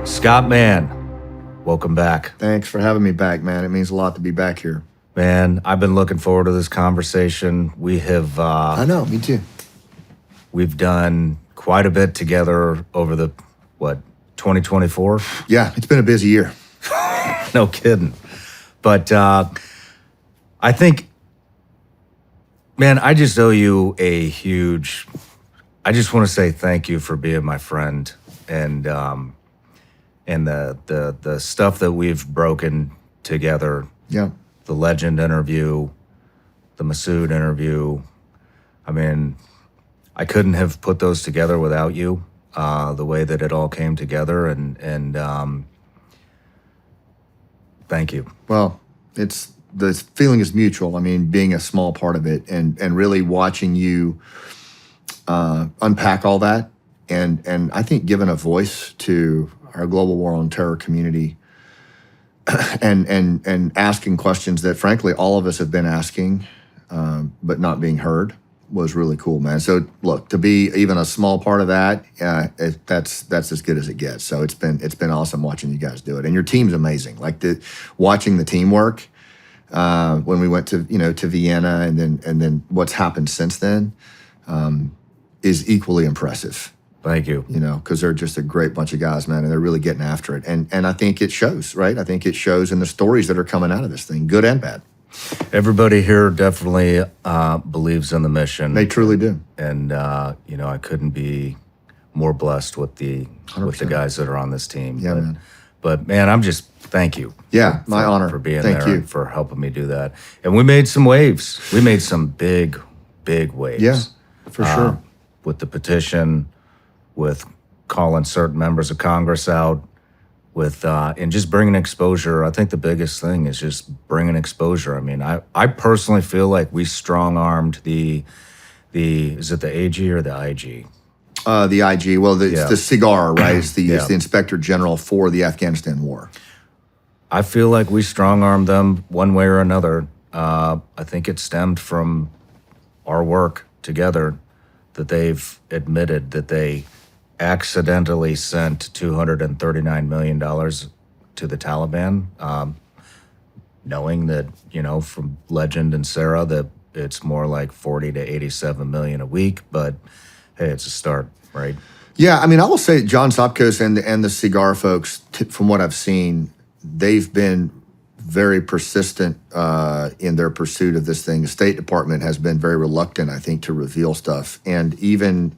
Scott Mann, welcome back. Thanks for having me back, man. It means a lot to be back here. Man, I've been looking forward to this conversation. We have... I know, me too. We've done quite a bit together over the, 2024? Yeah, it's been a busy year. No kidding. But I think, man, I just owe you a huge... I just want to say thank you for being my friend and the stuff that we've broken together. Yeah. The Legend interview, the Masood interview. I mean, I couldn't have put those together without you. The way that it all came together, and thank you. Well, the feeling is mutual. I mean, being a small part of it, and really watching you unpack all that, and I think giving a voice to our global war on terror community, and asking questions that, frankly, all of us have been asking, but not being heard, was really cool, man. So, look, to be even a small part of that, that's as good as it gets. So it's been awesome watching you guys do it, and your team's amazing. Like watching the teamwork when we went to Vienna, and then what's happened since then is equally impressive. Thank you. Because they're just a great bunch of guys, man, and they're really getting after it. And I think it shows, right? I think it shows in the stories that are coming out of this thing, good and bad. Everybody here definitely believes in the mission. They truly do. And I couldn't be more blessed with the 100%. Guys that are on this team. Yeah, man. But man, I'm just thank you. Yeah, my honor for being Thank there you. and for helping me do that. And we made some waves. We made some big waves. Yeah, for sure. With the petition, with calling certain members of Congress out, with and just bringing exposure. I think the biggest thing is just bringing exposure. I mean, I personally feel like we strong-armed the is it the AG or the IG? The IG. Well, it's the cigar, right? It's the Inspector General for the Afghanistan war. I feel like we strong-armed them one way or another. I think it stemmed from our work together that they've admitted that they accidentally sent $239 million to the Taliban, knowing that, from Legend and Sarah, that it's more like 40 to 87 million a week, but hey, it's a start, right? Yeah, I mean, I will say John Sopkos and the cigar folks, from what I've seen, they've been very persistent in their pursuit of this thing. The State Department has been very reluctant, I think, to reveal stuff. And even,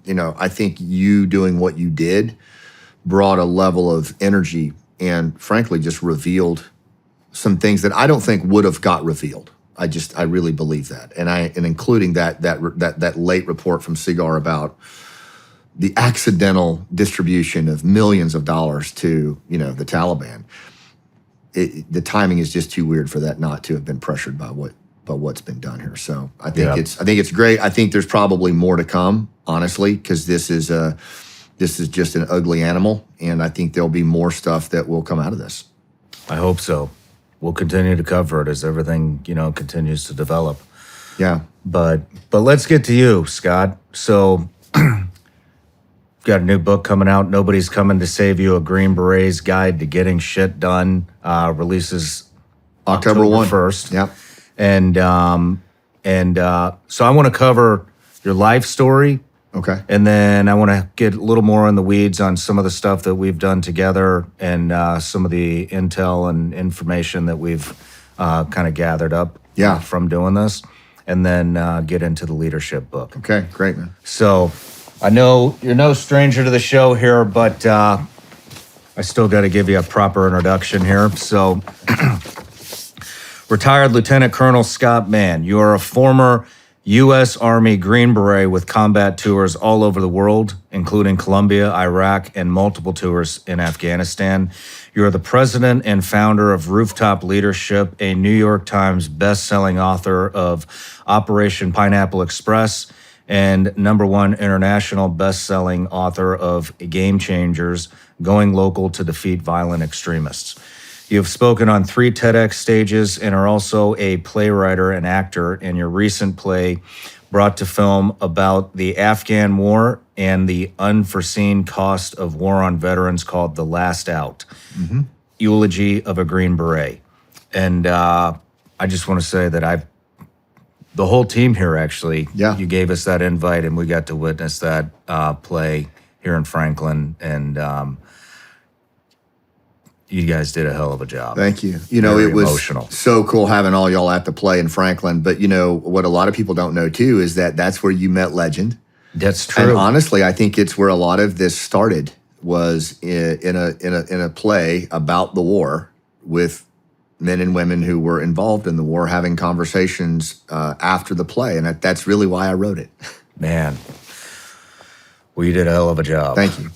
I think you doing what you did brought a level of energy and, frankly, just revealed some things that I don't think would have got revealed. I really believe that. And including that late report from Cigar about the accidental distribution of millions of dollars to, the Taliban. The timing is just too weird for that not to have been pressured by what's been done here. So I think it's great. I think there's probably more to come, honestly, because this is just an ugly animal, and I think there'll be more stuff that will come out of this. I hope so. We'll continue to cover it as everything continues to develop. Yeah. But let's get to you, Scott. So. Got a new book coming out, Nobody's Coming to Save You, a Green Beret's Guide to Getting Shit Done. Releases October 1st. Yep. And so I want to cover your life story. Okay. And then I want to get a little more in the weeds on some of the stuff that we've done together and some of the intel and information that we've kind of gathered up from doing this. And then get into the leadership book. Okay, great, man. So I know you're no stranger to the show here, but I still got to give you a proper introduction here. So, retired Lieutenant Colonel Scott Mann, you are a former U.S. Army Green Beret with combat tours all over the world, including Colombia, Iraq, and multiple tours in Afghanistan. You are the president and founder of Rooftop Leadership, a New York Times best-selling author of Operation Pineapple Express, and #1 international best-selling author of Game Changers, Going Local to Defeat Violent Extremists. You have spoken on 3 TEDx stages and are also a playwright and actor in your recent play, brought to film about the Afghan war and the unforeseen cost of war on veterans, called The Last Out, Eulogy of a Green Beret. And I just want to say that the whole team here, actually, Yeah. you gave us that invite and we got to witness that play here in Franklin. And you guys did a hell of a job. Thank you. You know, Very it was emotional. so cool having all y'all at the play in Franklin. But you know what a lot of people don't know too is that that's where you met legend. That's true. And honestly, I think it's where a lot of this started, was in a play about the war, with men and women who were involved in the war having conversations after the play, and that's really why I wrote it. Man, well, you did a hell of a job. Thank you.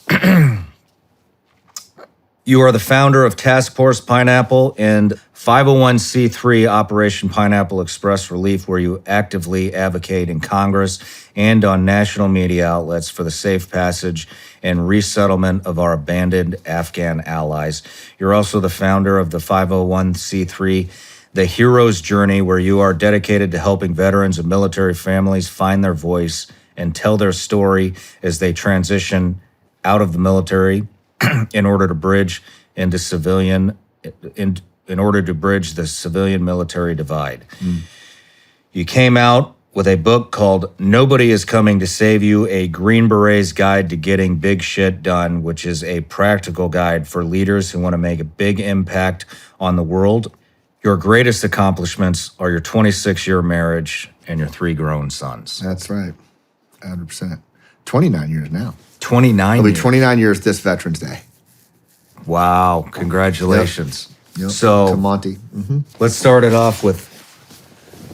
You are the founder of Task Force Pineapple and 501c3 Operation Pineapple Express Relief, where you actively advocate in Congress and on national media outlets for the safe passage and resettlement of our abandoned Afghan allies. You're also the founder of the 501c3 The Hero's Journey, where you are dedicated to helping veterans and military families find their voice and tell their story as they transition out of the military in order to bridge into civilian in order to bridge the civilian military divide. You came out with a book called Nobody is Coming to Save You, a Green Beret's Guide to Getting Big Shit Done, which is a practical guide for leaders who want to make a big impact on the world. Your greatest accomplishments are your 26-year marriage and your 3 grown sons. That's right. 100%. 29 years now. 29 It'll be years. 29 years this Veterans Day. Wow, congratulations. Yep. To So Monty. let's start it off with,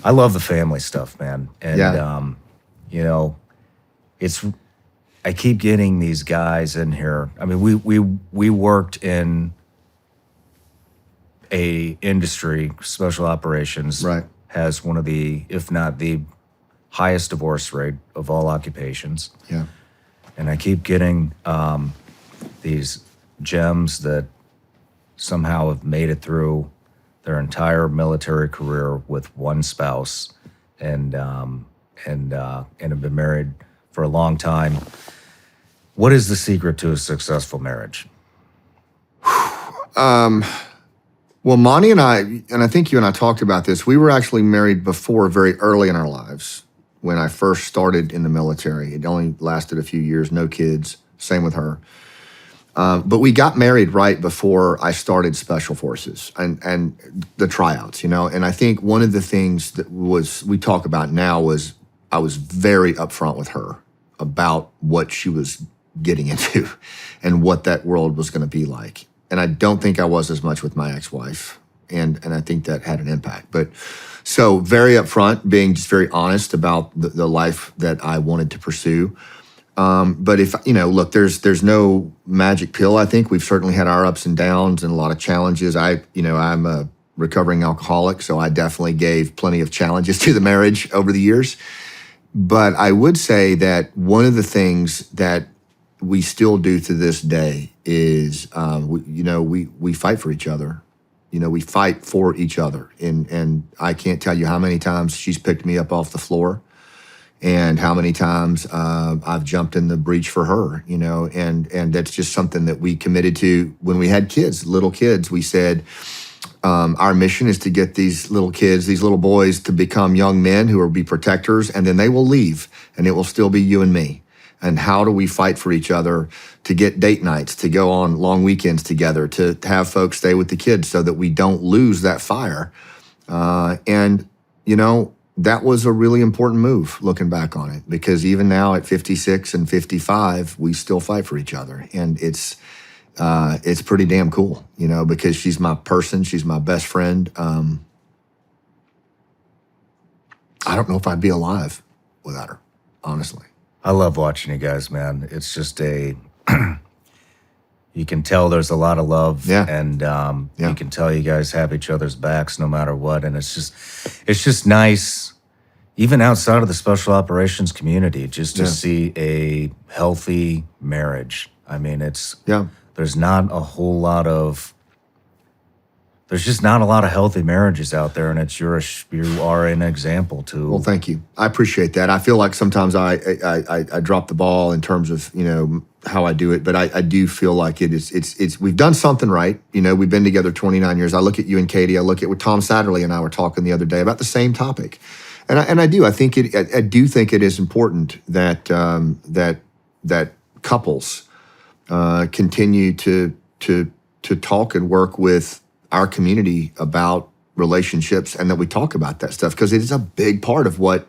I love the family stuff, man. And, Yeah. you know, I keep getting these guys in here. I mean, we worked in a industry, special operations, Right. has one of the, if not the highest divorce rate of all occupations. Yeah. And I keep getting these gems that somehow have made it through their entire military career with one spouse, and have been married for a long time. What is the secret to a successful marriage? Well, Monty and I think you and I talked about this. We were actually married before, very early in our lives. When I first started in the military, it only lasted a few years, no kids. Same with her. But we got married right before I started Special Forces and the tryouts, you know. And I think one of the things that we talk about now was I was very upfront with her about what she was getting into and what that world was going to be like. And I don't think I was as much with my ex-wife. And I think that had an impact. But so very upfront, being just very honest about the life that I wanted to pursue. But if, you know, look, there's no magic pill. I think we've certainly had our ups and downs and a lot of challenges. I'm a recovering alcoholic, so I definitely gave plenty of challenges to the marriage over the years. But I would say that one of the things that we still do to this day is, we fight for each other. You know, we fight for each other. And I can't tell you how many times she's picked me up off the floor and how many times I've jumped in the breach for her, you know, and that's just something that we committed to when we had kids, little kids. We said, our mission is to get these little kids, these little boys, to become young men who will be protectors, and then they will leave, and it will still be you and me. And how do we fight for each other to get date nights, to go on long weekends together, to have folks stay with the kids so that we don't lose that fire? And, you know, that was a really important move looking back on it, because even now at 56 and 55, we still fight for each other. And it's pretty damn cool, you know, because she's my person. She's my best friend. I don't know if I'd be alive without her, honestly. I love watching you guys, man. It's just you can tell there's a lot of love, Yeah. and Yeah. you can tell you guys have each other's backs no matter what. And it's just nice, even outside of the special operations community, just to Yeah. see a healthy marriage. I mean, Yeah. there's not a whole lot of there's just not a lot of healthy marriages out there, and you are an example to. Well, thank you. I appreciate that. I feel like sometimes I drop the ball in terms of, how I do it, but I do feel like it's we've done something right. We've been together 29 years. I look at you and Katie. I look at what Tom Satterley and I were talking the other day about the same topic, and I do think it is important that that couples continue to talk and work with our community about relationships, and that we talk about that stuff, because it is a big part of what,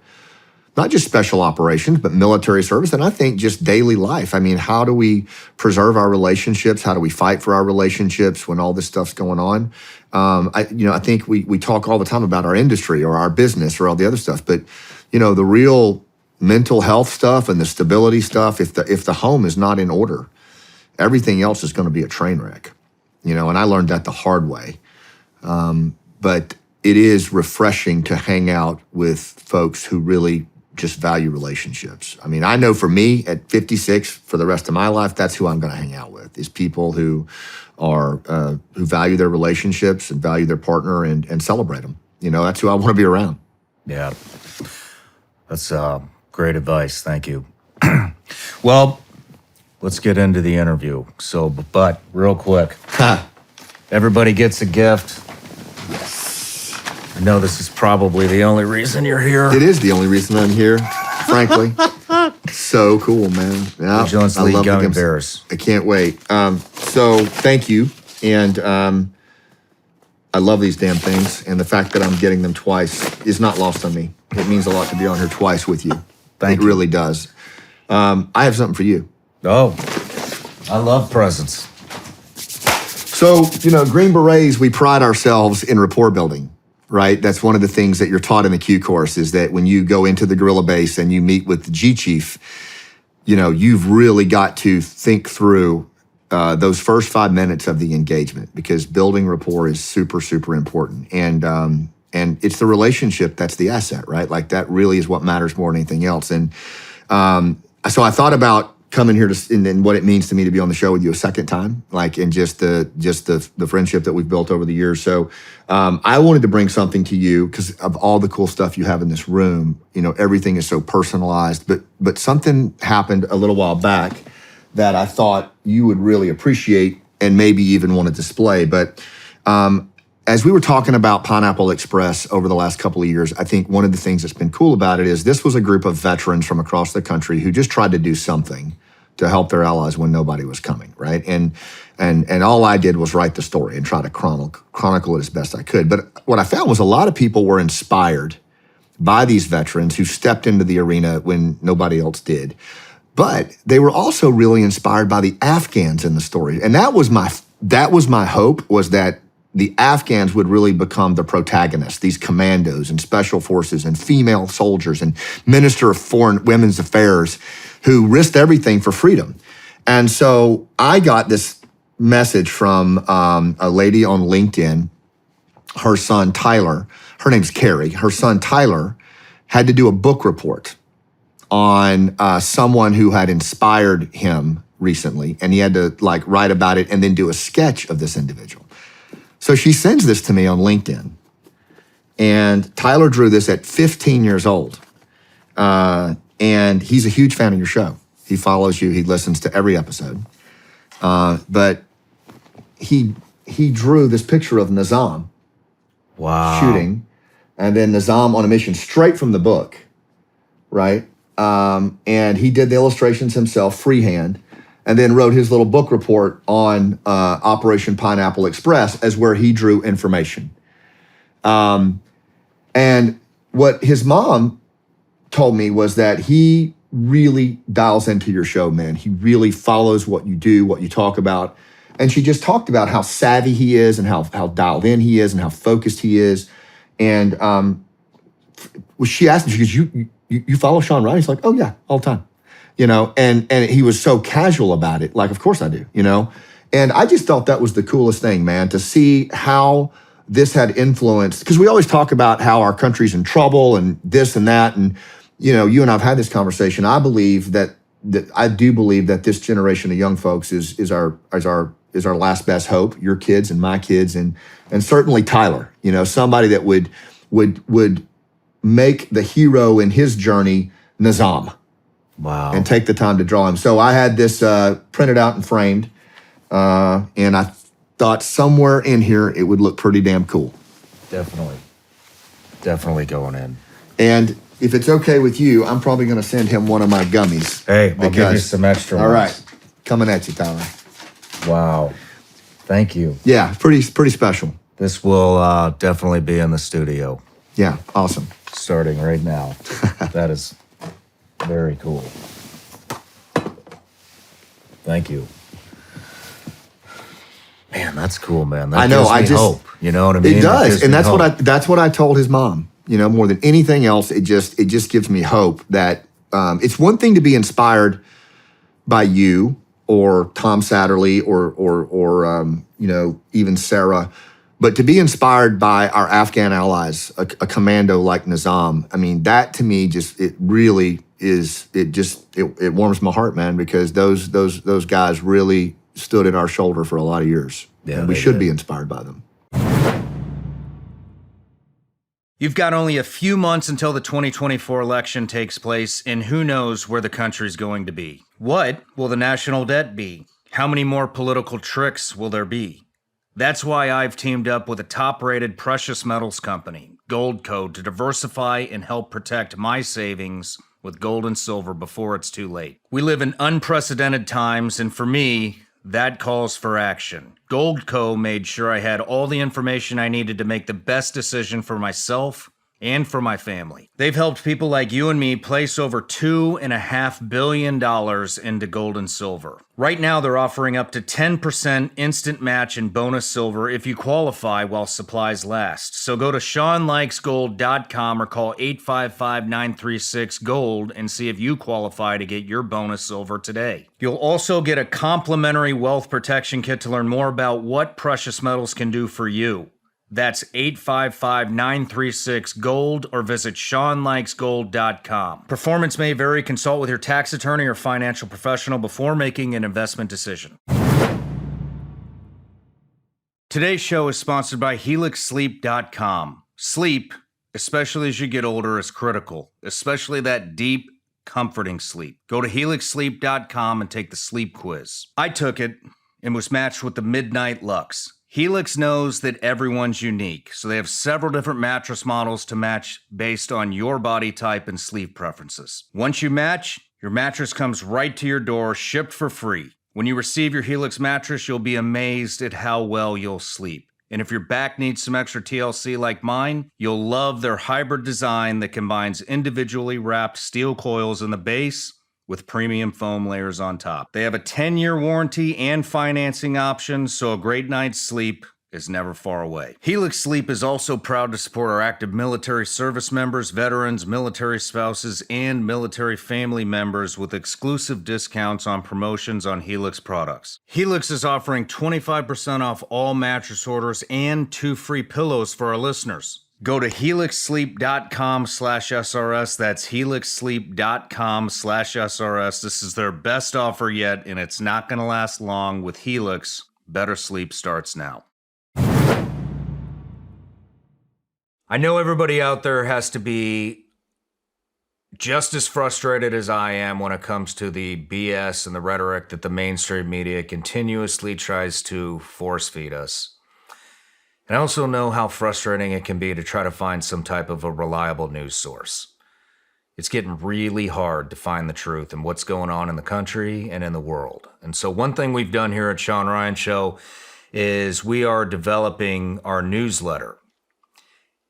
not just special operations, but military service, and I think just daily life. I mean, how do we preserve our relationships? How do we fight for our relationships when all this stuff's going on? I think we talk all the time about our industry or our business or all the other stuff, but the real mental health stuff and the stability stuff, if the home is not in order, everything else is going to be a train wreck. And I learned that the hard way. But it is refreshing to hang out with folks who really just value relationships. I mean, I know for me at 56, for the rest of my life, that's who I'm going to hang out with, is people who value their relationships and value their partner and celebrate them. That's who I want to be around. Yeah, that's great advice. Thank you. Well, let's get into the interview. So, but real quick, everybody gets a gift. I know this is probably the only reason you're here. It is the only reason I'm here, frankly. So cool, man. Yeah, Vigilance League Gummy Bears. I can't wait. So thank you. And I love these damn things. And the fact that I'm getting them twice is not lost on me. It means a lot to be on here twice with you. Thank you. It really does. I have something for you. Oh, I love presents. So, Green Berets, we pride ourselves in rapport building. Right? That's one of the things that you're taught in the Q course, is that when you go into the guerrilla base and you meet with the G chief, you've really got to think through those first 5 minutes of the engagement, because building rapport is super, super important. And it's the relationship that's the asset, right? Like, that really is what matters more than anything else. And so I thought about coming here and what it means to me to be on the show with you a second time, and just the friendship that we've built over the years. So I wanted to bring something to you because of all the cool stuff you have in this room. Everything is so personalized, but something happened a little while back that I thought you would really appreciate and maybe even want to display. But as we were talking about Pineapple Express over the last couple of years, I think one of the things that's been cool about it is this was a group of veterans from across the country who just tried to do something to help their allies when nobody was coming, right? And all I did was write the story and try to chronicle it as best I could. But what I found was a lot of people were inspired by these veterans who stepped into the arena when nobody else did. But they were also really inspired by the Afghans in the story. And that was my hope, was that the Afghans would really become the protagonists, these commandos and special forces and female soldiers and Minister of Foreign Women's Affairs who risked everything for freedom. And so I got this message from a lady on LinkedIn. Her son, Tyler, her name's Carrie. Her son, Tyler, had to do a book report on someone who had inspired him recently. And he had to write about it and then do a sketch of this individual. So she sends this to me on LinkedIn, and Tyler drew this at 15 years old, and he's a huge fan of your show. He follows you. He listens to every episode. But he drew this picture of Nizam shooting, and then Nizam on a mission straight from the book, right? And he did the illustrations himself, freehand, and then wrote his little book report on Operation Pineapple Express as where he drew information. And what his mom told me was that he really dials into your show, man. He really follows what you do, what you talk about. And she just talked about how savvy he is and how dialed in he is and how focused he is. And she asked him, she goes, you follow Shawn, right? He's like, oh yeah, all the time. And he was so casual about it. Like, of course I do, And I just thought that was the coolest thing, man, to see how this had influenced, because we always talk about how our country's in trouble and this and that. And, you and I've had this conversation. I do believe that this generation of young folks is our is our last best hope. Your kids and my kids, and certainly Tyler. You know, somebody that would make the hero in his journey Nizam. Wow. And take the time to draw him. So I had this printed out and framed, and I thought somewhere in here it would look pretty damn cool. Definitely going in. And if it's okay with you, I'm probably going to send him one of my gummies. Hey, I'll give you some extra All ones. right. Coming at you, Tyler. Wow. Thank you. Yeah, pretty special. This will definitely be in the studio. Yeah, awesome. Starting right now. That is very cool. Thank you. Man, that's cool, man. That gives me hope. You know what I mean? It does, and that's what I told his mom. You know, more than anything else, it just gives me hope that it's one thing to be inspired by you or Tom Satterley or you know, even Sarah, but to be inspired by our Afghan allies, a commando like Nizam. I mean, that to me it really is. It warms my heart, man, because those guys really stood at our shoulder for a lot of years. Yeah, and we should be inspired by them. You've got only a few months until the 2024 election takes place, and who knows where the country's going to be. What will the national debt be? How many more political tricks will there be? That's why I've teamed up with a top-rated precious metals company, Goldco, to diversify and help protect my savings with gold and silver before it's too late. We live in unprecedented times, and for me, that calls for action. Goldco made sure I had all the information I needed to make the best decision for myself and for my family. They've helped people like you and me place over $2.5 billion into gold and silver. Right now, they're offering up to 10% instant match and bonus silver if you qualify while supplies last. So go to ShawnLikesGold.com or call 855-936-GOLD and see if you qualify to get your bonus silver today. You'll also get a complimentary wealth protection kit to learn more about what precious metals can do for you. That's 855-936-GOLD or visit ShawnLikesGold.com. Performance may vary. Consult with your tax attorney or financial professional before making an investment decision. Today's show is sponsored by HelixSleep.com. Sleep, especially as you get older, is critical, especially that deep, comforting sleep. Go to HelixSleep.com and take the sleep quiz. I took it and was matched with the Midnight Lux. Helix knows that everyone's unique, so they have several different mattress models to match based on your body type and sleep preferences. Once you match, your mattress comes right to your door, shipped for free. When you receive your Helix mattress, you'll be amazed at how well you'll sleep. And if your back needs some extra TLC like mine, you'll love their hybrid design that combines individually wrapped steel coils in the base with premium foam layers on top. They have a 10-year warranty and financing options, so a great night's sleep is never far away. Helix Sleep is also proud to support our active military service members, veterans, military spouses, and military family members with exclusive discounts on promotions on Helix products. Helix is offering 25% off all mattress orders and 2 free pillows for our listeners. Go to helixsleep.com/SRS. That's helixsleep.com/SRS. This is their best offer yet, and it's not going to last long. With Helix, better sleep starts now. I know everybody out there has to be just as frustrated as I am when it comes to the BS and the rhetoric that the mainstream media continuously tries to force feed us. And I also know how frustrating it can be to try to find some type of a reliable news source. It's getting really hard to find the truth and what's going on in the country and in the world. And so one thing we've done here at Shawn Ryan Show is we are developing our newsletter.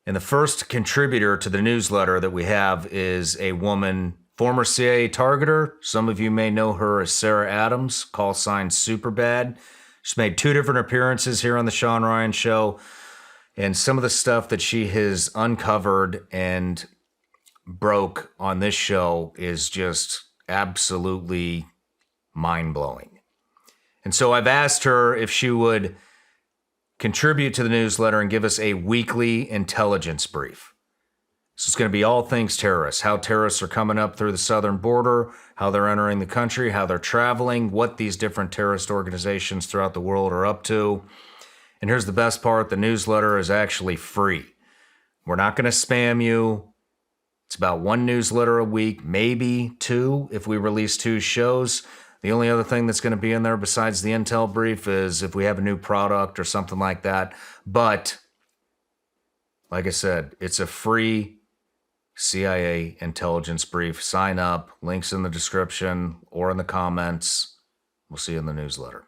And the first contributor to the newsletter that we have is a woman, former CIA targeter. Some of you may know her as Sarah Adams, call sign Superbad. She's made 2 different appearances here on the Shawn Ryan Show, and some of the stuff that she has uncovered and broke on this show is just absolutely mind-blowing. And so I've asked her if she would contribute to the newsletter and give us a weekly intelligence brief. So it's going to be all things terrorists, how terrorists are coming up through the southern border, how they're entering the country, how they're traveling, what these different terrorist organizations throughout the world are up to. And here's the best part, the newsletter is actually free. We're not going to spam you. It's about 1 newsletter a week, maybe 2 if we release 2 shows. The only other thing that's going to be in there besides the intel brief is if we have a new product or something like that. But like I said, it's a free CIA intelligence brief. Sign up. Links in the description or in the comments. We'll see you in the newsletter.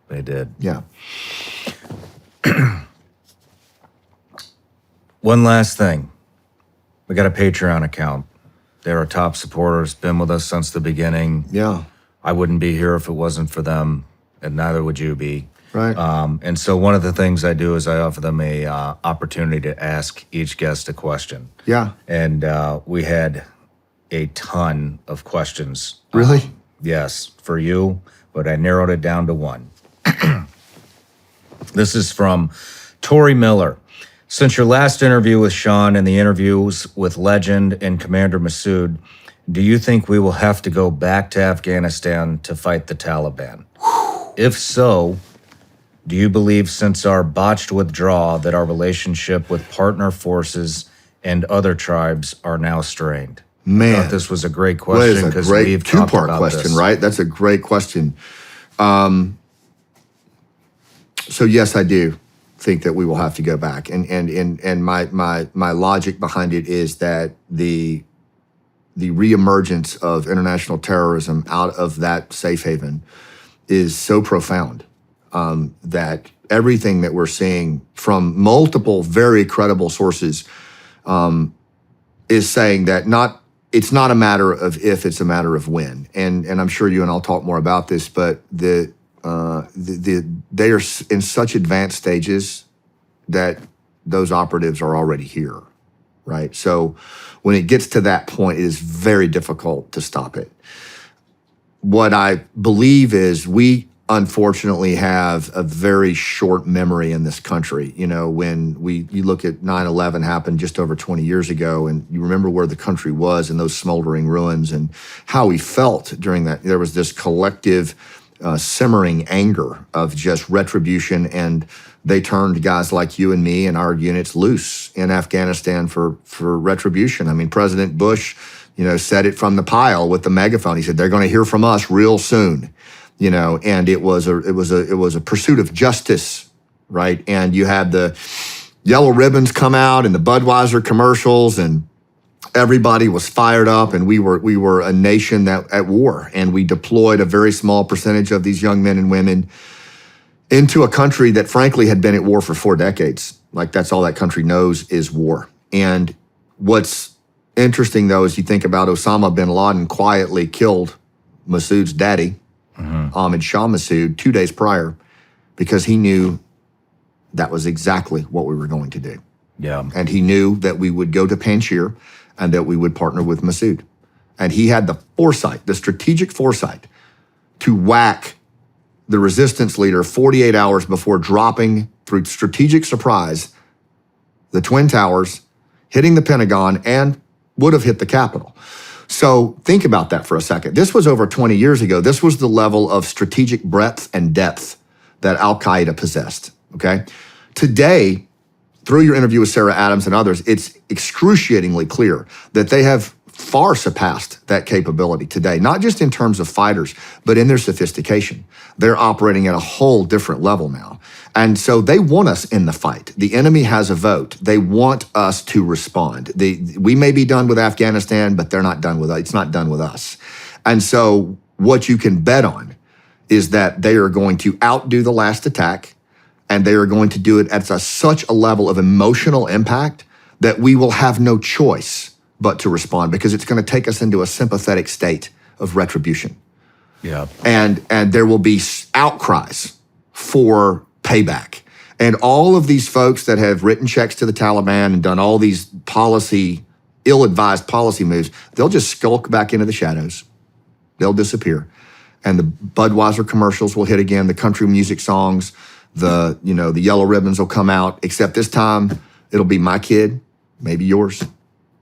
They did. Yeah. One last thing. We got a Patreon account. They're our top supporters, been with us since the beginning. Yeah. I wouldn't be here if it wasn't for them, and neither would you be. Right. And so one of the things I do is I offer them a opportunity to ask each guest a question. Yeah. And we had a ton of questions. Really? Yes, for you, but I narrowed it down to 1. This is from Tori Miller. Since your last interview with Shawn and the interviews with Legend and Commander Massoud, do you think we will have to go back to Afghanistan to fight the Taliban? If so, do you believe since our botched withdrawal that our relationship with partner forces and other tribes are now strained? Man, I thought this was a great question because we've talked two-part about question, this. right? That's a great question. So yes, I do think that we will have to go back, and my logic behind it is that the reemergence of international terrorism out of that safe haven is so profound that everything that we're seeing from multiple very credible sources is saying that it's not a matter of if, it's a matter of when. And I'm sure you and I'll talk more about this, but they are in such advanced stages that those operatives are already here, right? So when it gets to that point, it is very difficult to stop it. What I believe is we unfortunately have a very short memory in this country. You know, when you look at 9/11 happened just over 20 years ago, and you remember where the country was and those smoldering ruins and how we felt during that. There was this collective simmering anger of just retribution, and they turned guys like you and me and our units loose in Afghanistan for retribution. I mean, President Bush, said it from the pile with the megaphone. He said, they're going to hear from us real soon, and it was a pursuit of justice, right? And you had the yellow ribbons come out and the Budweiser commercials, and everybody was fired up, and we were a nation that at war, and we deployed a very small percentage of these young men and women into a country that frankly had been at war for 4 decades. Like, that's all that country knows is war. And what's interesting though is you think about Osama bin Laden quietly killed Massoud's daddy, Ahmed Shah Massoud, 2 days prior, because he knew that was exactly what we were going to do. Yeah. And he knew that we would go to Panjshir and that we would partner with Massoud. And he had the foresight, the strategic foresight, to whack the resistance leader 48 hours before dropping through strategic surprise the Twin Towers, hitting the Pentagon, and would have hit the Capitol. So think about that for a second. This was over 20 years ago. This was the level of strategic breadth and depth that Al-Qaeda possessed, okay? Today, through your interview with Sarah Adams and others, it's excruciatingly clear that they have far surpassed that capability today, not just in terms of fighters, but in their sophistication. They're operating at a whole different level now. And so they want us in the fight. The enemy has a vote. They want us to respond. We may be done with Afghanistan, but they're not done with us. It's not done with us. And so what you can bet on is that they are going to outdo the last attack, and they are going to do it at such a level of emotional impact that we will have no choice but to respond, because it's going to take us into a sympathetic state of retribution. Yeah. And there will be outcries for payback. And all of these folks that have written checks to the Taliban and done all these ill-advised policy moves, they'll just skulk back into the shadows. They'll disappear. And the Budweiser commercials will hit again, the country music songs, the yellow ribbons will come out, except this time It'll be my kid, maybe yours,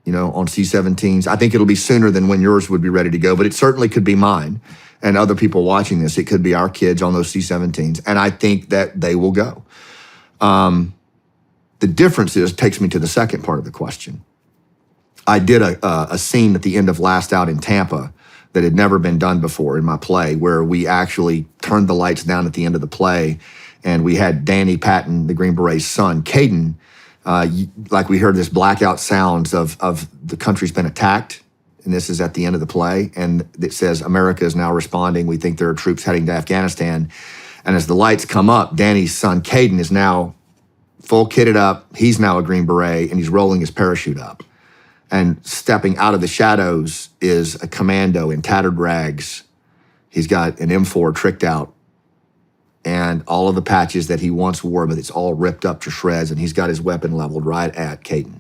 on C-17s. I think it'll be sooner than when yours would be ready to go, but it certainly could be mine and other people watching this. It could be our kids on those C-17s, and I think that they will go. The difference takes me to the second part of the question. I did a scene at the end of Last Out in Tampa that had never been done before in my play, where we actually turned the lights down at the end of the play, and we had Danny Patton, the Green Beret's son, Caden, like we heard this blackout sounds of the country's been attacked, and this is at the end of the play, and it says, America is now responding. We think there are troops heading to Afghanistan. And as the lights come up, Danny's son, Caden, is now full kitted up. He's now a Green Beret, and he's rolling his parachute up. And stepping out of the shadows is a commando in tattered rags. He's got an M4 tricked out, and all of the patches that he once wore, but it's all ripped up to shreds, and he's got his weapon leveled right at Caden.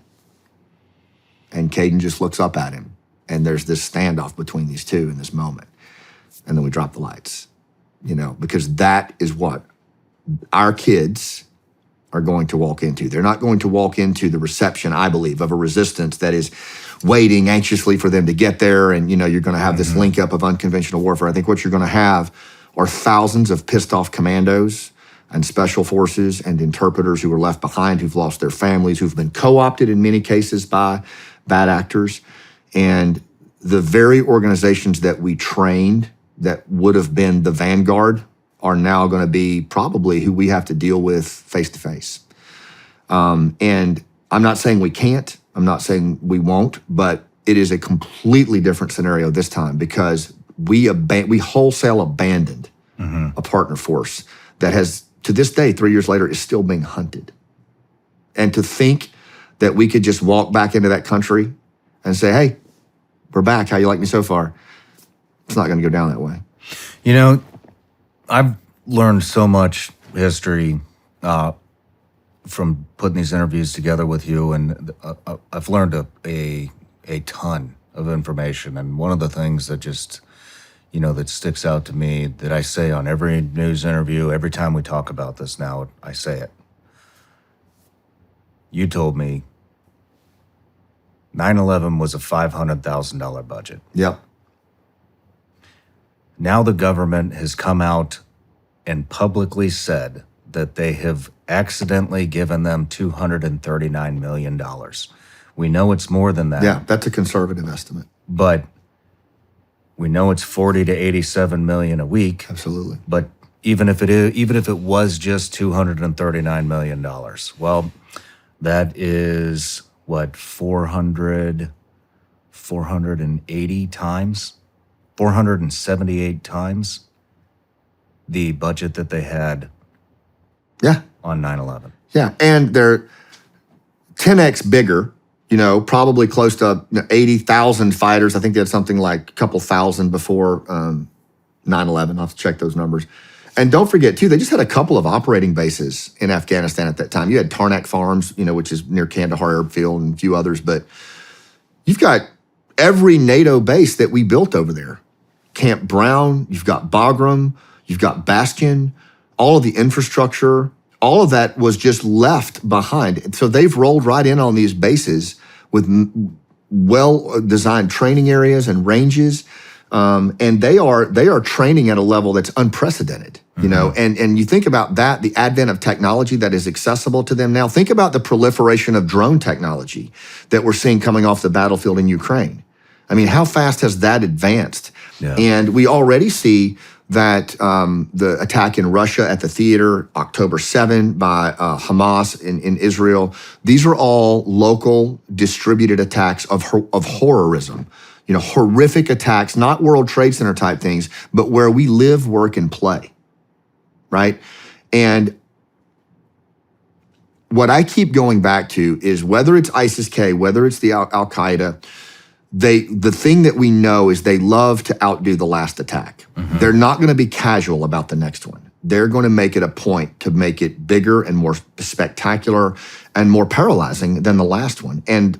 And Caden just looks up at him, and there's this standoff between these two in this moment. And then we drop the lights, because that is what our kids are going to walk into. They're not going to walk into the reception, I believe, of a resistance that is waiting anxiously for them to get there, and you're going to have this link up of unconventional warfare. I think what you're going to have are thousands of pissed off commandos and special forces and interpreters who were left behind, who've lost their families, who've been co-opted in many cases by bad actors. And the very organizations that we trained that would have been the vanguard are now going to be probably who we have to deal with face to face. And I'm not saying we can't, I'm not saying we won't, but it is a completely different scenario this time, because we wholesale abandoned a partner force that has, to this day, 3 years later, is still being hunted. And to think that we could just walk back into that country and say, hey, we're back, how you like me so far? It's not going to go down that way. I've learned so much history from putting these interviews together with you, and I've learned a ton of information. And one of the things that just, that sticks out to me, that I say on every news interview, every time we talk about this now, I say it. You told me 9/11 was a $500,000 budget. Yep. Now the government has come out and publicly said that they have accidentally given them $239 million. We know it's more than that. Yeah, that's a conservative estimate. But we know it's 40 to 87 million a week. Absolutely. But even if it was just $239 million, well, that is what, 480 times? 478 times the budget that they had on 9/11. Yeah, and they're 10x bigger, probably close to 80,000 fighters. I think they had something like a couple thousand before 9/11. I'll have to check those numbers. And don't forget, too, they just had a couple of operating bases in Afghanistan at that time. You had Tarnak Farms, which is near Kandahar Airfield, and a few others. But you've got every NATO base that we built over there. Camp Brown, you've got Bagram, you've got Bastion, all of the infrastructure, all of that was just left behind. And so they've rolled right in on these bases with well-designed training areas and ranges. And they are training at a level that's unprecedented, and you think about that, the advent of technology that is accessible to them now. Think about the proliferation of drone technology that we're seeing coming off the battlefield in Ukraine. I mean, how fast has that advanced? Yeah. And we already see that the attack in Russia at the theater, October 7 by Hamas in Israel, these are all local distributed attacks of horrorism. Horrific attacks, not World Trade Center type things, but where we live, work, and play, right? And what I keep going back to is whether it's ISIS-K, whether it's the Al-Qaeda, the thing that we know is they love to outdo the last attack. They're not going to be casual about the next one. They're going to make it a point to make it bigger and more spectacular and more paralyzing than the last one. And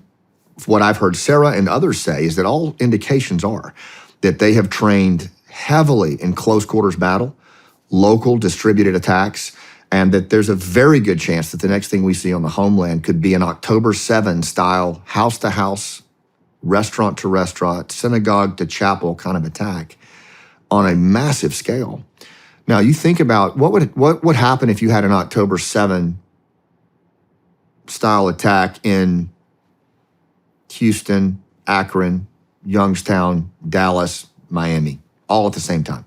what I've heard Sarah and others say is that all indications are that they have trained heavily in close quarters battle, local distributed attacks, and that there's a very good chance that the next thing we see on the homeland could be an October 7 style house-to-house, restaurant-to-restaurant, synagogue-to-chapel kind of attack on a massive scale. Now, you think about what would happen if you had an October 7 style attack in Houston, Akron, Youngstown, Dallas, Miami, all at the same time.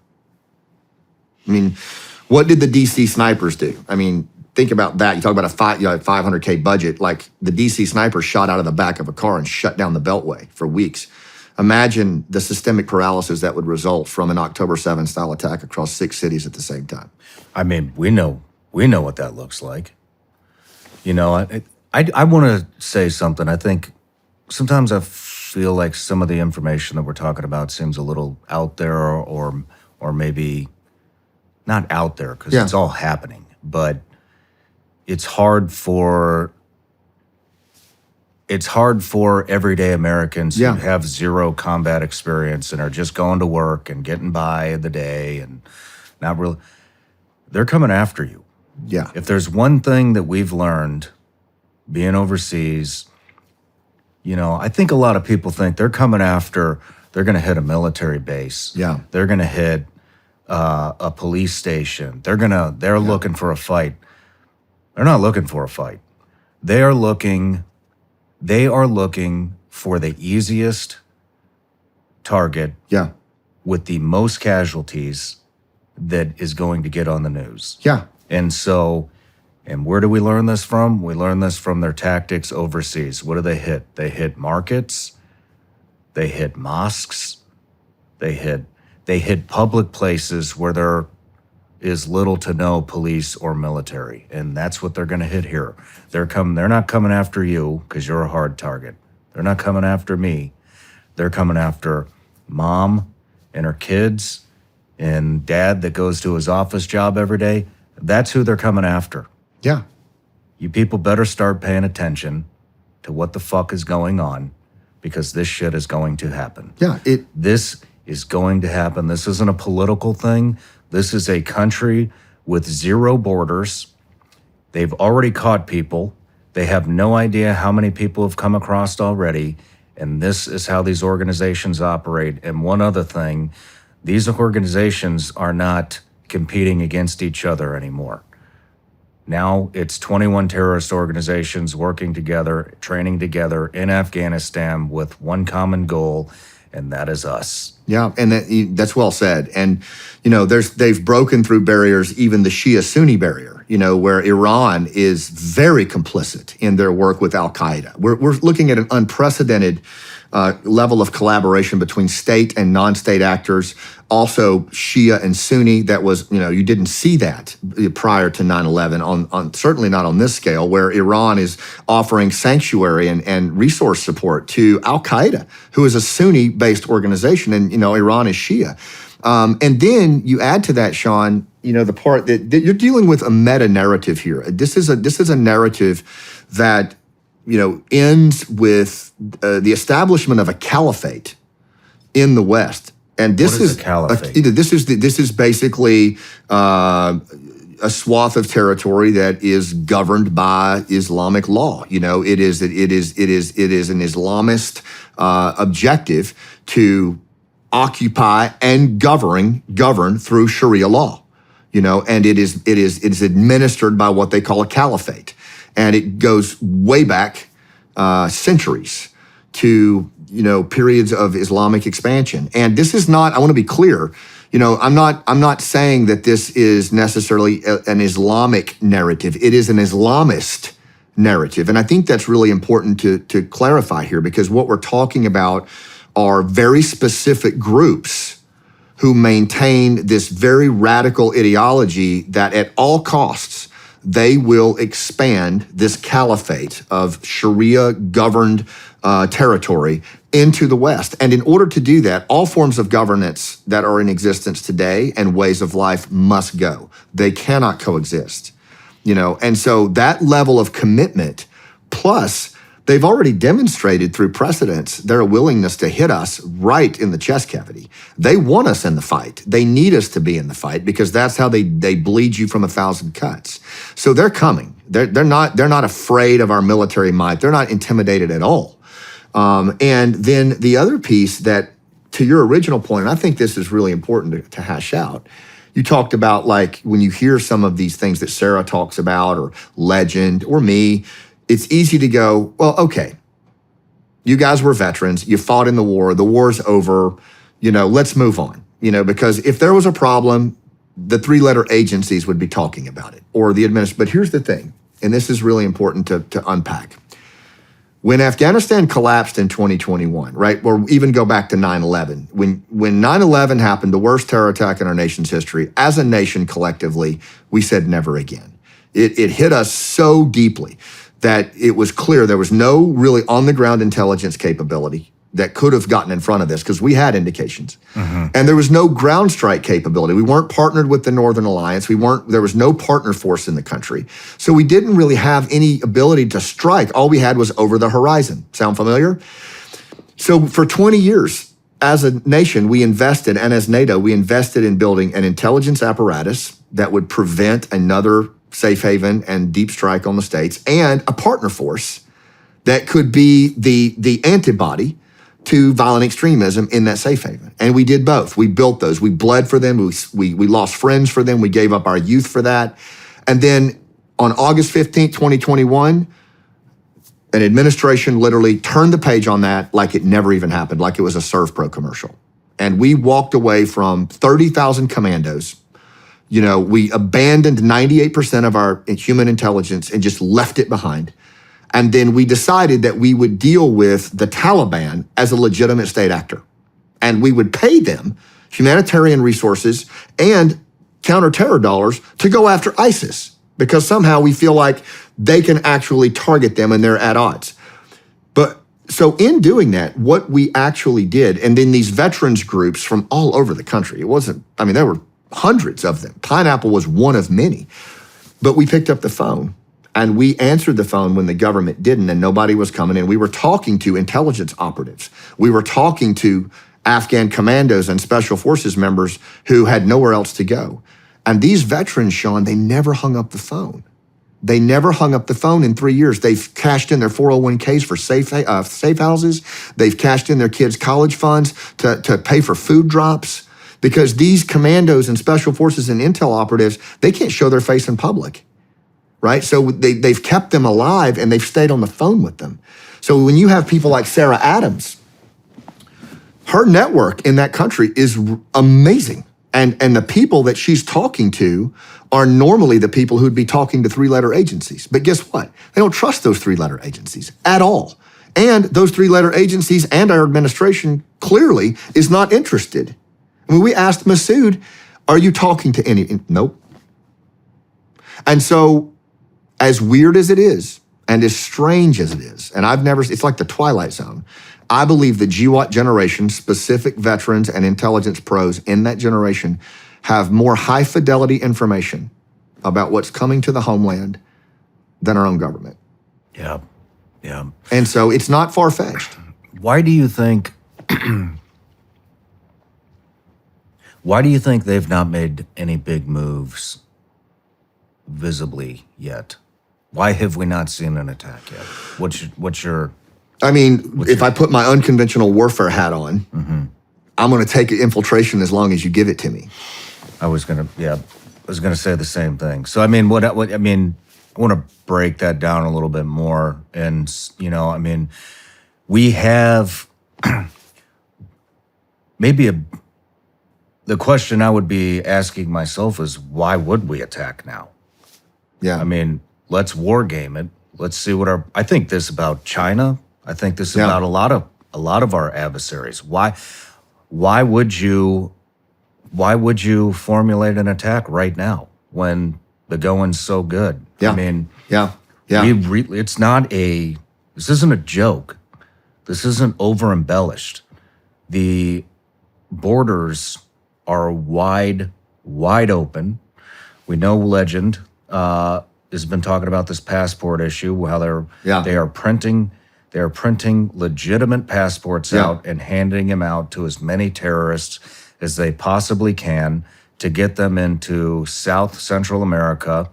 I mean, what did the DC snipers do? I mean, think about that. You talk about a $500K budget. Like the DC snipers shot out of the back of a car and shut down the Beltway for weeks. Imagine the systemic paralysis that would result from an October 7 style attack across 6 cities at the same time. I mean, we know what that looks like. You know, I want to say something. I think sometimes I feel like some of the information that we're talking about seems a little out there, or maybe not out there because it's all happening, but it's hard for everyday Americans who have zero combat experience and are just going to work and getting by the day and not really. They're coming after you. Yeah. If there's one thing that we've learned being overseas, you know, I think a lot of people think they're going to hit a military base. Yeah. They're going to hit a police station. They're looking for a fight. They're not looking for a fight. They are looking for the easiest target with the most casualties that is going to get on the news. Yeah. And where do we learn this from? We learn this from their tactics overseas. What do they hit? They hit markets. They hit mosques. They hit public places where there is little to no police or military. And that's what they're going to hit here. They're not coming after you because you're a hard target. They're not coming after me. They're coming after mom and her kids and dad that goes to his office job every day. That's who they're coming after. Yeah. You people better start paying attention to what the fuck is going on, because this shit is going to happen. Yeah. This is going to happen. This isn't a political thing. This is a country with zero borders. They've already caught people. They have no idea how many people have come across already. And this is how these organizations operate. And one other thing, these organizations are not competing against each other anymore. Now it's 21 terrorist organizations working together, training together in Afghanistan with one common goal, and that is us. Yeah, and that's well said. And, you know, they've broken through barriers, even the Shia-Sunni barrier, you know, where Iran is very complicit in their work with al-Qaeda. We're looking at an unprecedented level of collaboration between state and non-state actors. Also, Shia and Sunni, that was, you know, you didn't see that prior to 9/11, on certainly not on this scale, where Iran is offering sanctuary and resource support to al-Qaeda, who is a Sunni-based organization, and, you know, Iran is Shia. And then you add to that, Shawn, you know, the part that you're dealing with a meta-narrative here. This is a narrative that, you know, ends with the establishment of a caliphate in the West. And this is a caliphate? This is basically a swath of territory that is governed by Islamic law. You know, it is an Islamist objective to occupy and govern through Sharia law. You know, and it is administered by what they call a caliphate, and it goes way back centuries to, you know, periods of Islamic expansion. And this is not, I want to be clear, you know, I'm not saying that this is necessarily an Islamic narrative. It is an Islamist narrative. And I think that's really important to clarify here, because what we're talking about are very specific groups who maintain this very radical ideology that at all costs, they will expand this caliphate of Sharia-governed territory into the West. And in order to do that, all forms of governance that are in existence today and ways of life must go. They cannot coexist, you know. And so that level of commitment, plus they've already demonstrated through precedents their willingness to hit us right in the chest cavity. They want us in the fight. They need us to be in the fight because that's how they bleed you from 1,000 cuts. So they're coming. They're not afraid of our military might. They're not intimidated at all. And then the other piece that, to your original point, and I think this is really important to hash out, you talked about like when you hear some of these things that Sarah talks about or Legend or me, it's easy to go, well, okay, you guys were veterans, you fought in the war's over, let's move on, because if there was a problem, the 3-letter agencies would be talking about it or the administration. But here's the thing, and this is really important to unpack. When Afghanistan collapsed in 2021, right, or even go back to 9/11, when 9/11 happened, the worst terror attack in our nation's history, as a nation collectively, we said never again. It hit us so deeply that it was clear there was no really on-the-ground intelligence capability that could have gotten in front of this because we had indications. And there was no ground strike capability. We weren't partnered with the Northern Alliance. There was no partner force in the country. So we didn't really have any ability to strike. All we had was over the horizon. Sound familiar? So for 20 years, as a nation, we invested, and as NATO, we invested in building an intelligence apparatus that would prevent another safe haven and deep strike on the states, and a partner force that could be the antibody to violent extremism in that safe haven. And we did both. We built those. We bled for them. We lost friends for them. We gave up our youth for that. And then on August 15th, 2021, an administration literally turned the page on that like it never even happened, like it was a ServPro commercial. And we walked away from 30,000 commandos. We abandoned 98% of our human intelligence and just left it behind. And then we decided that we would deal with the Taliban as a legitimate state actor. And we would pay them humanitarian resources and counter-terror dollars to go after ISIS, because somehow we feel like they can actually target them and they're at odds. But so in doing that, what we actually did, and then these veterans groups from all over the country, there were hundreds of them. Pineapple was one of many. But we picked up the phone. And we answered the phone when the government didn't and nobody was coming in. We were talking to intelligence operatives. We were talking to Afghan commandos and special forces members who had nowhere else to go. And these veterans, Shawn, they never hung up the phone. They never hung up the phone in 3 years. They've cashed in their 401ks for safe houses. They've cashed in their kids' college funds to pay for food drops, because these commandos and special forces and intel operatives, they can't show their face in public. Right? So they've kept them alive and they've stayed on the phone with them. So when you have people like Sarah Adams, her network in that country is amazing. And the people that she's talking to are normally the people who'd be talking to 3-letter agencies. But guess what? They don't trust those 3-letter agencies at all. And those 3-letter agencies and our administration clearly is not interested. I mean, we asked Masood, are you talking to any? Nope. And so, as weird as it is, and as strange as it is, and it's like the Twilight Zone. I believe the GWAT generation, specific veterans and intelligence pros in that generation, have more high fidelity information about what's coming to the homeland than our own government. Yeah. And so it's not far-fetched. Why do you think they've not made any big moves visibly yet? Why have we not seen an attack yet? What's your if I put my unconventional warfare hat on, I'm going to take infiltration as long as you give it to me. I was gonna say the same thing. So I want to break that down a little bit more. And we have the question I would be asking myself is, why would we attack now? Yeah. Let's war game it. Let's see what I think this about China. I think this about a lot of our adversaries. Why would you formulate an attack right now when the going's so good? Yeah. This isn't a joke. This isn't over embellished. The borders are wide open. We know Legend has been talking about this passport issue, how they are printing They're printing legitimate passports Yeah. out and handing them out to as many terrorists as they possibly can to get them into South Central America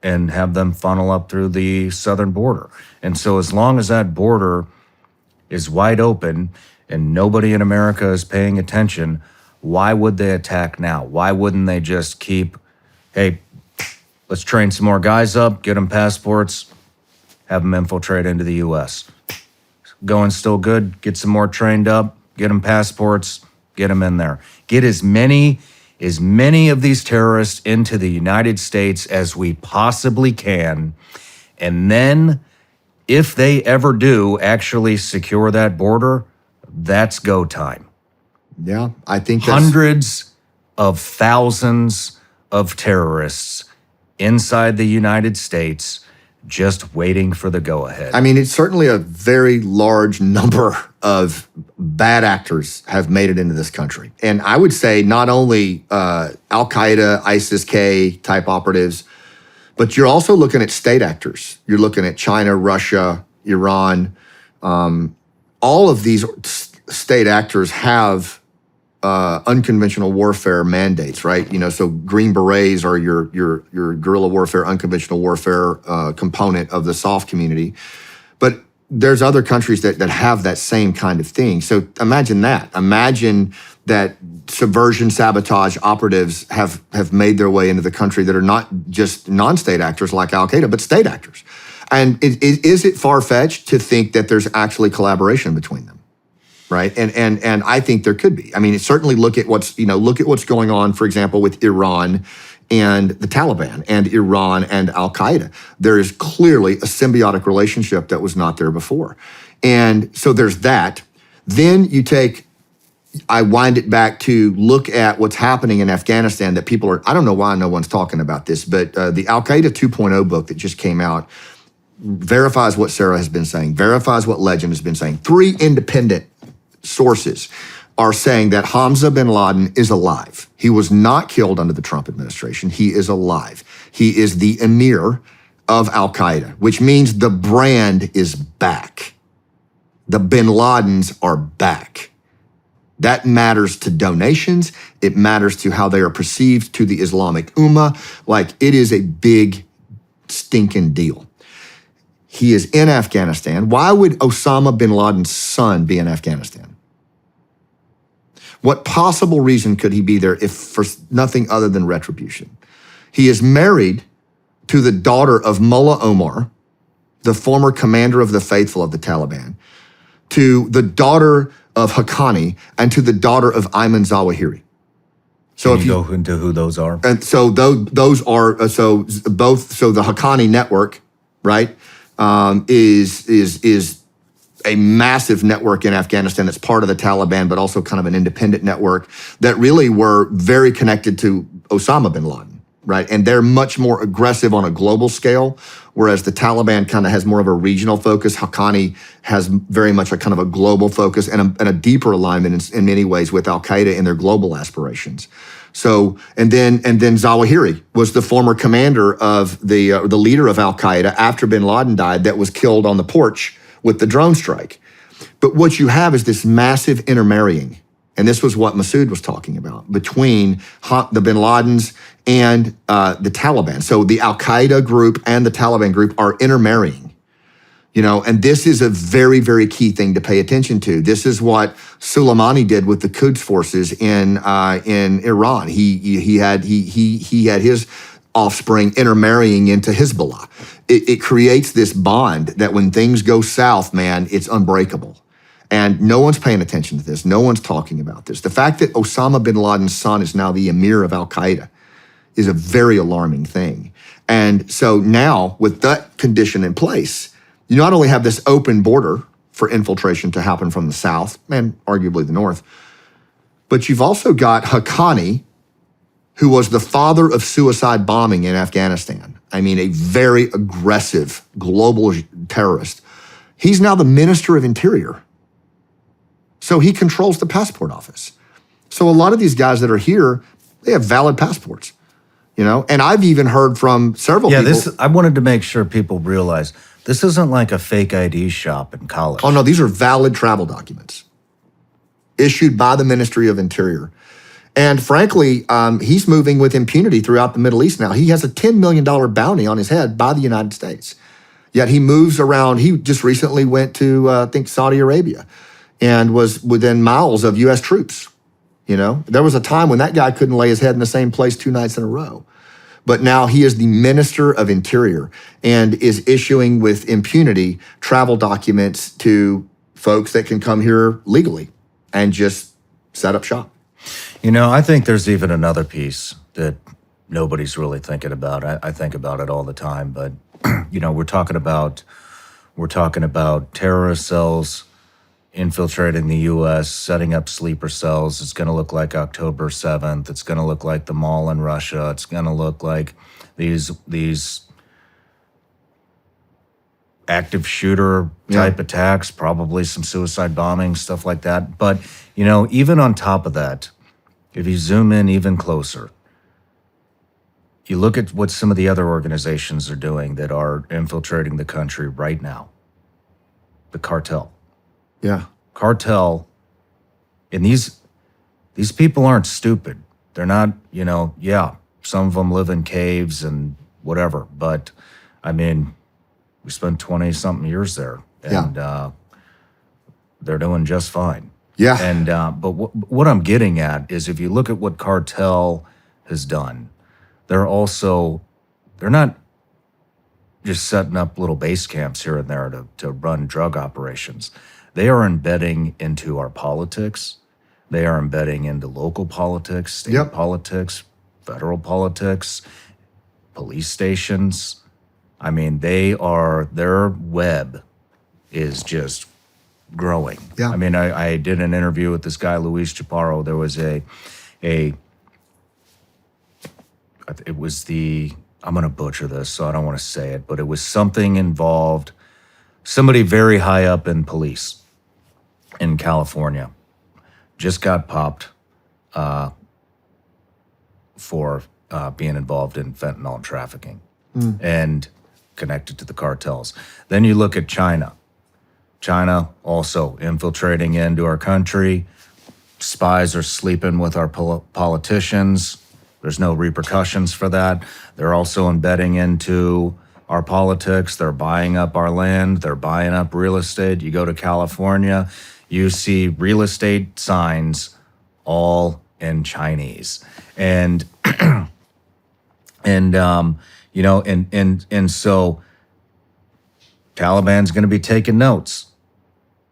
and have them funnel up through the southern border. And so as long as that border is wide open and nobody in America is paying attention, why would they attack now? Why wouldn't they just keep, hey, let's train some more guys up, get them passports, have them infiltrate into the U.S. Going still good, get some more trained up, get them passports, get them in there. Get as many of these terrorists into the United States as we possibly can. And then if they ever do actually secure that border, that's go time. Yeah, I think that's, Hundreds of thousands of terrorists inside the United States just waiting for the go-ahead. I mean, it's certainly a very large number of bad actors have made it into this country. And I would say not only Al-Qaeda, ISIS-K type operatives, but you're also looking at state actors. You're looking at China, Russia, Iran. All of these state actors have unconventional warfare mandates, right? You know, so Green Berets are your guerrilla warfare, unconventional warfare component of the SOF community. But there's other countries that have that same kind of thing. So imagine that. Imagine that subversion, sabotage operatives have made their way into the country that are not just non-state actors like Al-Qaeda, but state actors. And is it far-fetched to think that there's actually collaboration between them? Right, and I think there could be. I mean, certainly look at what's going on, for example, with Iran and the Taliban, and Iran and Al-Qaeda. There is clearly a symbiotic relationship that was not there before, and so there's that. Then I wind it back to look at what's happening in Afghanistan. That people are. I don't know why no one's talking about this, but the Al-Qaeda 2.0 book that just came out verifies what Sarah has been saying, verifies what Legend has been saying. 3 independent sources are saying that Hamza bin Laden is alive. He was not killed under the Trump administration. He is alive. He is the emir of Al-Qaeda, which means the brand is back. The bin Ladens are back. That matters to donations. It matters to how they are perceived to the Islamic Ummah. Like, it is a big stinking deal. He is in Afghanistan. Why would Osama bin Laden's son be in Afghanistan? What possible reason could he be there if for nothing other than retribution? He is married to the daughter of Mullah Omar, the former commander of the faithful of the Taliban, to the daughter of Haqqani, and to the daughter of Ayman Zawahiri. So Can you go into who those are? And so those are so the Haqqani network, right? Is a massive network in Afghanistan that's part of the Taliban, but also kind of an independent network that really were very connected to Osama bin Laden, right? And they're much more aggressive on a global scale, whereas the Taliban kind of has more of a regional focus. Haqqani has very much a kind of a global focus and a deeper alignment in many ways with Al-Qaeda and their global aspirations. So, and then Zawahiri was the former commander of the leader of Al-Qaeda after bin Laden died, that was killed on the porch with the drone strike. But what you have is this massive intermarrying, and this was what Masood was talking about, between the bin Ladens and the Taliban. So the Al-Qaeda group and the Taliban group are intermarrying, you know, and this is a very, very key thing to pay attention to. This is what Soleimani did with the Quds forces in Iran. He had his offspring intermarrying into Hezbollah. It creates this bond that when things go south, man, it's unbreakable. And no one's paying attention to this. No one's talking about this. The fact that Osama bin Laden's son is now the emir of Al-Qaeda is a very alarming thing. And so now, with that condition in place, you not only have this open border for infiltration to happen from the south, and arguably the north, but you've also got Haqqani, who was the father of suicide bombing in Afghanistan. I mean, a very aggressive global terrorist. He's now the Minister of Interior. So he controls the passport office. So a lot of these guys that are here, they have valid passports, you know? And I've even heard from several people. I wanted to make sure people realize This isn't like a fake ID shop in college. Oh, no, these are valid travel documents issued by the Ministry of Interior. And frankly, he's moving with impunity throughout the Middle East now. He has a $10 million bounty on his head by the United States. Yet he moves around. He just recently went to, I think, Saudi Arabia and was within miles of U.S. troops. You know, there was a time when that guy couldn't lay his head in the same place 2 nights in a row. But now he is the Minister of Interior and is issuing with impunity travel documents to folks that can come here legally and just set up shop. You know, I think there's even another piece that nobody's really thinking about. I think about it all the time, but you know, we're talking about terrorist cells infiltrating the U.S., setting up sleeper cells. It's going to look like October 7th. It's going to look like the mall in Russia. It's going to look like these active shooter type attacks, probably some suicide bombings, stuff like that. But, you know, even on top of that, if you zoom in even closer, you look at what some of the other organizations are doing that are infiltrating the country right now. The cartel. Yeah. Cartel, and these people aren't stupid. They're not, you know, some of them live in caves and whatever, but I mean, we spent 20-something years there, and they're doing just fine. Yeah. And but what I'm getting at is, if you look at what cartel has done, they're not just setting up little base camps here and there to run drug operations. They are embedding into our politics. They are embedding into local politics, state politics, federal politics, police stations. I mean, their web is just growing. Yeah. I mean, I did an interview with this guy, Luis Chaparro. There was I'm going to butcher this, so I don't want to say it, but it was something involved, somebody very high up in police in California just got popped for being involved in fentanyl trafficking and connected to the cartels. Then you look at China. China also infiltrating into our country. Spies are sleeping with our politicians. There's no repercussions for that. They're also embedding into our politics. They're buying up our land. They're buying up real estate. You go to California, you see real estate signs all in Chinese. And you know, and so Taliban's going to be taking notes.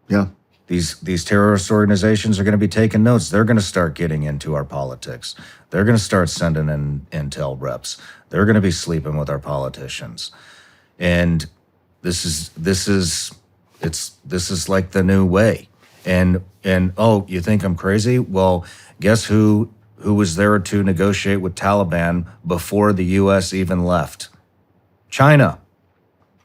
Yeah. These terrorist organizations are going to be taking notes. They're going to start getting into our politics. They're going to start sending in intel reps. They're going to be sleeping with our politicians. And this is like the new way. And oh, you think I'm crazy? Well, guess who was there to negotiate with Taliban before the US even left? China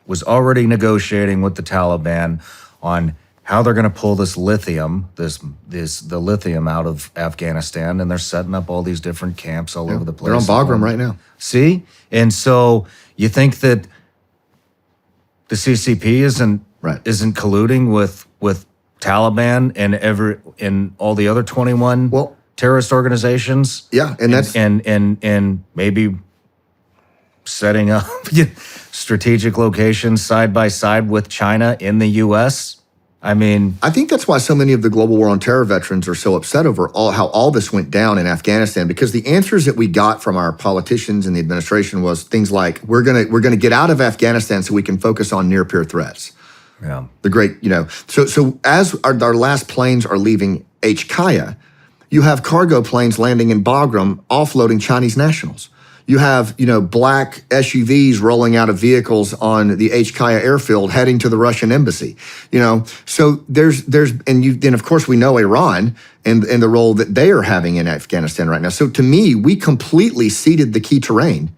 was already negotiating with the Taliban on how they're going to pull this lithium, the lithium out of Afghanistan, and they're setting up all these different camps all over the place. They're on Bagram right now. See? And so you think that the CCP isn't colluding with Taliban and all the other 21 terrorist organizations? Yeah, and that's and maybe setting up strategic locations side by side with China in the U.S. I mean, I think that's why so many of the global war on terror veterans are so upset over how all this went down in Afghanistan, because the answers that we got from our politicians and the administration was things like, we're gonna get out of Afghanistan so we can focus on near peer threats. Yeah. The great, so as our last planes are leaving HKIA, you have cargo planes landing in Bagram offloading Chinese nationals. You have, black SUVs rolling out of vehicles on the HKIA airfield heading to the Russian embassy. So then of course we know Iran and the role that they are having in Afghanistan right now. So to me, we completely ceded the key terrain.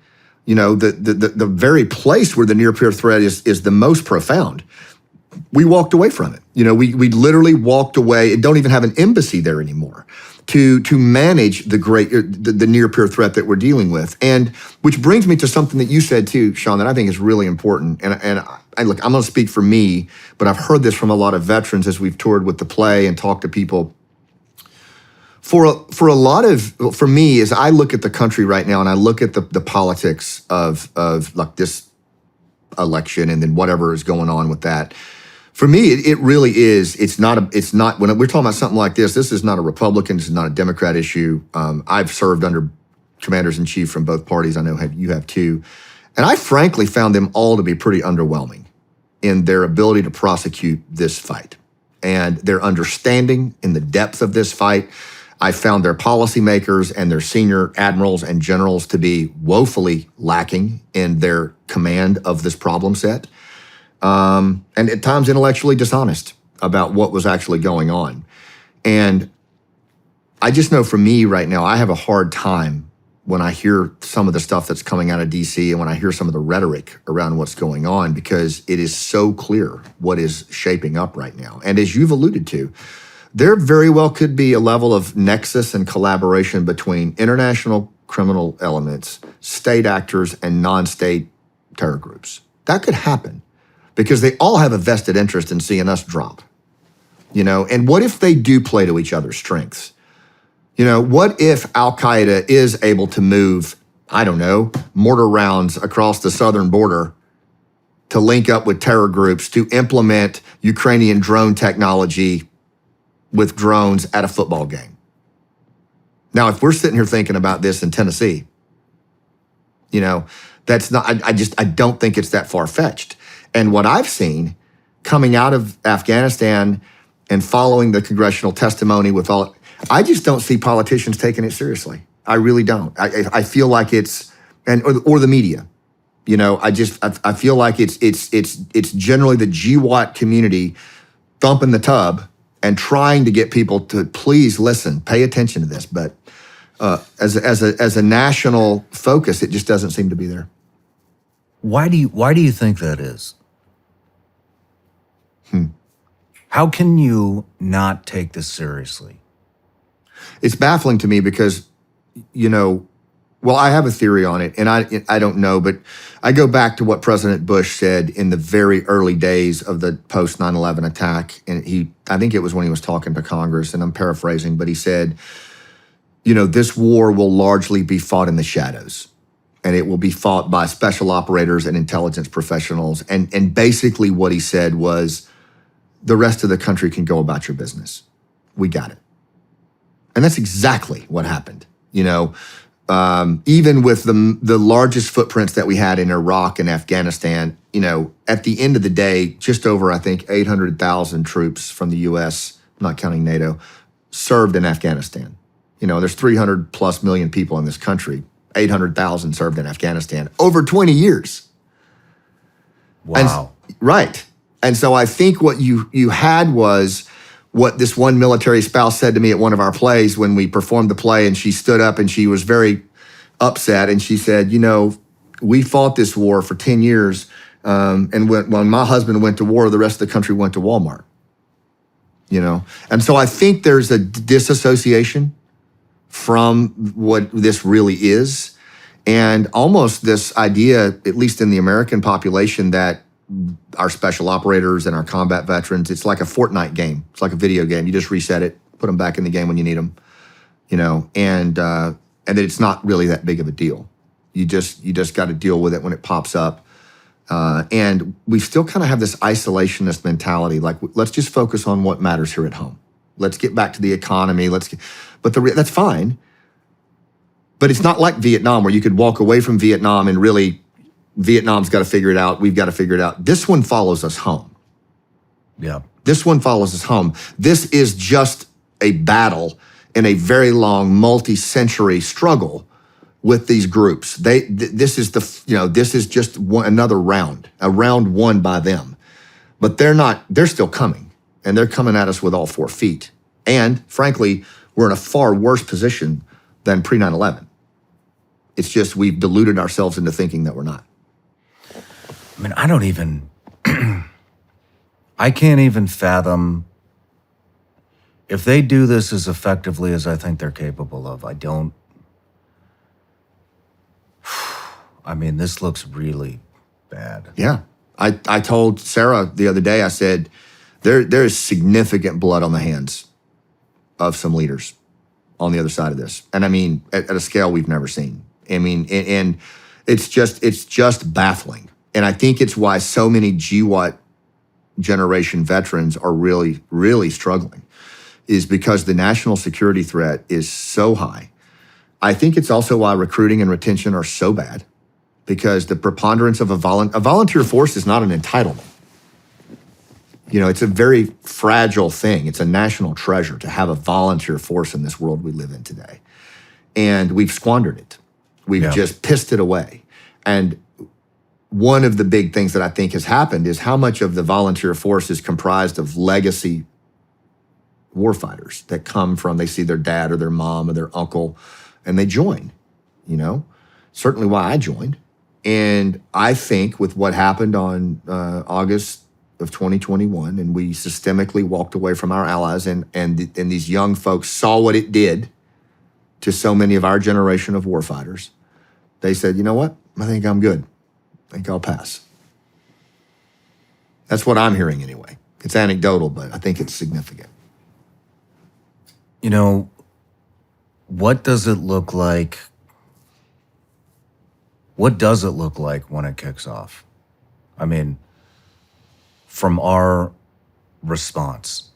The very place where the near peer threat is the most profound. we walked away from it. We literally walked away and don't even have an embassy there anymore to manage the near peer threat that we're dealing with. And which brings me to something that you said too, Shawn, that I think is really important. And look, I'm going to speak for me, but I've heard this from a lot of veterans as we've toured with the play and talked to people. For me, as I look at the country right now and I look at the politics of like this election and then whatever is going on with that, for me, it really is. It's not when we're talking about something like this. This is not a Republican. This is not a Democrat issue. I've served under commanders in chief from both parties. I know you have too, and I frankly found them all to be pretty underwhelming in their ability to prosecute this fight and their understanding in the depth of this fight. I found their policymakers and their senior admirals and generals to be woefully lacking in their command of this problem set. And at times intellectually dishonest about what was actually going on. And I just know for me right now, I have a hard time when I hear some of the stuff that's coming out of DC and when I hear some of the rhetoric around what's going on, because it is so clear what is shaping up right now. And as you've alluded to, there very well could be a level of nexus and collaboration between international criminal elements, state actors, and non-state terror groups. That could happen because they all have a vested interest in seeing us drop. And what if they do play to each other's strengths? What if Al-Qaeda is able to move, I don't know, mortar rounds across the southern border to link up with terror groups to implement Ukrainian drone technology with drones at a football game? Now, if we're sitting here thinking about this in Tennessee, that's not, I don't think it's that far-fetched. And what I've seen coming out of Afghanistan and following the congressional testimony with all, I just don't see politicians taking it seriously. I really don't. I feel like it's, or the media, I feel like it's generally the GWAT community thumping the tub and trying to get people to please listen, pay attention to this. But as a national focus, it just doesn't seem to be there. Why do you think that is? How can you not take this seriously? It's baffling to me because, well, I have a theory on it, and I don't know, but I go back to what President Bush said in the very early days of the post 9/11 attack, and I think it was when he was talking to Congress, and I'm paraphrasing, but he said, this war will largely be fought in the shadows, and it will be fought by special operators and intelligence professionals, and basically what he said was, the rest of the country can go about your business. We got it. And that's exactly what happened. Even with the largest footprints that we had in Iraq and Afghanistan, at the end of the day, just over, I think, 800,000 troops from the U.S., not counting NATO, served in Afghanistan. There's 300 plus million people in this country. 800,000 served in Afghanistan over 20 years. Wow. Right. And so I think what you had was what this one military spouse said to me at one of our plays when we performed the play, and she stood up and she was very upset, and she said, we fought this war for 10 years, and when my husband went to war, the rest of the country went to Walmart. And so I think there's a disassociation from what this really is, and almost this idea, at least in the American population, that our special operators and our combat veterans, it's like a Fortnite game. It's like a video game. You just reset it, put them back in the game when you need them, and that it's not really that big of a deal. You just got to deal with it when it pops up. And we still kind of have this isolationist mentality, like let's just focus on what matters here at home. Let's get back to the economy. That's fine. But it's not like Vietnam where you could walk away from Vietnam and really Vietnam's got to figure it out. We've got to figure it out. This one follows us home. Yeah. This one follows us home. This is just a battle in a very long, multi-century struggle with these groups. This is just another round, a round won by them. But they're still coming, and they're coming at us with all 4 feet. And frankly, we're in a far worse position than pre 9/11. It's just we've deluded ourselves into thinking that we're not. I mean, I don't even, I can't even fathom if they do this as effectively as I think they're capable of. I mean, this looks really bad. Yeah. I told Sarah the other day, I said, there is significant blood on the hands of some leaders on the other side of this. And I mean, at a scale we've never seen. I mean, and it's just baffling. And I think it's why so many GWAT generation veterans are really, really struggling, is because the national security threat is so high. I think it's also why recruiting and retention are so bad, because the preponderance of a volunteer force is not an entitlement. You know, it's a very fragile thing. It's a national treasure to have a volunteer force in this world we live in today. And we've squandered it. We've just pissed it away. And one of the big things that I think has happened is how much of the volunteer force is comprised of legacy warfighters that come from, they see their dad or their mom or their uncle, and they join, you know? Certainly why I joined. And I think with what happened on August of 2021, and we systemically walked away from our allies, and these young folks saw what it did to so many of our generation of warfighters, they said, you know what? I think I'm good. I think I'll pass. That's what I'm hearing anyway. It's anecdotal, but I think it's significant. You know, what does it look like? What does it look like when it kicks off? I mean, from our response,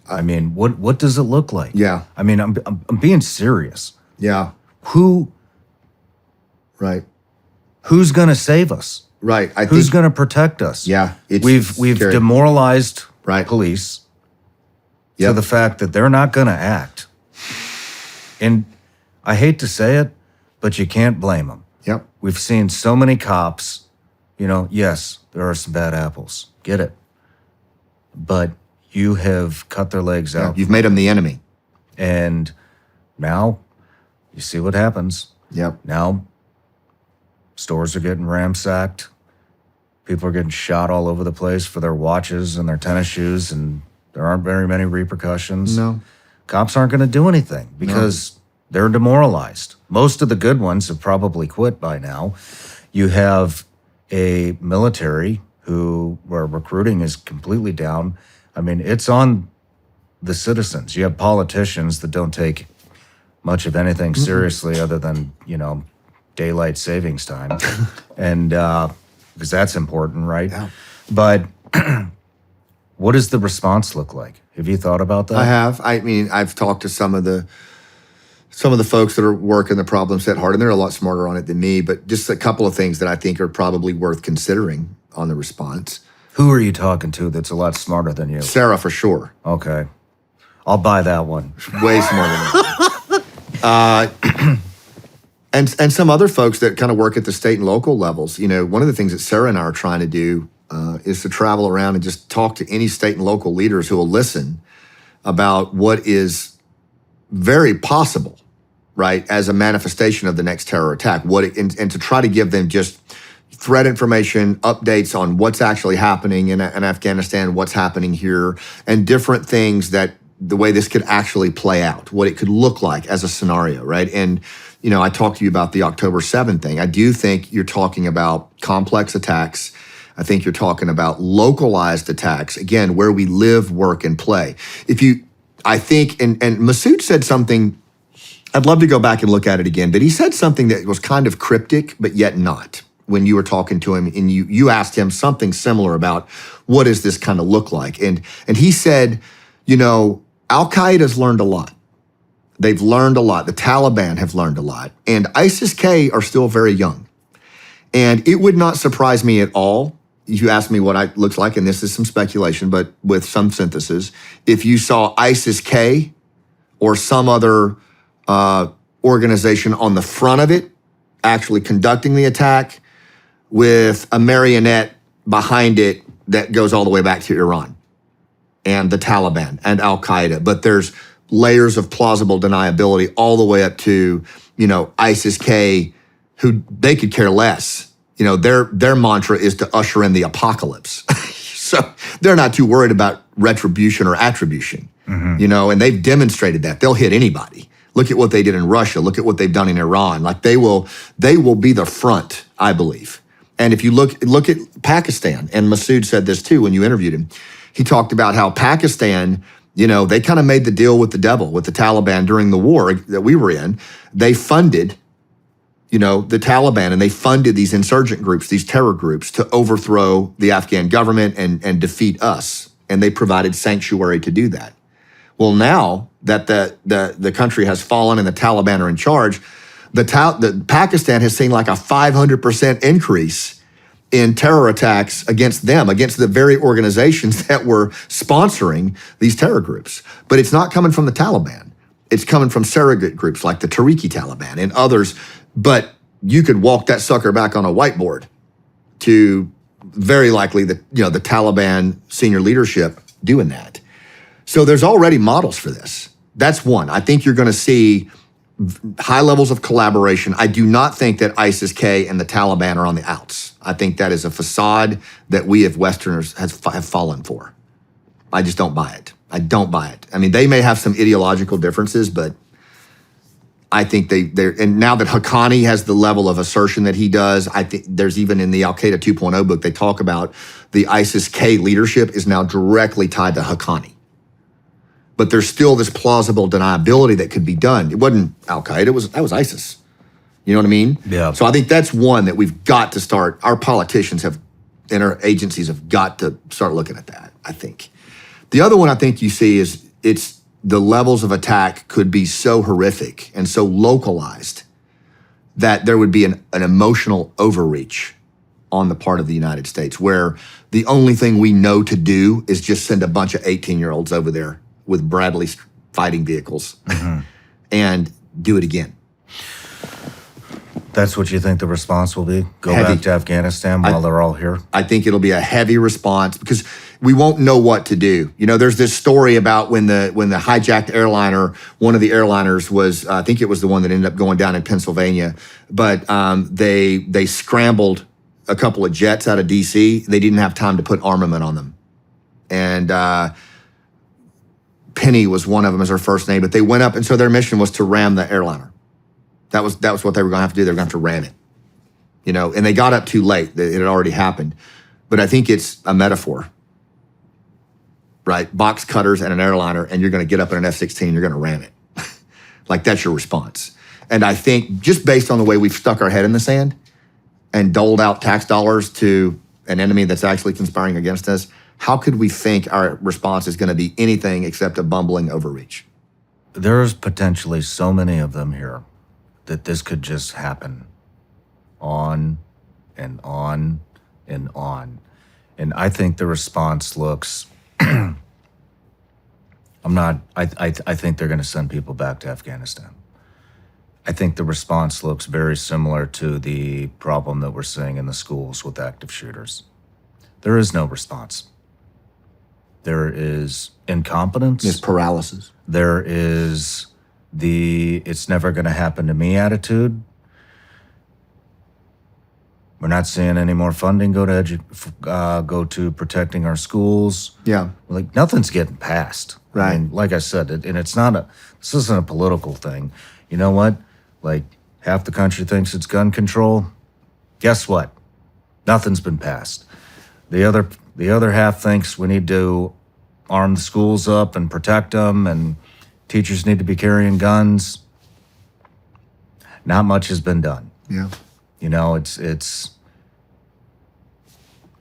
I mean, what does it look like? Yeah. I mean, I'm being serious. Yeah. Right. Who's going to save us? Right. Who's going to protect us? Yeah. We've scary. demoralized Right. police Yep. to the fact that they're not going to act. And I hate to say it, but you can't blame them. Yep. We've seen so many cops, you know, yes, there are some bad apples. Get it. But you have cut their legs out. You've made them the enemy. And now you see what happens. Yep. Now stores are getting ransacked. People are getting shot all over the place for their watches and their tennis shoes, and there aren't very many repercussions. No. Cops aren't going to do anything because they're demoralized. Most of the good ones have probably quit by now. You have a military where recruiting is completely down. I mean, it's on the citizens. You have politicians that don't take much of anything seriously other than, you know, daylight savings time. And because that's important, right? Yeah. But what does the response look like? Have you thought about that? I have. I mean, I've talked to some of the folks that are working the problem set hard, and they're a lot smarter on it than me, but just a couple of things that I think are probably worth considering on the response. Who are you talking to that's a lot smarter than you? Sarah, for sure. Okay. I'll buy that one. Way smarter than me. And some other folks that kind of work at the state and local levels. You know, one of the things that Sarah and I are trying to do is to travel around and just talk to any state and local leaders who will listen about what is very possible, right, as a manifestation of the next terror attack. And to try to give them just threat information, updates on what's actually happening in Afghanistan, what's happening here, and different things that the way this could actually play out, what it could look like as a scenario, right? And, you know, I talked to you about the October 7th thing. I do think you're talking about complex attacks. I think you're talking about localized attacks, again, where we live, work, and play. I think, and Masood said something, I'd love to go back and look at it again, but he said something that was kind of cryptic, but yet not, when you were talking to him and you asked him something similar about what does this kind of look like? And he said, you know, Al-Qaeda's learned a lot. They've learned a lot. The Taliban have learned a lot. And ISIS-K are still very young. And it would not surprise me at all, if you ask me what it looks like, and this is some speculation, but with some synthesis, if you saw ISIS-K or some other organization on the front of it actually conducting the attack with a marionette behind it that goes all the way back to Iran and the Taliban and Al-Qaeda. But there's layers of plausible deniability all the way up to, you know, ISIS-K, who they could care less. You know, their mantra is to usher in the apocalypse. So they're not too worried about retribution or attribution, and they've demonstrated that. They'll hit anybody. Look at what they did in Russia. Look at what they've done in Iran. Like they will be the front, I believe. And if you look at Pakistan, and Masood said this too when you interviewed him, he talked about how Pakistan, they kind of made the deal with the devil, with the Taliban during the war that we were in. They funded, the Taliban, and they funded these insurgent groups, these terror groups, to overthrow the Afghan government and defeat us. And they provided sanctuary to do that. Well, now that the country has fallen and the Taliban are in charge, the Pakistan has seen like a 500% increase in terror attacks against them, against the very organizations that were sponsoring these terror groups. But it's not coming from the Taliban. It's coming from surrogate groups like the Tariqi Taliban and others. But you could walk that sucker back on a whiteboard to very likely the Taliban senior leadership doing that. So there's already models for this. That's one. I think you're going to see high levels of collaboration. I do not think that ISIS-K and the Taliban are on the outs. I think that is a facade that we as Westerners have fallen for. I just don't buy it. I don't buy it. I mean, they may have some ideological differences, but I think they're, and now that Haqqani has the level of assertion that he does, I think there's even in the Al-Qaeda 2.0 book, they talk about the ISIS-K leadership is now directly tied to Haqqani. But there's still this plausible deniability that could be done. It wasn't Al-Qaeda, that was ISIS. You know what I mean? Yeah. So I think that's one that we've got to start, our politicians and our agencies have got to start looking at that, I think. The other one I think you see is it's the levels of attack could be so horrific and so localized that there would be an emotional overreach on the part of the United States, where the only thing we know to do is just send a bunch of 18-year-olds over there with Bradley fighting vehicles and do it again. That's what you think the response will be? Go back to Afghanistan while they're all here? I think it'll be a heavy response because we won't know what to do. There's this story about when the hijacked airliner, one of the airliners was, I think it was the one that ended up going down in Pennsylvania, but they scrambled a couple of jets out of D.C. They didn't have time to put armament on them. And Penny was one of them as her first name, but they went up, and so their mission was to ram the airliner. That was what they were going to have to do. They were going to have to ram it, and they got up too late. It had already happened. But I think it's a metaphor, right? Box cutters and an airliner, and you're going to get up in an F-16, you're going to ram it. Like that's your response. And I think just based on the way we've stuck our head in the sand and doled out tax dollars to an enemy that's actually conspiring against us, how could we think our response is going to be anything except a bumbling overreach? There's potentially so many of them here that this could just happen on and on and on. And I think the response looks, I think they're going to send people back to Afghanistan. I think the response looks very similar to the problem that we're seeing in the schools with active shooters. There is no response. There is incompetence. There's paralysis. There is the it's never going to happen to me attitude. We're not seeing any more funding go to protecting our schools. Yeah. Like nothing's getting passed. Right. I mean, like I said, and it's not this isn't a political thing. You know what? Like half the country thinks it's gun control. Guess what? Nothing's been passed. The other half thinks we need to arm the schools up and protect them, and teachers need to be carrying guns. Not much has been done. Yeah. It's.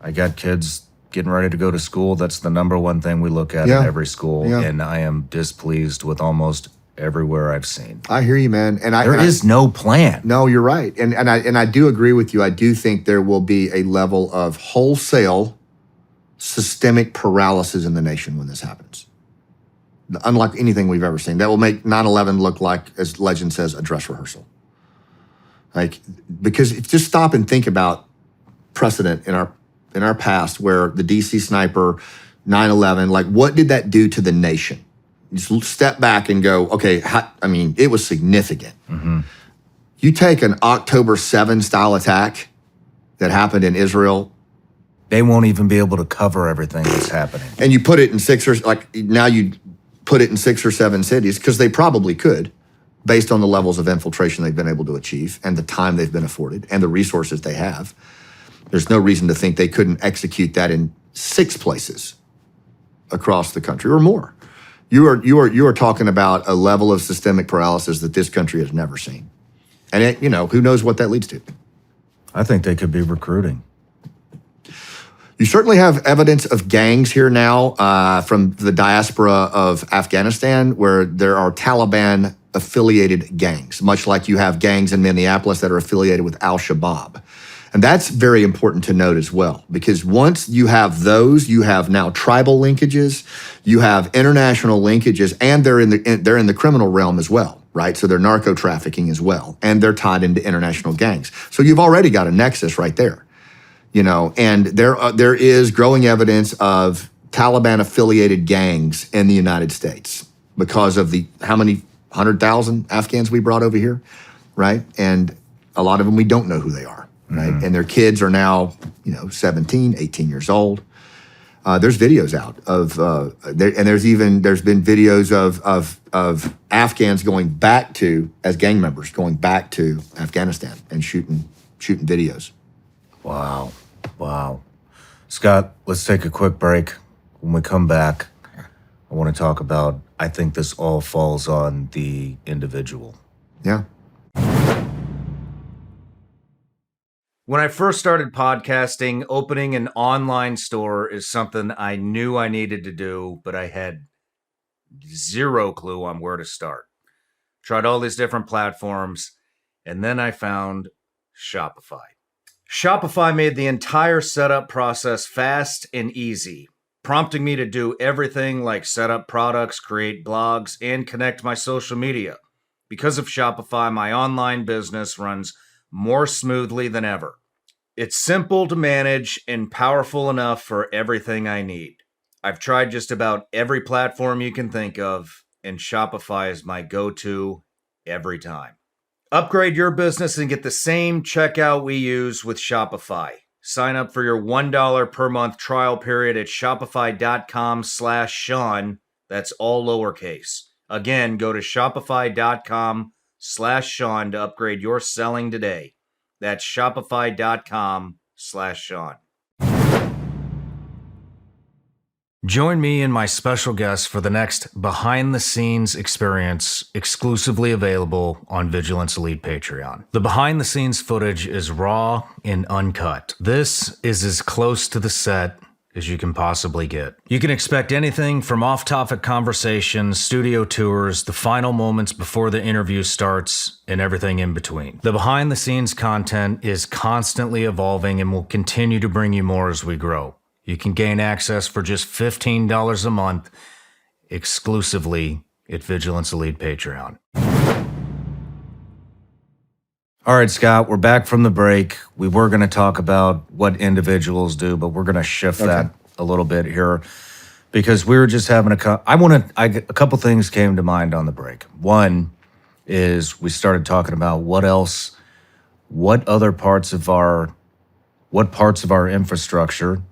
I got kids getting ready to go to school. That's the number one thing we look at in every school, and I am displeased with almost everywhere I've seen. I hear you, man. And there is no plan. No, you're right, and I do agree with you. I do think there will be a level of wholesale systemic paralysis in the nation when this happens. Unlike anything we've ever seen. That will make 9/11 look like, as legend says, a dress rehearsal. Like, because if just stop and think about precedent in our past where the DC sniper, 9/11, like what did that do to the nation? Just step back and go, okay, it was significant. Mm-hmm. You take an October 7 style attack that happened in Israel they won't even be able to cover everything that's happening. And you put it in you put it in 6 or 7 cities, because they probably could, based on the levels of infiltration they've been able to achieve and the time they've been afforded and the resources they have. There's no reason to think they couldn't execute that in 6 places across the country or more. You are talking about a level of systemic paralysis that this country has never seen. And who knows what that leads to. I think they could be recruiting. You certainly have evidence of gangs here now from the diaspora of Afghanistan, where there are Taliban-affiliated gangs, much like you have gangs in Minneapolis that are affiliated with Al-Shabaab. And that's very important to note as well, because once you have those, you have now tribal linkages, you have international linkages, and they're in the criminal realm as well, right? So they're narco trafficking as well, and they're tied into international gangs. So you've already got a nexus right there. And there is growing evidence of Taliban-affiliated gangs in the United States because of how many 100,000 Afghans we brought over here, right? And a lot of them, we don't know who they are, right? Mm-hmm. And their kids are now, 17, 18 years old. There's videos out of, there's been videos of Afghans going back to, as gang members, going back to Afghanistan and shooting videos. Wow. Scott, let's take a quick break. When we come back, I want to talk about, I think this all falls on the individual. Yeah. When I first started podcasting, opening an online store is something I knew I needed to do, but I had zero clue on where to start. Tried all these different platforms, and then I found Shopify. Shopify made the entire setup process fast and easy, prompting me to do everything like set up products, create blogs, and connect my social media. Because of Shopify, my online business runs more smoothly than ever. It's simple to manage and powerful enough for everything I need. I've tried just about every platform you can think of, and Shopify is my go-to every time. Upgrade your business and get the same checkout we use with Shopify. Sign up for your $1 per month trial period at shopify.com/Shawn. That's all lowercase. Again, go to shopify.com/Shawn to upgrade your selling today. That's shopify.com/Shawn. Join me and my special guest for the next behind-the-scenes experience exclusively available on Vigilance Elite Patreon. The behind-the-scenes footage is raw and uncut. This is as close to the set as you can possibly get. You can expect anything from off-topic conversations, studio tours, the final moments before the interview starts, and everything in between. The behind-the-scenes content is constantly evolving and will continue to bring you more as we grow. You can gain access for just $15 a month exclusively at Vigilance Elite Patreon. All right, Scott, we're back from the break. We were going to talk about what individuals do, but we're going to shift that a little bit here because we were just having a couple things came to mind on the break. One is we started talking about what parts of our infrastructure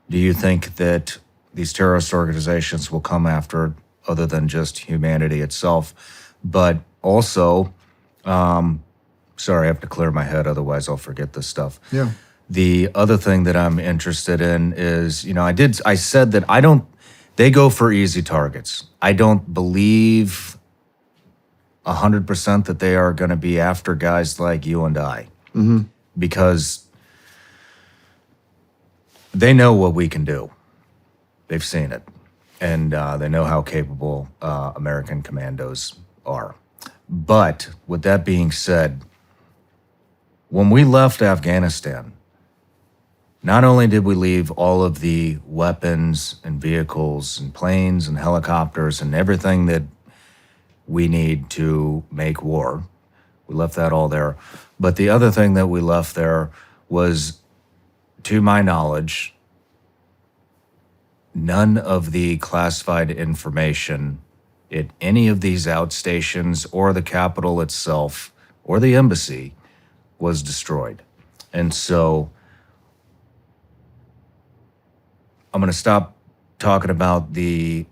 do you think that these terrorist organizations will come after other than just humanity itself? But also, sorry, I have to clear my head, otherwise I'll forget this stuff. Yeah. The other thing that I'm interested in is, I said that they go for easy targets. I don't believe 100% that they are going to be after guys like you and I. Mm-hmm. Because they know what we can do. They've seen it. And they know how capable American commandos are. But with that being said, when we left Afghanistan, not only did we leave all of the weapons and vehicles and planes and helicopters and everything that we need to make war, we left that all there. But the other thing that we left there was, to my knowledge, none of the classified information at any of these outstations or the capital itself or the embassy was destroyed. And so I'm going to stop talking about the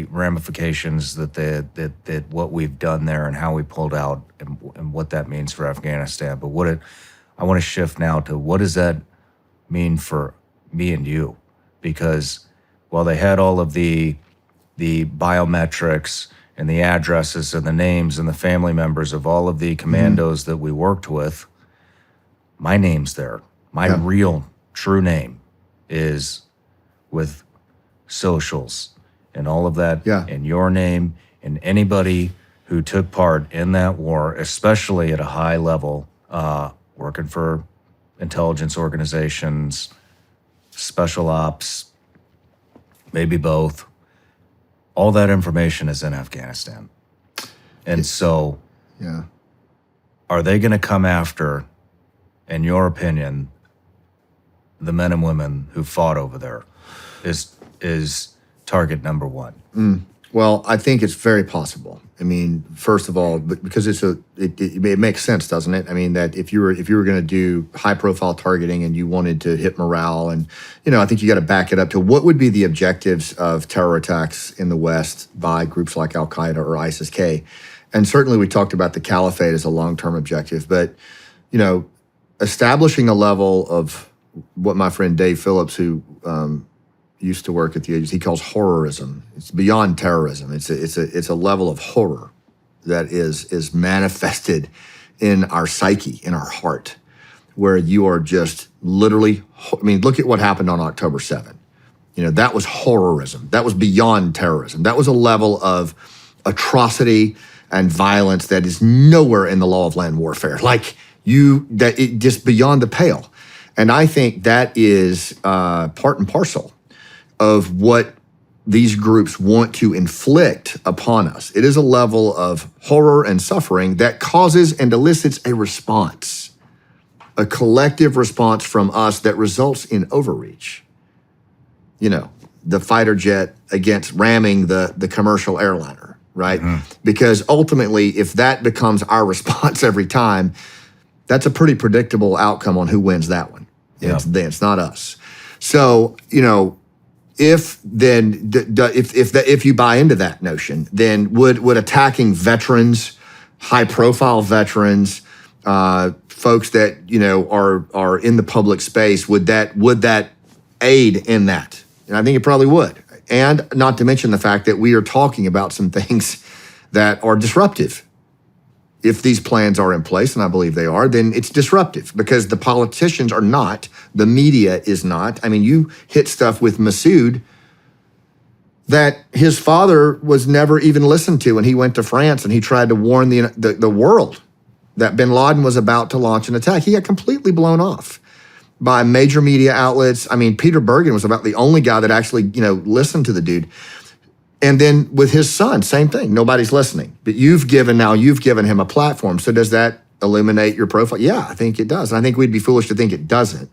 ramifications that what we've done there and how we pulled out and what that means for Afghanistan. But I want to shift now to what does that mean for me and you? Because while they had all of the biometrics and the addresses and the names and the family members of all of the commandos that we worked with, my name's there. My real true name is with socials and all of that, and your name and anybody who took part in that war, especially at a high level, working for intelligence organizations, special ops, maybe both. All that information is in Afghanistan. And so are they going to come after, in your opinion, the men and women who fought over there is target number one? Well, I think it's very possible. I mean, first of all, because it makes sense, doesn't it? I mean, that if you were going to do high profile targeting and you wanted to hit morale, and I think you got to back it up to what would be the objectives of terror attacks in the West by groups like Al Qaeda or ISIS-K, and certainly we talked about the caliphate as a long-term objective, but establishing a level of what my friend Dave Phillips, who used to work at the agency, he calls horrorism. It's beyond terrorism. It's a level of horror that is manifested in our psyche, in our heart, where you are just literally. I mean, look at what happened on October 7. That was horrorism. That was beyond terrorism. That was a level of atrocity and violence that is nowhere in the law of land warfare. It just beyond the pale. And I think that is part and parcel of what these groups want to inflict upon us. It is a level of horror and suffering that causes and elicits a response, a collective response from us that results in overreach. The fighter jet against ramming the commercial airliner, right? Because ultimately, if that becomes our response every time, that's a pretty predictable outcome on who wins that one. It's not us. So, if you buy into that notion, then would attacking veterans, high profile veterans, folks that are in the public space, would that aid in that? And I think it probably would. And not to mention the fact that we are talking about some things that are disruptive. If these plans are in place, and I believe they are, then it's disruptive because the politicians are not, the media is not. I mean, you hit stuff with Massoud that his father was never even listened to when he went to France and he tried to warn the world that bin Laden was about to launch an attack. He got completely blown off by major media outlets. I mean, Peter Bergen was about the only guy that actually, listened to the dude. And then with his son, same thing. Nobody's listening. But you've given him a platform. So does that illuminate your profile? Yeah, I think it does. And I think we'd be foolish to think it doesn't.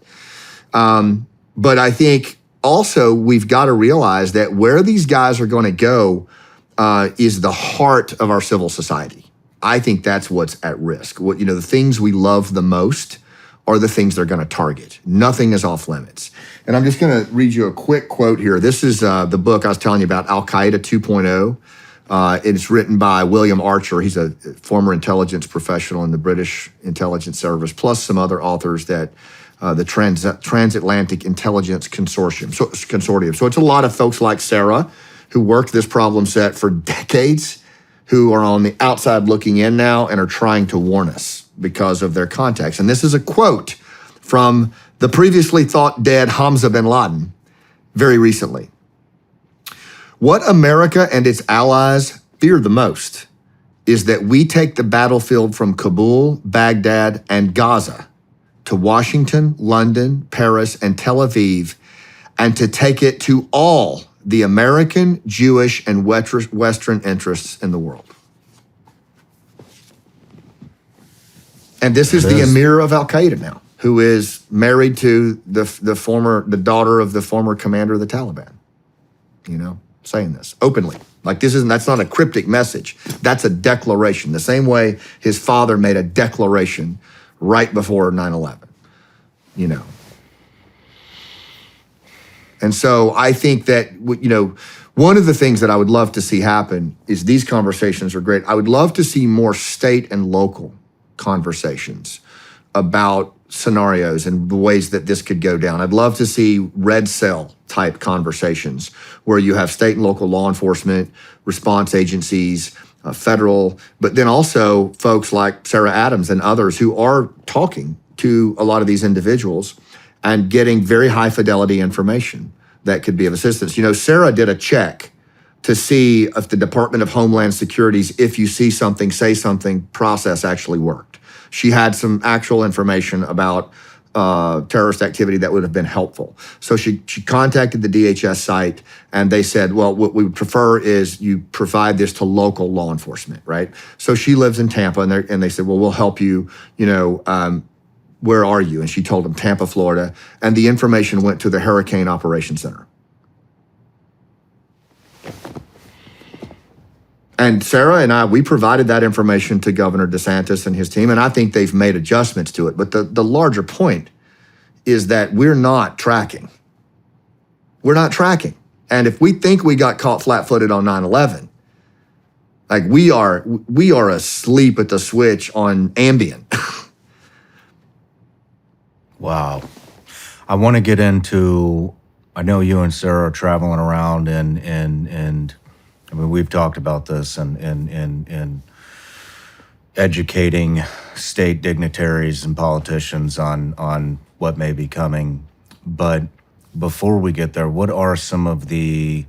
But I think also we've got to realize that where these guys are going to go is the heart of our civil society. I think that's what's at risk. The things we love the most are the things they're going to target. Nothing is off limits. And I'm just going to read you a quick quote here. This is the book I was telling you about, Al Qaeda 2.0. It's written by William Archer. He's a former intelligence professional in the British Intelligence Service, plus some other authors that the Transatlantic Intelligence Consortium. So it's a lot of folks like Sarah who worked this problem set for decades, who are on the outside looking in now and are trying to warn us because of their contacts. And this is a quote from the previously thought dead Hamza bin Laden very recently. What America and its allies fear the most is that we take the battlefield from Kabul, Baghdad, and Gaza to Washington, London, Paris, and Tel Aviv, and to take it to all the American, Jewish, and Western interests in the world. And this is the emir of Al Qaeda now, who is married to the daughter of the former commander of the Taliban. Saying this openly. That's not a cryptic message. That's a declaration. The same way his father made a declaration right before 9/11. And so I think that, one of the things that I would love to see happen is these conversations are great. I would love to see more state and local conversations about scenarios and the ways that this could go down. I'd love to see red cell type conversations where you have state and local law enforcement, response agencies, federal, but then also folks like Sarah Adams and others who are talking to a lot of these individuals and getting very high fidelity information that could be of assistance. Sarah did a check to see if the Department of Homeland Security's "if you see something, say something" process actually worked. She had some actual information about terrorist activity that would have been helpful. So she contacted the DHS site, and they said, well, what we would prefer is you provide this to local law enforcement, right? So she lives in Tampa, and they said, well, we'll help you, where are you? And she told them Tampa, Florida, and the information went to the Hurricane Operations Center. And Sarah and I, we provided that information to Governor DeSantis and his team, and I think they've made adjustments to it. But the larger point is that we're not tracking. We're not tracking. And if we think we got caught flat-footed on 9/11, like we are asleep at the switch on Ambien. Wow. I want to get into, I know you and Sarah are traveling around and I mean, we've talked about this and educating state dignitaries and politicians on what may be coming. But before we get there, what are some of the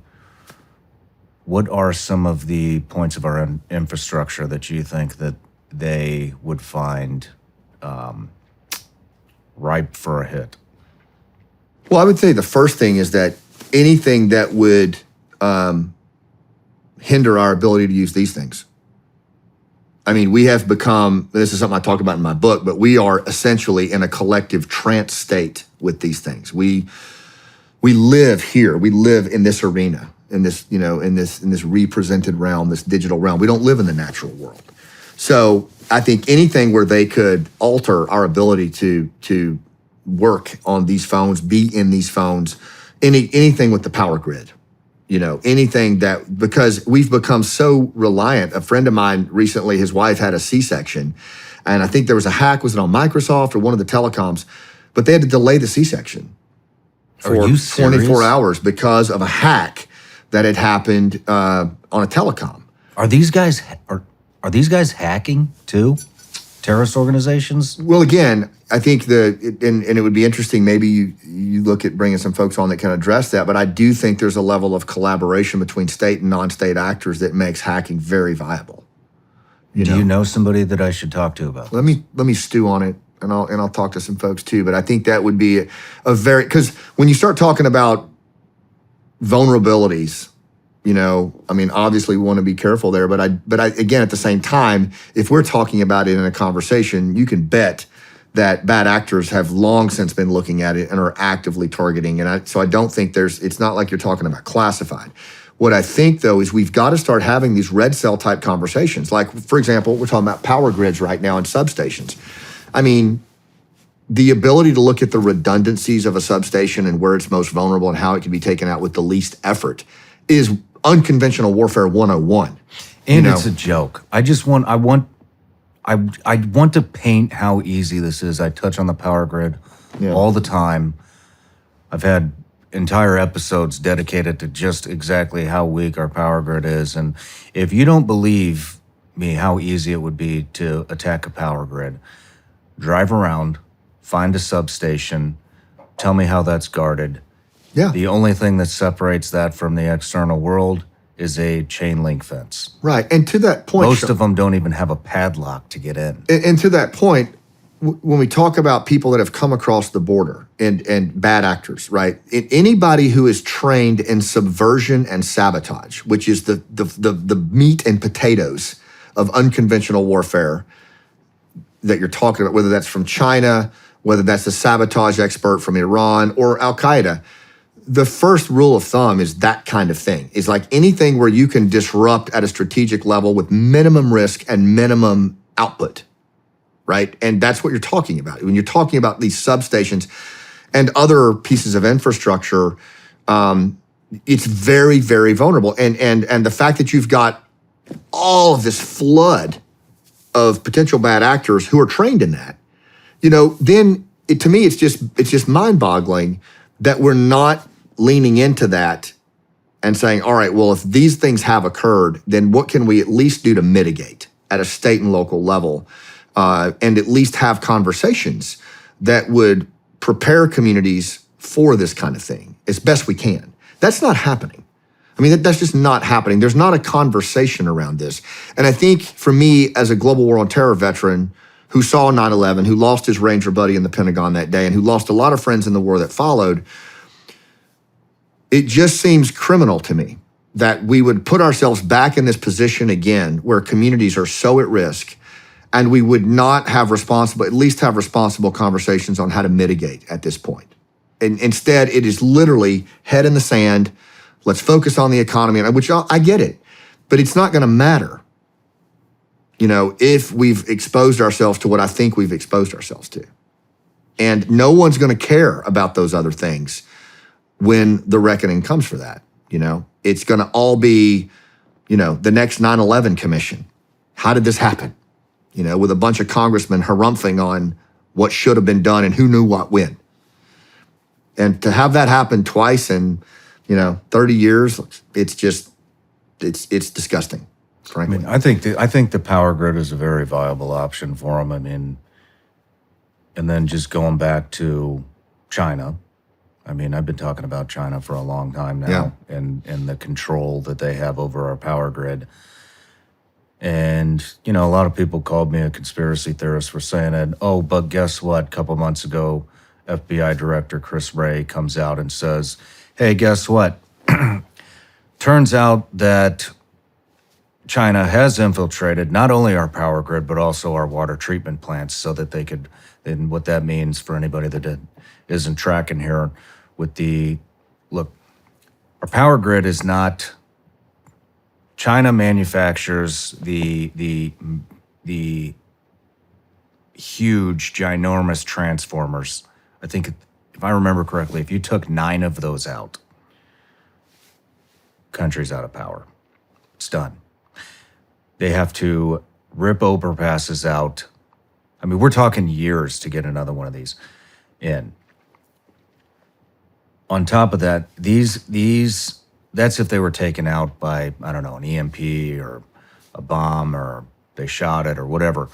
points of our infrastructure that you think that they would find ripe for a hit? Well, I would say the first thing is that anything that would hinder our ability to use these things. I mean, we have become, this is something I talk about in my book, but we are essentially in a collective trance state with these things. We live here. We live in this arena, in this, in this represented realm, this digital realm. We don't live in the natural world. So I think anything where they could alter our ability to work on these phones, be in these phones, anything with the power grid, anything that, because we've become so reliant. A friend of mine recently, his wife had a C-section, and I think there was a hack, was it on Microsoft or one of the telecoms, but they had to delay the C-section for 24 hours because of a hack that had happened on a telecom. Are these guys hacking too? Terrorist organizations? Well, again, I think and it would be interesting, maybe you look at bringing some folks on that can address that, but I do think there's a level of collaboration between state and non-state actors that makes hacking very viable. Do you know somebody that I should talk to about this? Let me stew on it, and I'll talk to some folks too, but I think that would be a very, because when you start talking about vulnerabilities, I mean, obviously we want to be careful there, but I, again, at the same time, if we're talking about it in a conversation, you can bet that bad actors have long since been looking at it and are actively targeting. And so I don't think it's not like you're talking about classified. What I think, though, is we've got to start having these red cell type conversations. Like, for example, we're talking about power grids right now and substations. I mean, the ability to look at the redundancies of a substation and where it's most vulnerable and how it can be taken out with the least effort is unconventional warfare 101. And it's a joke. I want to paint how easy this is. I touch on the power grid all the time. I've had entire episodes dedicated to just exactly how weak our power grid is. And if you don't believe me how easy it would be to attack a power grid, drive around, find a substation, tell me how that's guarded. Yeah. The only thing that separates that from the external world is a chain link fence. Right. And to that point, most of them don't even have a padlock to get in. And to that point, when we talk about people that have come across the border and bad actors, right? Anybody who is trained in subversion and sabotage, which is the meat and potatoes of unconventional warfare that you're talking about, whether that's from China, whether that's the sabotage expert from Iran or Al-Qaeda, the first rule of thumb is that kind of thing. Is like anything where you can disrupt at a strategic level with minimum risk and minimum output, right? And that's what you're talking about. When you're talking about these substations and other pieces of infrastructure, it's very, very vulnerable. And the fact that you've got all of this flood of potential bad actors who are trained in that, then to me, it's just mind-boggling that we're not leaning into that and saying, all right, well, if these things have occurred, then what can we at least do to mitigate at a state and local level, and at least have conversations that would prepare communities for this kind of thing as best we can. That's not happening. I mean, that's just not happening. There's not a conversation around this. And I think for me, as a global war on terror veteran who saw 9/11, who lost his Ranger buddy in the Pentagon that day, and who lost a lot of friends in the war that followed, it just seems criminal to me that we would put ourselves back in this position again where communities are so at risk, and we would not have at least have responsible conversations on how to mitigate at this point. And instead, it is literally head in the sand. Let's focus on the economy, which I get it, but it's not going to matter, if we've exposed ourselves to what I think we've exposed ourselves to. And no one's going to care about those other things when the reckoning comes for that. It's going to all be, the next 9/11 commission. How did this happen? With a bunch of congressmen harumphing on what should have been done and who knew what when. And to have that happen twice in, 30 years, it's disgusting, frankly. I think the power grid is a very viable option for them. And then just going back to China. I've been talking about China for a long time now, and the control that they have over our power grid. And, a lot of people called me a conspiracy theorist for saying it. Oh, but guess what? A couple months ago, FBI Director Chris Wray comes out and says, hey, guess what? Turns out that China has infiltrated not only our power grid, but also our water treatment plants so that they could, and what that means for anybody that isn't tracking here look, our power grid is not, China manufactures the huge, ginormous transformers. I think, if I remember correctly, if you took 9 of those out, country's out of power. It's done. They have to rip overpasses out. We're talking years to get another one of these in. On top of that, that's if they were taken out by, I don't know, an EMP or a bomb, or they shot it or whatever.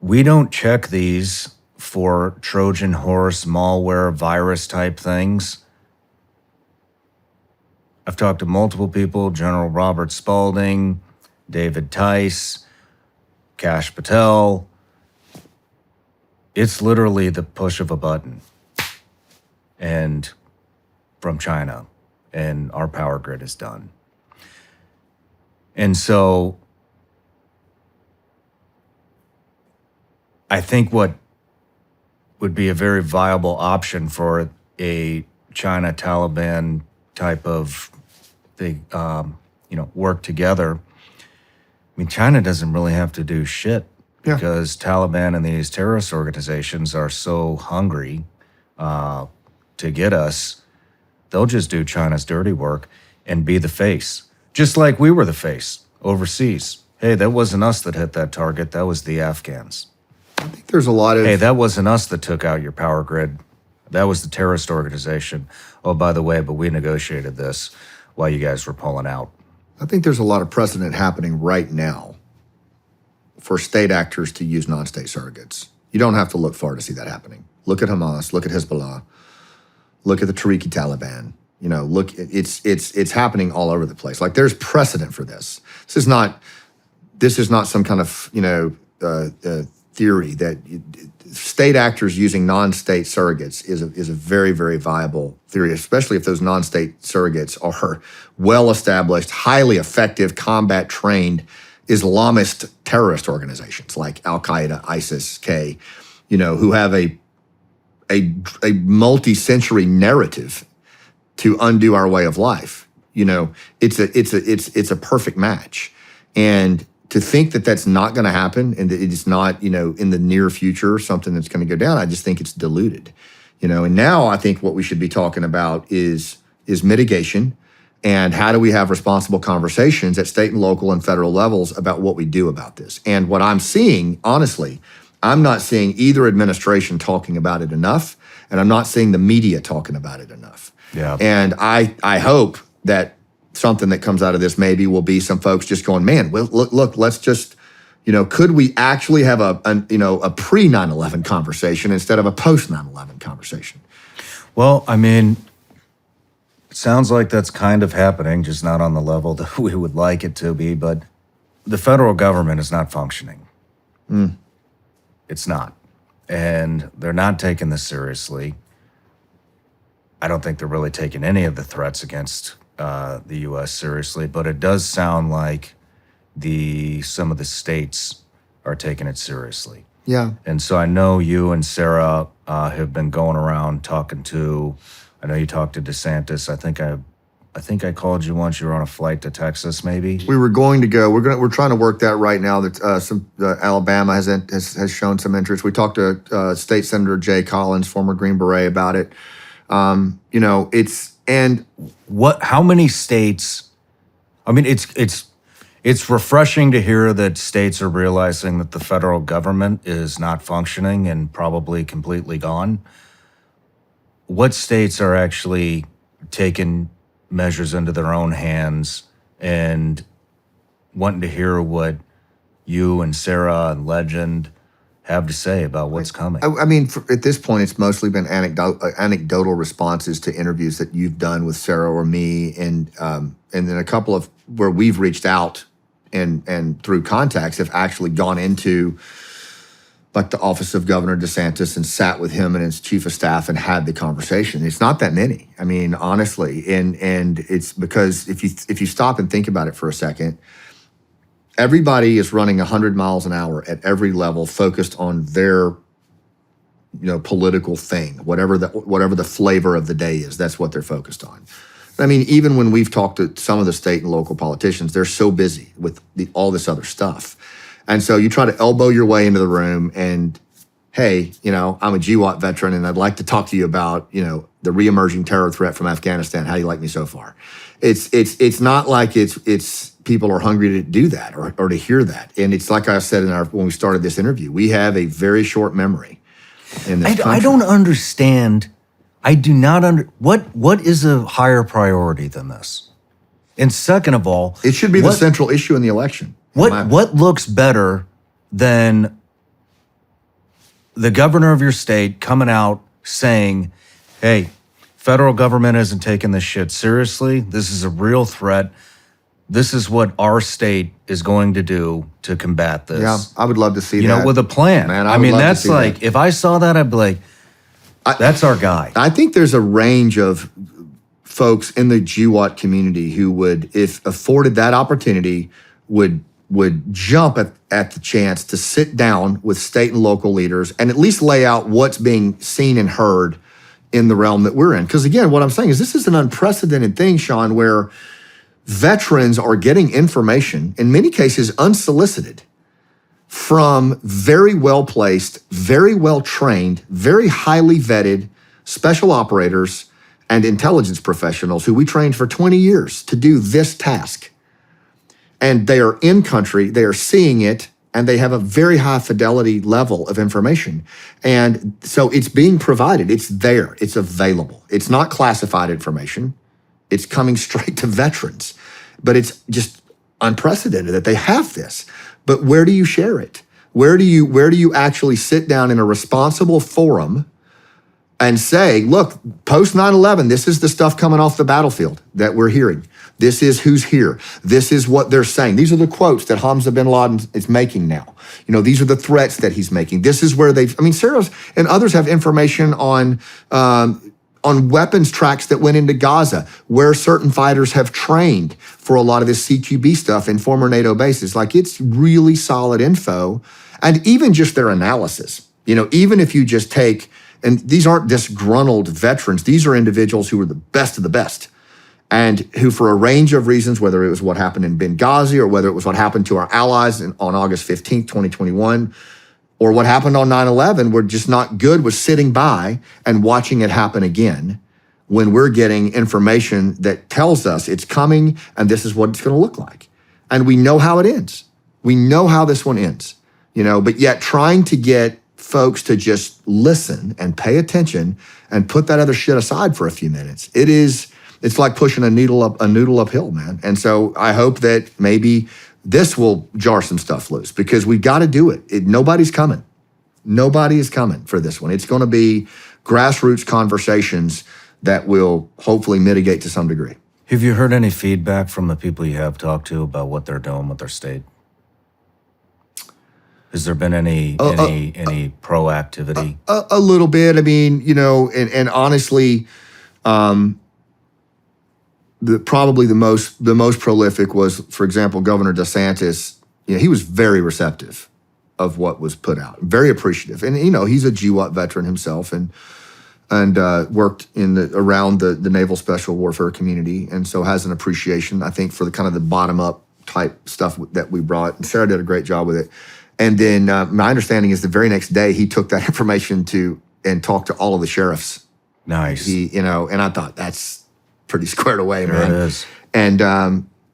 We don't check these for Trojan horse, malware, virus type things. I've talked to multiple people, General Robert Spalding, David Tice, Kash Patel. It's literally the push of a button, and from China, and our power grid is done. And so I think what would be a very viable option for a China-Taliban type of thing, work together. China doesn't really have to do shit because Taliban and these terrorist organizations are so hungry to get us. They'll just do China's dirty work and be the face, just like we were the face overseas. Hey, that wasn't us that hit that target. That was the Afghans. I think there's a lot of... Hey, that wasn't us that took out your power grid. That was the terrorist organization. Oh, by the way, but we negotiated this while you guys were pulling out. I think there's a lot of precedent happening right now for state actors to use non-state surrogates. You don't have to look far to see that happening. Look at Hamas, look at Hezbollah, look at the Tariqi Taliban. It's happening all over the place. Like, there's precedent for this. This is not some kind of theory that state actors using non-state surrogates is a very, very viable theory, especially if those non-state surrogates are well-established, highly effective, combat-trained Islamist terrorist organizations like Al-Qaeda, ISIS-K, who have a multi-century narrative to undo our way of life. It's a perfect match. And to think that that's not going to happen and that it is not, in the near future, something that's going to go down, I just think it's diluted. And now I think what we should be talking about is mitigation, and how do we have responsible conversations at state and local and federal levels about what we do about this. And what I'm seeing, honestly, I'm not seeing either administration talking about it enough, and I'm not seeing the media talking about it enough. Yeah. And I hope that something that comes out of this maybe will be some folks just going, man, well, look, let's just, could we actually have a pre 9/11 conversation instead of a post 9/11 conversation? Well, I mean, it sounds like that's kind of happening, just not on the level that we would like it to be, but the federal government is not functioning. It's not. And they're not taking this seriously. I don't think they're really taking any of the threats against the U.S. seriously, but it does sound like some of the states are taking it seriously. Yeah. And so I know you and Sarah have been going around talking to. I know you talked to DeSantis. I think I called you once. You were on a flight to Texas, maybe. We were going to go. We're trying to work that right now. That Alabama has shown some interest. We talked to State Senator Jay Collins, former Green Beret, about it. How many states? I mean, it's refreshing to hear that states are realizing that the federal government is not functioning and probably completely gone. What states are actually taking measures into their own hands and wanting to hear what you and Sarah and Legend have to say about what's coming? I mean, at this point, it's mostly been anecdotal responses to interviews that you've done with Sarah or me, and then a couple of where we've reached out and through contacts have actually gone into like the office of Governor DeSantis and sat with him and his chief of staff and had the conversation. It's not that many. I mean, honestly, and it's because if you stop and think about it for a second, everybody is running 100 miles an hour at every level, focused on their, political thing, whatever the flavor of the day is. That's what they're focused on. I mean, even when we've talked to some of the state and local politicians, they're so busy with all this other stuff. And so you try to elbow your way into the room and, hey, I'm a GWAT veteran and I'd like to talk to you about, the reemerging terror threat from Afghanistan. How do you like me so far? It's not like it's people are hungry to do that or to hear that. And it's like I said when we started this interview, we have a very short memory in this country. I don't understand. I do not what is a higher priority than this? And second of all, it should be the central issue in the election. What looks better than the governor of your state coming out saying, hey, federal government isn't taking this shit seriously. This is a real threat. This is what our state is going to do to combat this. Yeah, I would love to see that. With a plan. Man, I mean, that's like, that. If I saw that, I'd be like, that's our guy. I think there's a range of folks in the GWAT community who would, if afforded that opportunity, would jump at the chance to sit down with state and local leaders and at least lay out what's being seen and heard in the realm that we're in. Because again, what I'm saying is this is an unprecedented thing, Shawn, where veterans are getting information, in many cases unsolicited, from very well-placed, very well-trained, very highly vetted special operators and intelligence professionals who we trained for 20 years to do this task. And they are in country, they are seeing it, and they have a very high fidelity level of information. And so it's being provided, it's there, it's available. It's not classified information, it's coming straight to veterans. But it's just unprecedented that they have this. But where do you share it? Where do you actually sit down in a responsible forum and say, look, post 9/11, this is the stuff coming off the battlefield that we're hearing. This is who's here. This is what they're saying. These are the quotes that Hamza bin Laden is making now. These are the threats that he's making. This is where Sarah's and others have information on weapons tracks that went into Gaza, where certain fighters have trained for a lot of this CQB stuff in former NATO bases. Like, it's really solid info. And even just their analysis, even if you just take, and these aren't disgruntled veterans, these are individuals who are the best of the best, and who, for a range of reasons, whether it was what happened in Benghazi or whether it was what happened to our allies on August 15th, 2021, or what happened on 9/11, we're just not good with sitting by and watching it happen again when we're getting information that tells us it's coming and this is what it's going to look like. And we know how it ends. We know how this one ends, but yet trying to get folks to just listen and pay attention and put that other shit aside for a few minutes. It's like pushing a noodle uphill, man. And so I hope that maybe this will jar some stuff loose because we've got to do it. Nobody's coming. Nobody is coming for this one. It's going to be grassroots conversations that will hopefully mitigate to some degree. Have you heard any feedback from the people you have talked to about what they're doing with their state? Has there been any proactivity? A little bit. I mean, and honestly, probably the most prolific was, for example, Governor DeSantis. He was very receptive of what was put out, very appreciative, and he's a GWAT veteran himself, and worked around the naval special warfare community, and so has an appreciation, I think, for the kind of the bottom up type stuff that we brought. And Sarah did a great job with it. And then my understanding is the very next day he took that information and talked to all of the sheriffs. Nice. And I thought that's pretty squared away, man. It is. And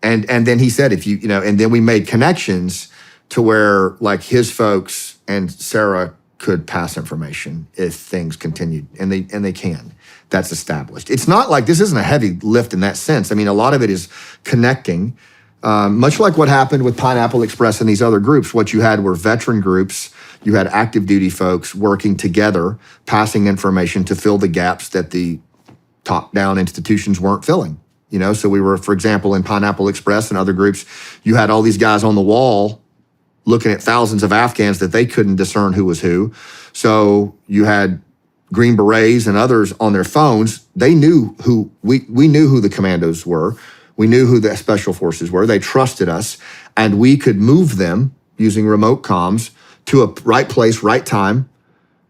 then he said, and then we made connections to where like his folks and Sarah could pass information if things continued, and they can. That's established. It's not like this isn't a heavy lift in that sense. I mean, a lot of it is connecting. Much like what happened with Pineapple Express and these other groups, what you had were veteran groups, you had active duty folks working together, passing information to fill the gaps that the top-down institutions weren't filling. So we were, for example, in Pineapple Express and other groups, you had all these guys on the wall looking at thousands of Afghans that they couldn't discern who was who. So you had Green Berets and others on their phones. They knew who, we knew who the commandos were. We knew who the special forces were. They trusted us, and we could move them using remote comms to a right place, right time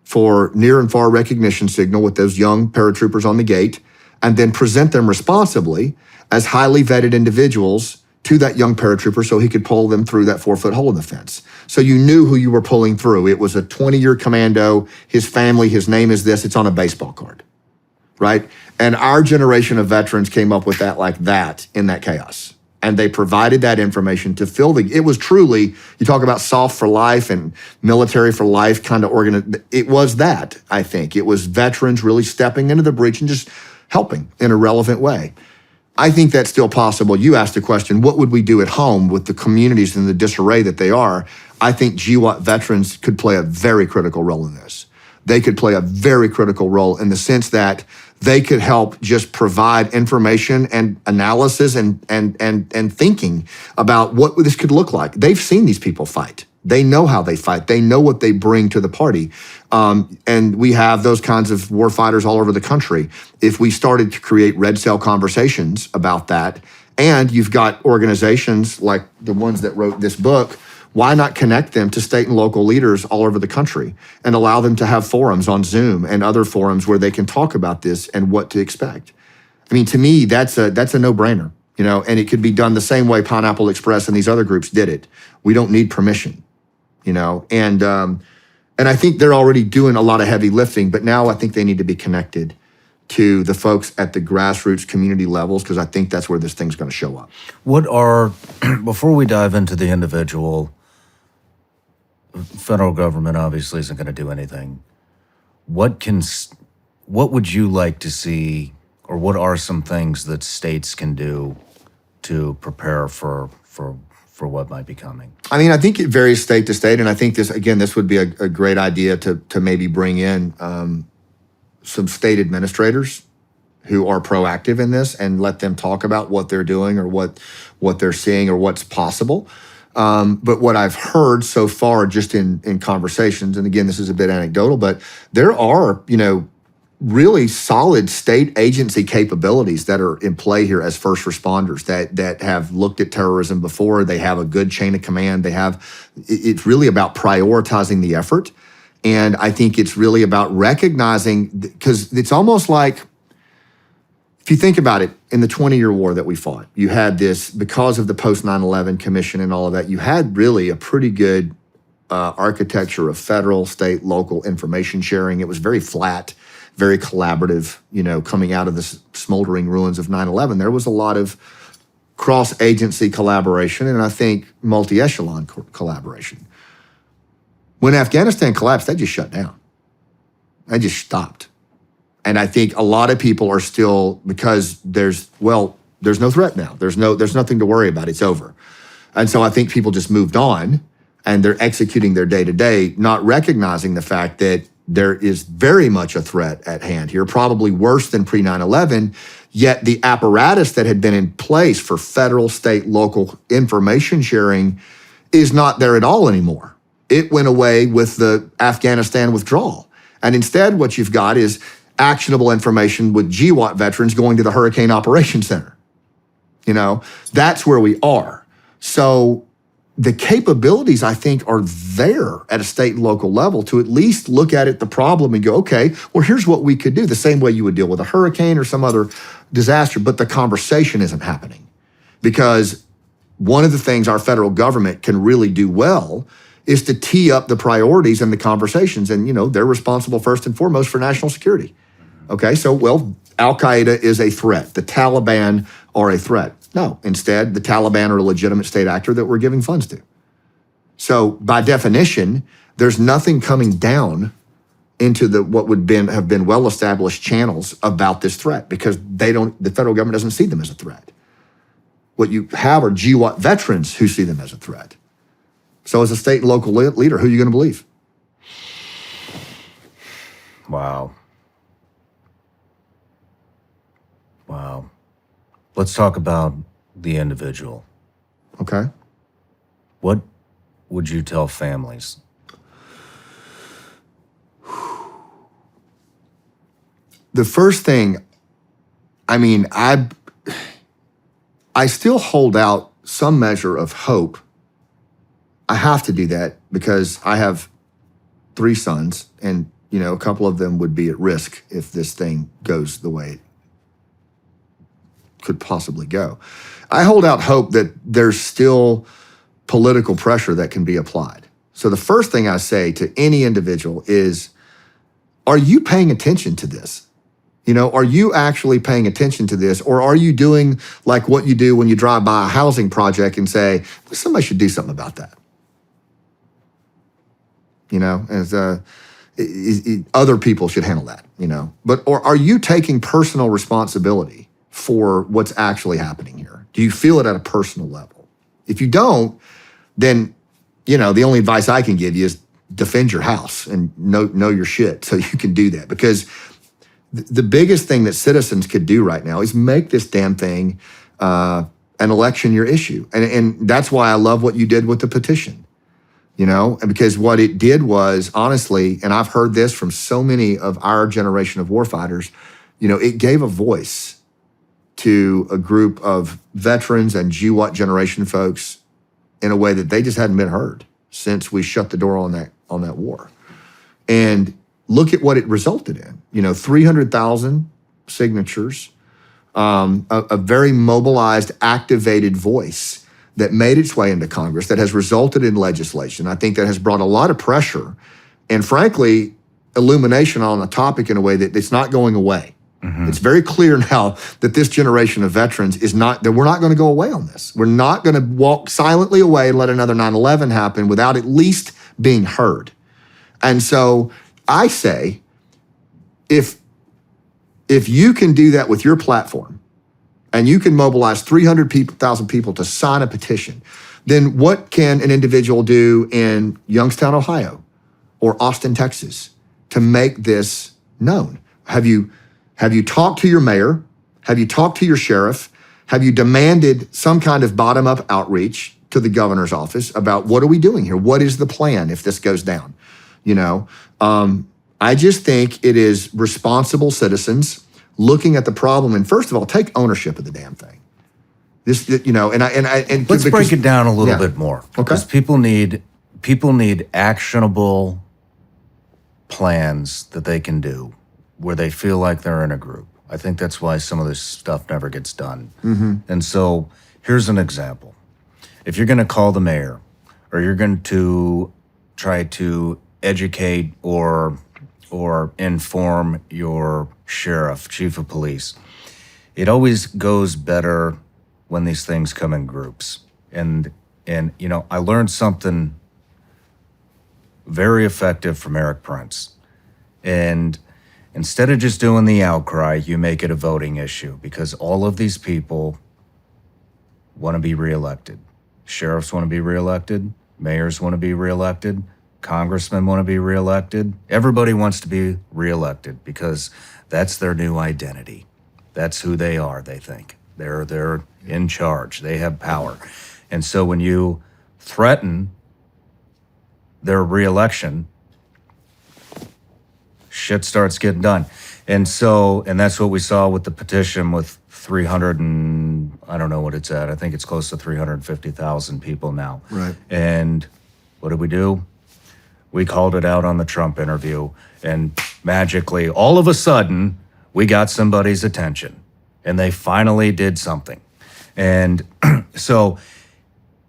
for near and far recognition signal with those young paratroopers on the gate, and then present them responsibly as highly vetted individuals to that young paratrooper so he could pull them through that 4-foot hole in the fence. So you knew who you were pulling through. It was a 20-year commando, his family, his name is this, it's on a baseball card, right? And our generation of veterans came up with that like that in that chaos. And they provided that information to fill it was truly, you talk about soft for life and military for life kind of it was that, I think. It was veterans really stepping into the breach and just helping in a relevant way. I think that's still possible. You asked the question, what would we do at home with the communities in the disarray that they are? I think GWAT veterans could play a very critical role in this. They could play a very critical role in the sense that they could help just provide information and analysis and thinking about what this could look like. They've seen these people fight. They know how they fight. They know what they bring to the party. And we have those kinds of war fighters all over the country. If we started to create red cell conversations about that, and you've got organizations like the ones that wrote this book, why not connect them to state and local leaders all over the country and allow them to have forums on Zoom and other forums where they can talk about this and what to expect? I mean, to me, that's a no-brainer, and it could be done the same way Pineapple Express and these other groups did it. We don't need permission, and I think they're already doing a lot of heavy lifting, but now I think they need to be connected to the folks at the grassroots community levels, because I think that's where this thing's going to show up. Before we dive into the individual, federal government obviously isn't going to do anything. What would you like to see, or what are some things that states can do to prepare for what might be coming? I mean, I think it varies state to state, and I think this would be a great idea to maybe bring in some state administrators who are proactive in this and let them talk about what they're doing or what they're seeing or what's possible. But what I've heard so far just in conversations, and again, this is a bit anecdotal, but there are, really solid state agency capabilities that are in play here as first responders that have looked at terrorism before. They have a good chain of command. It's really about prioritizing the effort. And I think it's really about recognizing, because it's almost like, if you think about it, in the 20-year war that we fought, you had this, because of the post 9/11 commission and all of that, you had really a pretty good architecture of federal, state, local information sharing. It was very flat, very collaborative. Coming out of the smoldering ruins of 9/11, there was a lot of cross-agency collaboration, and I think multi-echelon collaboration. When Afghanistan collapsed, they just shut down. They just stopped. And I think a lot of people are still, because there's no threat now. There's nothing to worry about. It's over. And so I think people just moved on, and they're executing their day-to-day, not recognizing the fact that there is very much a threat at hand here, probably worse than pre-9/11, yet the apparatus that had been in place for federal, state, local information sharing is not there at all anymore. It went away with the Afghanistan withdrawal. And instead, what you've got is actionable information with GWAT veterans going to the Hurricane Operations Center. That's where we are. So the capabilities, I think, are there at a state and local level to at least look at it, the problem, and go, okay, well, here's what we could do, the same way you would deal with a hurricane or some other disaster, but the conversation isn't happening. Because one of the things our federal government can really do well is to tee up the priorities and the conversations. And, they're responsible first and foremost for national security. Okay, so, Al-Qaeda is a threat. The Taliban are a threat. No, instead, the Taliban are a legitimate state actor that we're giving funds to. So by definition, there's nothing coming down into what would have been well-established channels about this threat, because the federal government doesn't see them as a threat. What you have are GWAT veterans who see them as a threat. So as a state and local leader, who are you going to believe? Wow. Let's talk about the individual. Okay. What would you tell families? The first thing, I still hold out some measure of hope. I have to do that because I have 3 sons, and, a couple of them would be at risk if this thing goes the way it could possibly go. I hold out hope that there's still political pressure that can be applied. So the first thing I say to any individual is, are you paying attention to this? Are you actually paying attention to this? Or are you doing like what you do when you drive by a housing project and say, somebody should do something about that? Other people should handle that, or are you taking personal responsibility for what's actually happening here? Do you feel it at a personal level? If you don't, then, the only advice I can give you is defend your house and know your shit so you can do that. Because the biggest thing that citizens could do right now is make this damn thing an election year issue. And that's why I love what you did with the petition. Because what it did was, honestly, and I've heard this from so many of our generation of warfighters, it gave a voice to a group of veterans and GWAT generation folks in a way that they just hadn't been heard since we shut the door on that war. And look at what it resulted in. 300,000 signatures, a very mobilized, activated voice that made its way into Congress, that has resulted in legislation. I think that has brought a lot of pressure and, frankly, illumination on a topic in a way that it's not going away. Mm-hmm. It's very clear now that this generation of veterans that we're not going to go away on this. We're not going to walk silently away and let another 9/11 happen without at least being heard. And so I say, if you can do that with your platform, and you can mobilize 300,000 people to sign a petition, then what can an individual do in Youngstown, Ohio, or Austin, Texas, to make this known? Have you talked to your mayor? Have you talked to your sheriff? Have you demanded some kind of bottom-up outreach to the governor's office about what are we doing here? What is the plan if this goes down? I just think it is responsible citizens looking at the problem and, first of all, take ownership of the damn thing. Let's break it down a little bit more. Okay. Because people need actionable plans that they can do where they feel like they're in a group. I think that's why some of this stuff never gets done. Mm-hmm. And so here's an example. If you're going to call the mayor, or you're going to try to educate or inform your sheriff, chief of police. It always goes better when these things come in groups. And you know, I learned something very effective from Eric Prince. And instead of just doing the outcry, you make it a voting issue, because all of these people want to be reelected. Sheriffs want to be reelected. Mayors want to be reelected. Congressmen want to be reelected. Everybody wants to be reelected because that's their new identity. That's who they are, they think. They're in charge. They have power. And so when you threaten their reelection, shit starts getting done. And that's what we saw with the petition with 300 and I don't know what it's at. I think it's close to 350,000 people now. Right. And what did we do? We called it out on the Trump interview, and magically, all of a sudden, we got somebody's attention, and they finally did something. And so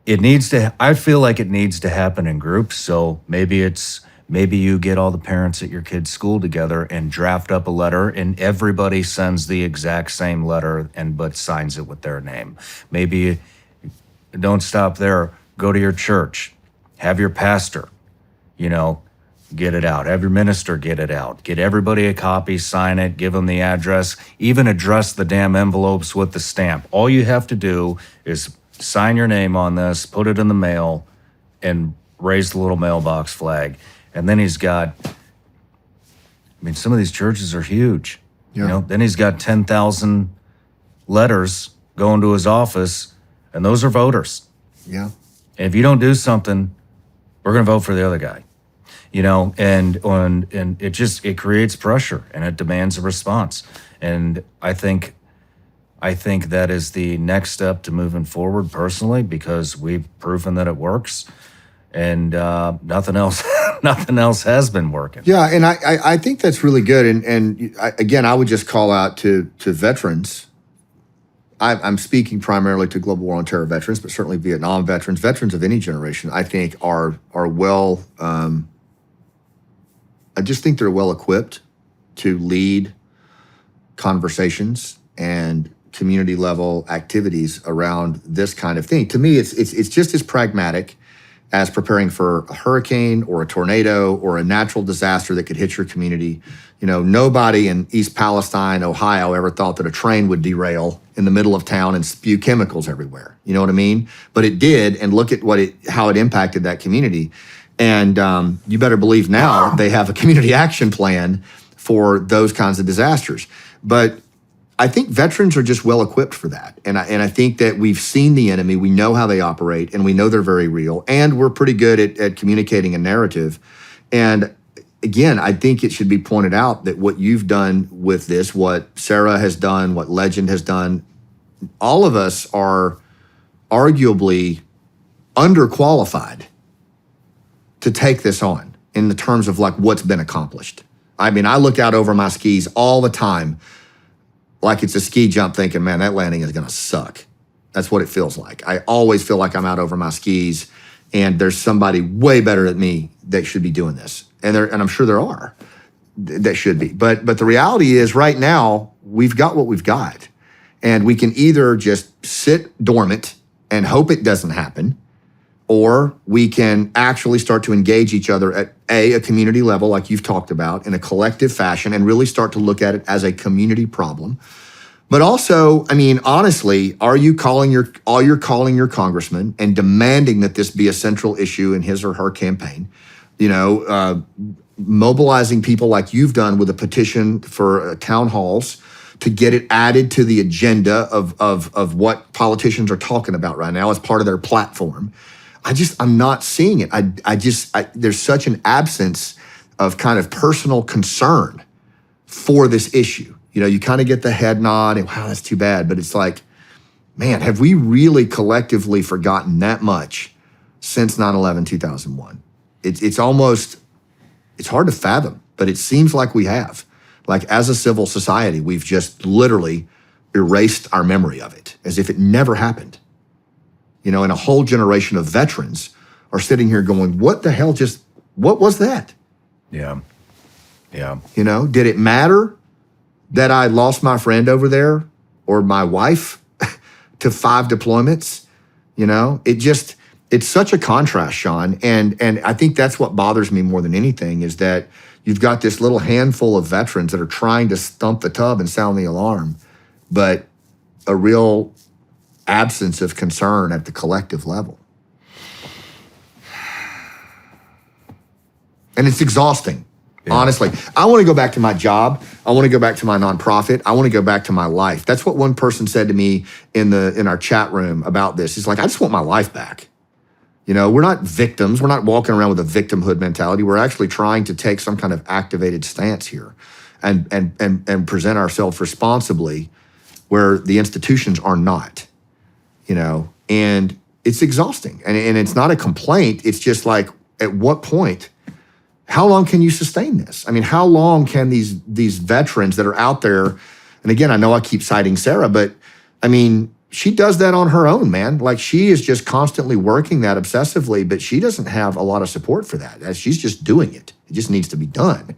I feel like it needs to happen in groups. So maybe you get all the parents at your kid's school together and draft up a letter, and everybody sends the exact same letter but signs it with their name. Maybe don't stop there. Go to your church. Have your pastor, get it out. Have your minister get it out. Get everybody a copy, sign it, give them the address, even address the damn envelopes with the stamp. All you have to do is sign your name on this, put it in the mail, and raise the little mailbox flag. And then he's got, some of these churches are huge. Yeah. Then he's got 10,000 letters going to his office, and those are voters. Yeah. And if you don't do something, we're going to vote for the other guy. And it creates pressure, and it demands a response. And I think that is the next step to moving forward personally, because we've proven that it works, and nothing else has been working. Yeah, and I think that's really good. And again, I would just call out to veterans. I'm speaking primarily to global war on terror veterans, but certainly Vietnam veterans of any generation, I think are well. I just think they're well equipped to lead conversations and community level activities around this kind of thing. To me, it's just as pragmatic as preparing for a hurricane or a tornado or a natural disaster that could hit your community. Nobody in East Palestine, Ohio, ever thought that a train would derail in the middle of town and spew chemicals everywhere. You know what I mean? But it did, and look at how it impacted that community. And you better believe now they have a community action plan for those kinds of disasters. But I think veterans are just well equipped for that. And I think that we've seen the enemy, we know how they operate, and we know they're very real, and we're pretty good at communicating a narrative. And again, I think it should be pointed out that what you've done with this, what Sarah has done, what Legend has done, all of us are arguably underqualified to take this on in the terms of like what's been accomplished. I look out over my skis all the time like it's a ski jump thinking, man, that landing is going to suck. That's what it feels like. I always feel like I'm out over my skis and there's somebody way better than me that should be doing this. And I'm sure there are that should be. But the reality is right now, we've got what we've got. And we can either just sit dormant and hope it doesn't happen, or we can actually start to engage each other at a community level, like you've talked about, in a collective fashion, and really start to look at it as a community problem. But also, honestly, are you calling your congressman and demanding that this be a central issue in his or her campaign? Mobilizing people like you've done with a petition for town halls to get it added to the agenda of what politicians are talking about right now as part of their platform. I'm not seeing it. There's such an absence of kind of personal concern for this issue. You kind of get the head nod and wow, that's too bad. But it's like, man, have we really collectively forgotten that much since 9/11/2001? It's hard to fathom, but it seems like we have. Like as a civil society, we've just literally erased our memory of it as if it never happened. And a whole generation of veterans are sitting here going, what the hell just What was that? Yeah. Yeah. You know, did it matter that I lost my friend over there or my wife to 5 deployments? You know, it's such a contrast, Shawn. And I think that's what bothers me more than anything is that you've got this little handful of veterans that are trying to stump the tub and sound the alarm, but a real absence of concern at the collective level. And it's exhausting. Yeah. Honestly, I want to go back to my job. I want to go back to my nonprofit. I want to go back to my life. That's what one person said to me in our chat room about this. He's like, I just want my life back. You know, we're not victims. We're not walking around with a victimhood mentality. We're actually trying to take some kind of activated stance here and present ourselves responsibly where the institutions are not, you know, and it's exhausting. And it's not a complaint. It's just like, at what point? How long can you sustain this? I mean, how long can these veterans that are out there, and again, I know I keep citing Sarah, but I mean, she does that on her own, man. Like she is just constantly working that obsessively, but she doesn't have a lot of support for that. She's just doing it. It just needs to be done.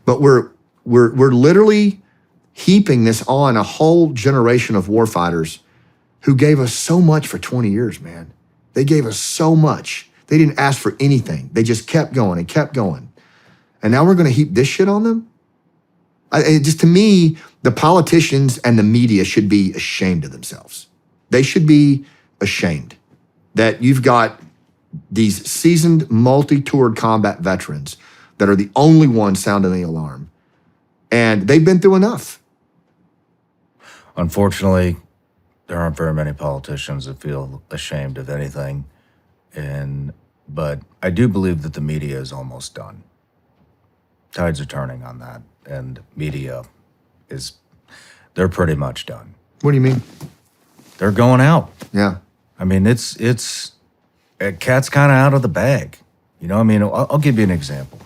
But we're literally heaping this on a whole generation of warfighters who gave us so much for 20 years, man. They gave us so much. They didn't ask for anything. They just kept going and kept going. And now we're going to heap this shit on them? To me, the politicians and the media should be ashamed of themselves. They should be ashamed that you've got these seasoned, multi-toured combat veterans that are the only ones sounding the alarm. And they've been through enough. Unfortunately, there aren't very many politicians that feel ashamed of anything. But I do believe that the media is almost done. Tides are turning on that, and media they're pretty much done. What do you mean? They're going out. Yeah. I mean, it's a cat's kind of out of the bag. You know, I mean, I'll give you an example.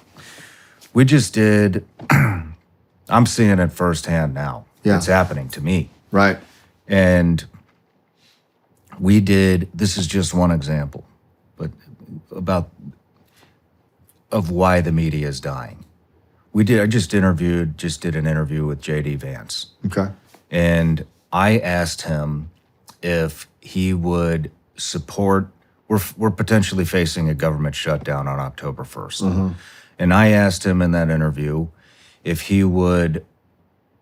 We just did, I'm seeing it firsthand now. Yeah. It's happening to me. Right. And this is just one example, but of why the media is dying. I just did an interview with J.D. Vance. Okay. And I asked him if he would support, we're potentially facing a government shutdown on October 1st. Mm-hmm. And I asked him in that interview if he would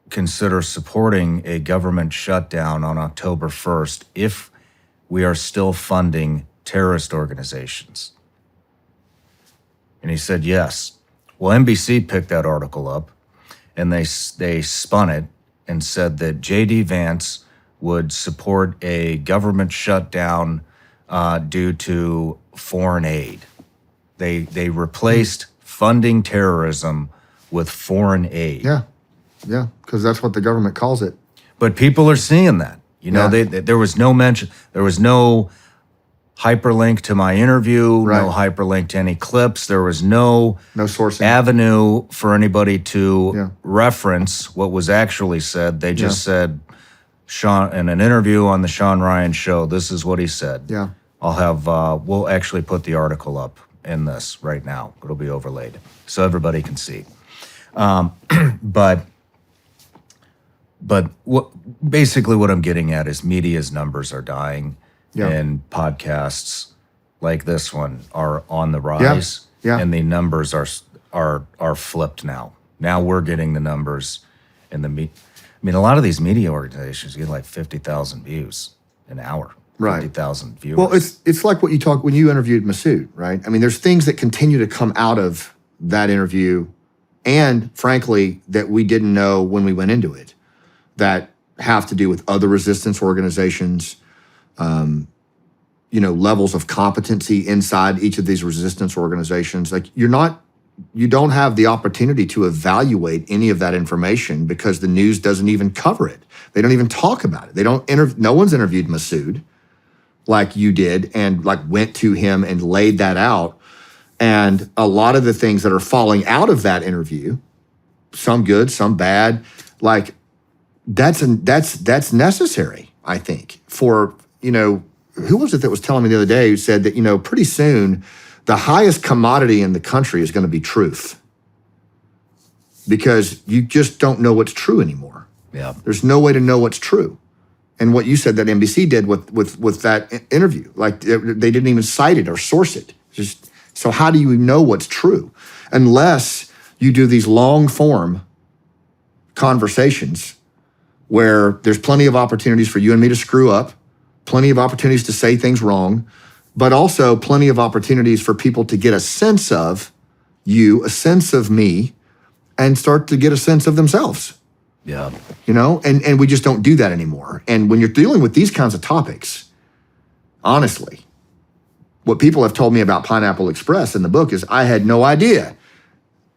consider supporting a government shutdown on October 1st if we are still funding terrorist organizations. And he said yes. Well, NBC picked that article up, and they spun it and said that J.D. Vance would support a government shutdown due to foreign aid. They replaced funding terrorism with foreign aid. Yeah, because that's what the government calls it. But people are seeing that. You know, there was no mention, there was no hyperlink to my interview, right. No hyperlink to any clips. There was no sourcing avenue for anybody to reference what was actually said. They just said, Shawn, in an interview on the Shawn Ryan show, this is what he said. Yeah. We'll actually put the article up in this right now. It'll be overlaid so everybody can see. But basically what I'm getting at is media's numbers are dying. Yeah. And podcasts like this one are on the rise. Yeah. And the numbers are flipped now. Now we're getting the numbers in I mean, a lot of these media organizations get like 50,000 views an hour. Right. 50,000 viewers. Well, it's like what you talked when you interviewed Masood, right? I mean, there's things that continue to come out of that interview, and frankly, that we didn't know when we went into it, that have to do with other resistance organizations, levels of competency inside each of these resistance organizations. Like you don't have the opportunity to evaluate any of that information because the news doesn't even cover it. They don't even talk about it. No one's interviewed Masood like you did and like went to him and laid that out. And a lot of the things that are falling out of that interview, some good, some bad, like that's necessary, I think, for, who was it that was telling me the other day who said that, pretty soon The highest commodity in the country is going to be truth, because you just don't know what's true anymore. Yeah. There's no way to know what's true. And what you said that NBC did with that interview, like they didn't even cite it or source it. Just so how do you know what's true unless you do these long form conversations where there's plenty of opportunities for you and me to screw up, plenty of opportunities to say things wrong, but also plenty of opportunities for people to get a sense of you, a sense of me, and start to get a sense of themselves. Yeah. You know, and we just don't do that anymore. And when you're dealing with these kinds of topics, honestly, what people have told me about Pineapple Express in the book is I had no idea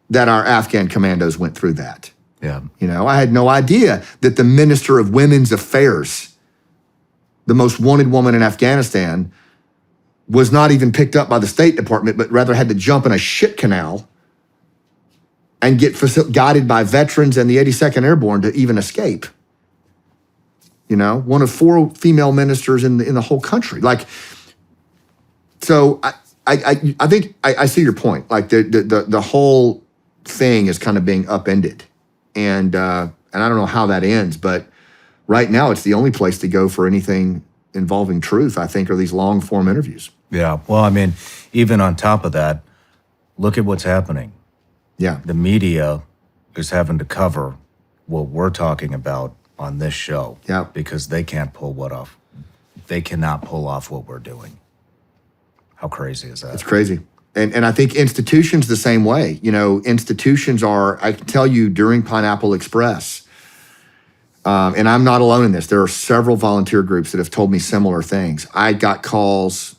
that our Afghan commandos went through that. Yeah. You know, I had no idea that the Minister of Women's Affairs, the most wanted woman in Afghanistan, was not even picked up by the State Department, but rather had to jump in a shit canal and get guided by veterans and the 82nd Airborne to even escape. You know, one of 4 female ministers in the whole country. Like, so I think I see your point. Like the whole thing is kind of being upended, and I don't know how that ends, but right now it's the only place to go for anything involving truth, I think, are these long form interviews. Yeah. Well, I mean, even on top of that, look at what's happening. Yeah. The media is having to cover what we're talking about on this show. Yeah. Because they can't pull what off. They cannot pull off what we're doing. How crazy is that? It's crazy. And I think institutions the same way. You know, institutions are, I can tell you during Pineapple Express, and I'm not alone in this, there are several volunteer groups that have told me similar things. I got calls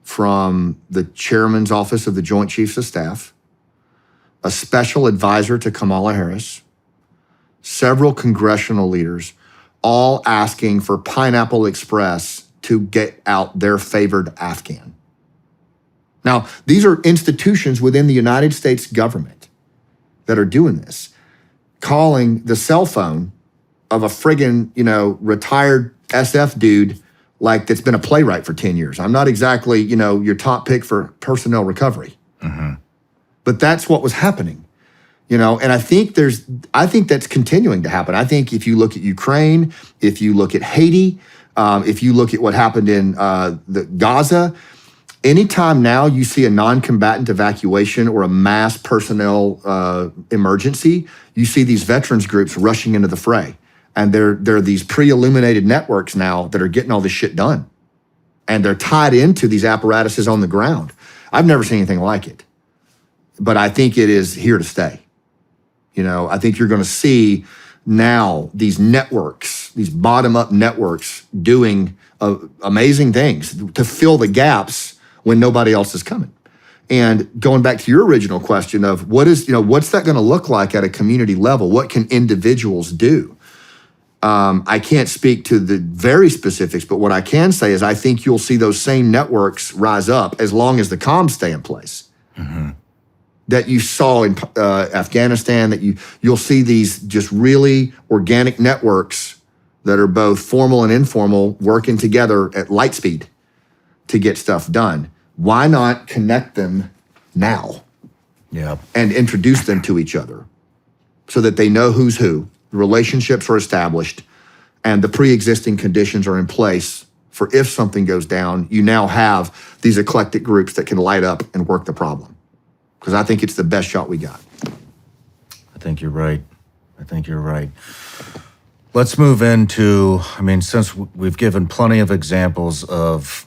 from the chairman's office of the Joint Chiefs of Staff, a special advisor to Kamala Harris, several congressional leaders, all asking for Pineapple Express to get out their favored Afghan. Now, these are institutions within the United States government that are doing this, calling the cell phone of a friggin', you know, retired SF dude like that's been a playwright for 10 years. I'm not exactly, you know, your top pick for personnel recovery. Mm-hmm. But that's what was happening, you know, and I think that's continuing to happen. I think if you look at Ukraine, if you look at Haiti, if you look at what happened in the Gaza, anytime now you see a non-combatant evacuation or a mass personnel emergency, you see these veterans groups rushing into the fray. And there are these pre-illuminated networks now that are getting all this shit done. And they're tied into these apparatuses on the ground. I've never seen anything like it. But I think it is here to stay. You know, I think you're going to see now these networks, these bottom-up networks doing amazing things to fill the gaps when nobody else is coming. And going back to your original question of what's that going to look like at a community level? What can individuals do? I can't speak to the very specifics, but what I can say is I think you'll see those same networks rise up as long as the comms stay in place. Mm-hmm. That you saw in Afghanistan, that you'll see these just really organic networks that are both formal and informal working together at light speed to get stuff done. Why not connect them now? Yeah. And introduce them to each other so that they know who's who, the relationships are established, and the pre-existing conditions are in place for if something goes down, you now have these eclectic groups that can light up and work the problem. Because I think it's the best shot we got. I think you're right. Let's move into, I mean, since we've given plenty of examples of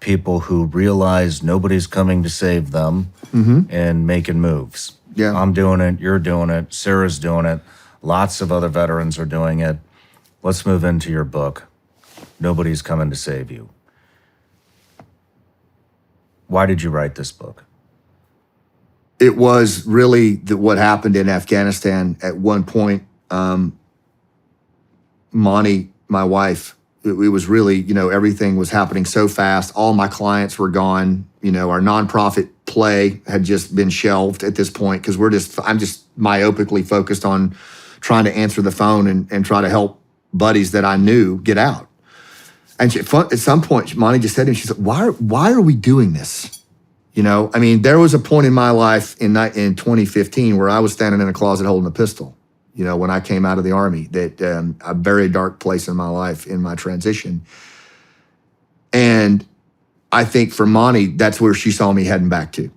people who realize nobody's coming to save them and making moves. Yeah. I'm doing it, you're doing it, Sarah's doing it, lots of other veterans are doing it. Let's move into your book, Nobody's Coming to Save You. Why did you write this book? It was really what happened in Afghanistan at one point. Monty, my wife, it was really, you know, everything was happening so fast. All my clients were gone. You know, our nonprofit play had just been shelved at this point because I'm just myopically focused on trying to answer the phone and try to help buddies that I knew get out. And at some point, Monty just said to me, she said, why are we doing this? You know, I mean, there was a point in my life in 2015 where I was standing in a closet holding a pistol, you know, when I came out of the Army, that a very dark place in my life, in my transition. And I think for Monty, that's where she saw me heading back to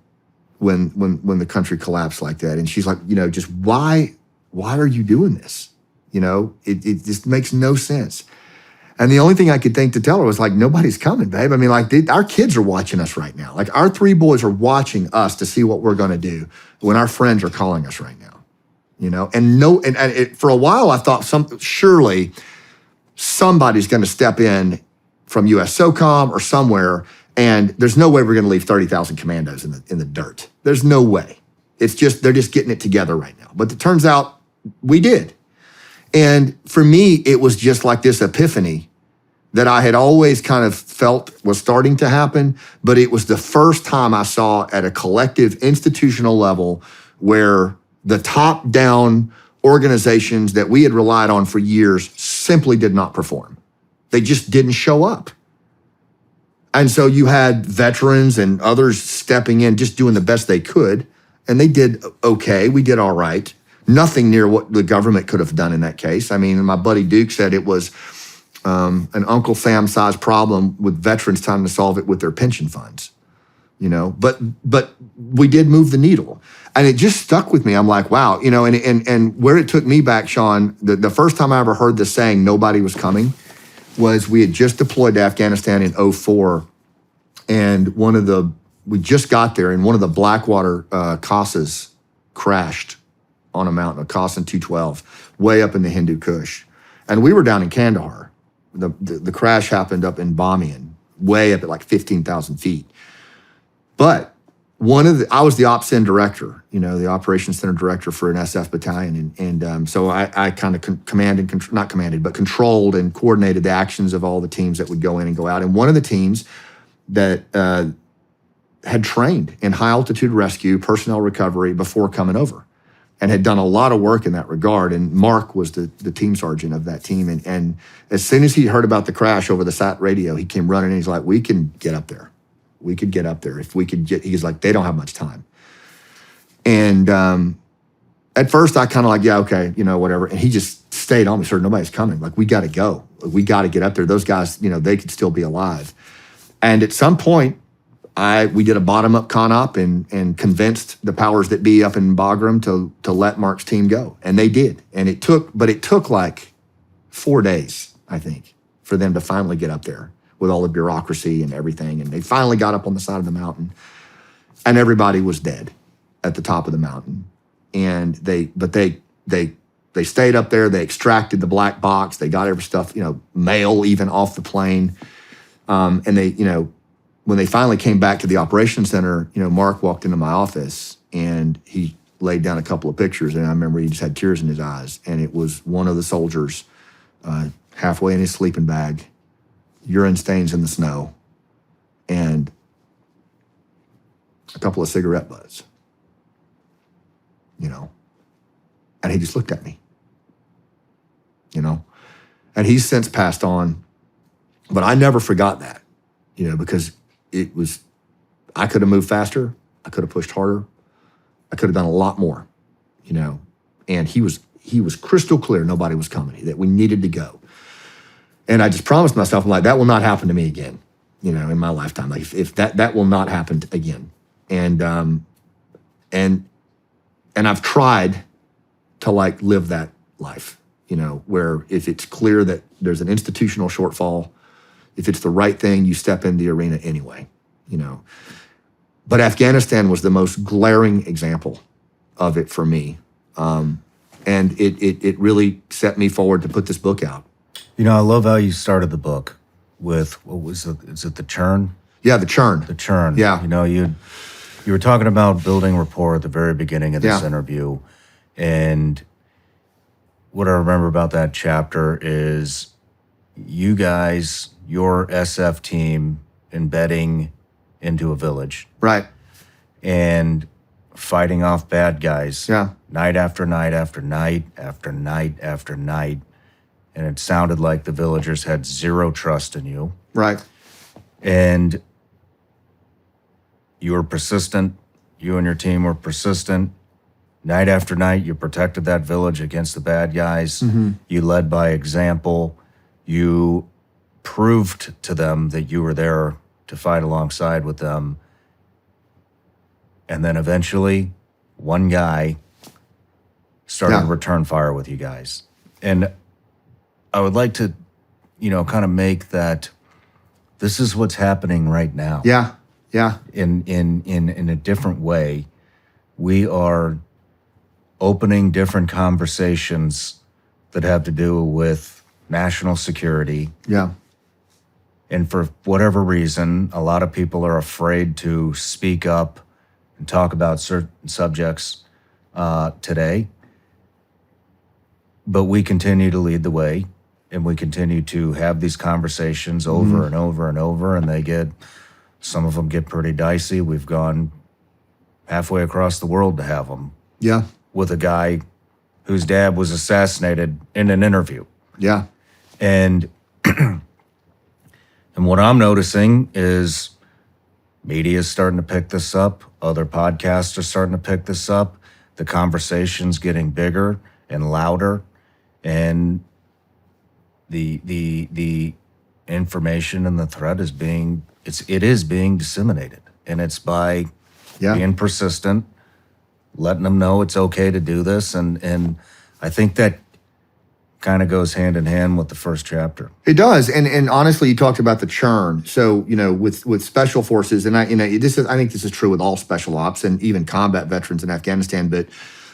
when the country collapsed like that. And she's like, you know, just why are you doing this? You know, it just makes no sense. And the only thing I could think to tell her was like, nobody's coming, babe. I mean, like our kids are watching us right now. Like our 3 boys are watching us to see what we're going to do when our friends are calling us right now, you know? And for a while I thought surely somebody's going to step in from US SOCOM or somewhere, and there's no way we're going to leave 30,000 commandos in the dirt. There's no way. It's just, they're just getting it together right now. But it turns out we did. And for me, it was just like this epiphany that I had always kind of felt was starting to happen, but it was the first time I saw at a collective institutional level where the top-down organizations that we had relied on for years simply did not perform. They just didn't show up. And so you had veterans and others stepping in, just doing the best they could, and they did okay. We did all right. Nothing near what the government could have done in that case. I mean, my buddy Duke said it was an Uncle Sam-sized problem with veterans trying to solve it with their pension funds, you know. But we did move the needle, and it just stuck with me. I'm like, wow, you know. And where it took me back, Shawn, the first time I ever heard the saying "nobody was coming" was we had just deployed to Afghanistan in 2004, and we just got there, and one of the Blackwater CASAs crashed on a mountain, a Qasim 212, way up in the Hindu Kush, and we were down in Kandahar. The crash happened up in Bamiyan, way up at like 15,000 feet. But I was the Ops Center director, you know, the Operations Center director for an SF battalion. And so I kind of controlled and coordinated the actions of all the teams that would go in and go out. And one of the teams that had trained in high altitude rescue, personnel recovery before coming over, and had done a lot of work in that regard. And Mark was the team sergeant of that team. And as soon as he heard about the crash over the SAT radio, he came running and he's like, we can get up there. We could get up there. If we could he's like, they don't have much time. And at first I kind of like, yeah, okay, you know, whatever. And he just stayed on me, sir, nobody's coming. Like, we got to go. We got to get up there. Those guys, you know, they could still be alive. And at some point, we did a bottom-up con-op and convinced the powers that be up in Bagram to let Mark's team go. And they did. And it took like 4 days, I think, for them to finally get up there with all the bureaucracy and everything. And they finally got up on the side of the mountain, and everybody was dead at the top of the mountain. And they stayed up there. They extracted the black box. They got every stuff, you know, mail even off the plane. And they, you know, when they finally came back to the operations center, you know, Mark walked into my office and he laid down a couple of pictures, and I remember he just had tears in his eyes. And it was one of the soldiers halfway in his sleeping bag, urine stains in the snow, and a couple of cigarette butts, you know. And he just looked at me, you know. And he's since passed on, but I never forgot that, you know, because I could have moved faster. I could have pushed harder. I could have done a lot more, you know. And he was crystal clear nobody was coming, that we needed to go. And I just promised myself, I'm like, that will not happen to me again, you know, in my lifetime. Like, if that will not happen again. And I've tried to like live that life, you know, where if it's clear that there's an institutional shortfall, if it's the right thing, you step in the arena anyway, you know. But Afghanistan was the most glaring example of it for me. And it really set me forward to put this book out. You know, I love how you started the book with, what was it? Is it The Churn? Yeah, The Churn. The Churn. Yeah. You know, you were talking about building rapport at the very beginning of this interview. And what I remember about that chapter is you guys, your SF team, embedding into a village. Right. And fighting off bad guys. Yeah. Night after night after night after night after night. And it sounded like the villagers had zero trust in you. Right. And you were persistent. You and your team were persistent. Night after night, you protected that village against the bad guys. You led by example. You proved to them that you were there to fight alongside with them. And then eventually, one guy started to return fire with you guys. And I would like to, kind of make that this is what's happening right now. Yeah. Yeah. In a different way. We are opening different conversations that have to do with national security. Yeah. And for whatever reason, a lot of people are afraid to speak up and talk about certain subjects today. But we continue to lead the way, and we continue to have these conversations over and over and over, and some of them get pretty dicey. We've gone halfway across the world to have them. Yeah. With a guy whose dad was assassinated in an interview. Yeah. And and what I'm noticing is media is starting to pick this up. Other podcasts are starting to pick this up. The conversation's getting bigger and louder, and the information and the threat is being disseminated, and it's by being persistent, letting them know it's okay to do this, and I think that kind of goes hand in hand with the first chapter. It does, and honestly, you talked about the churn. So with special forces, and I think this is true with all special ops and even combat veterans in Afghanistan.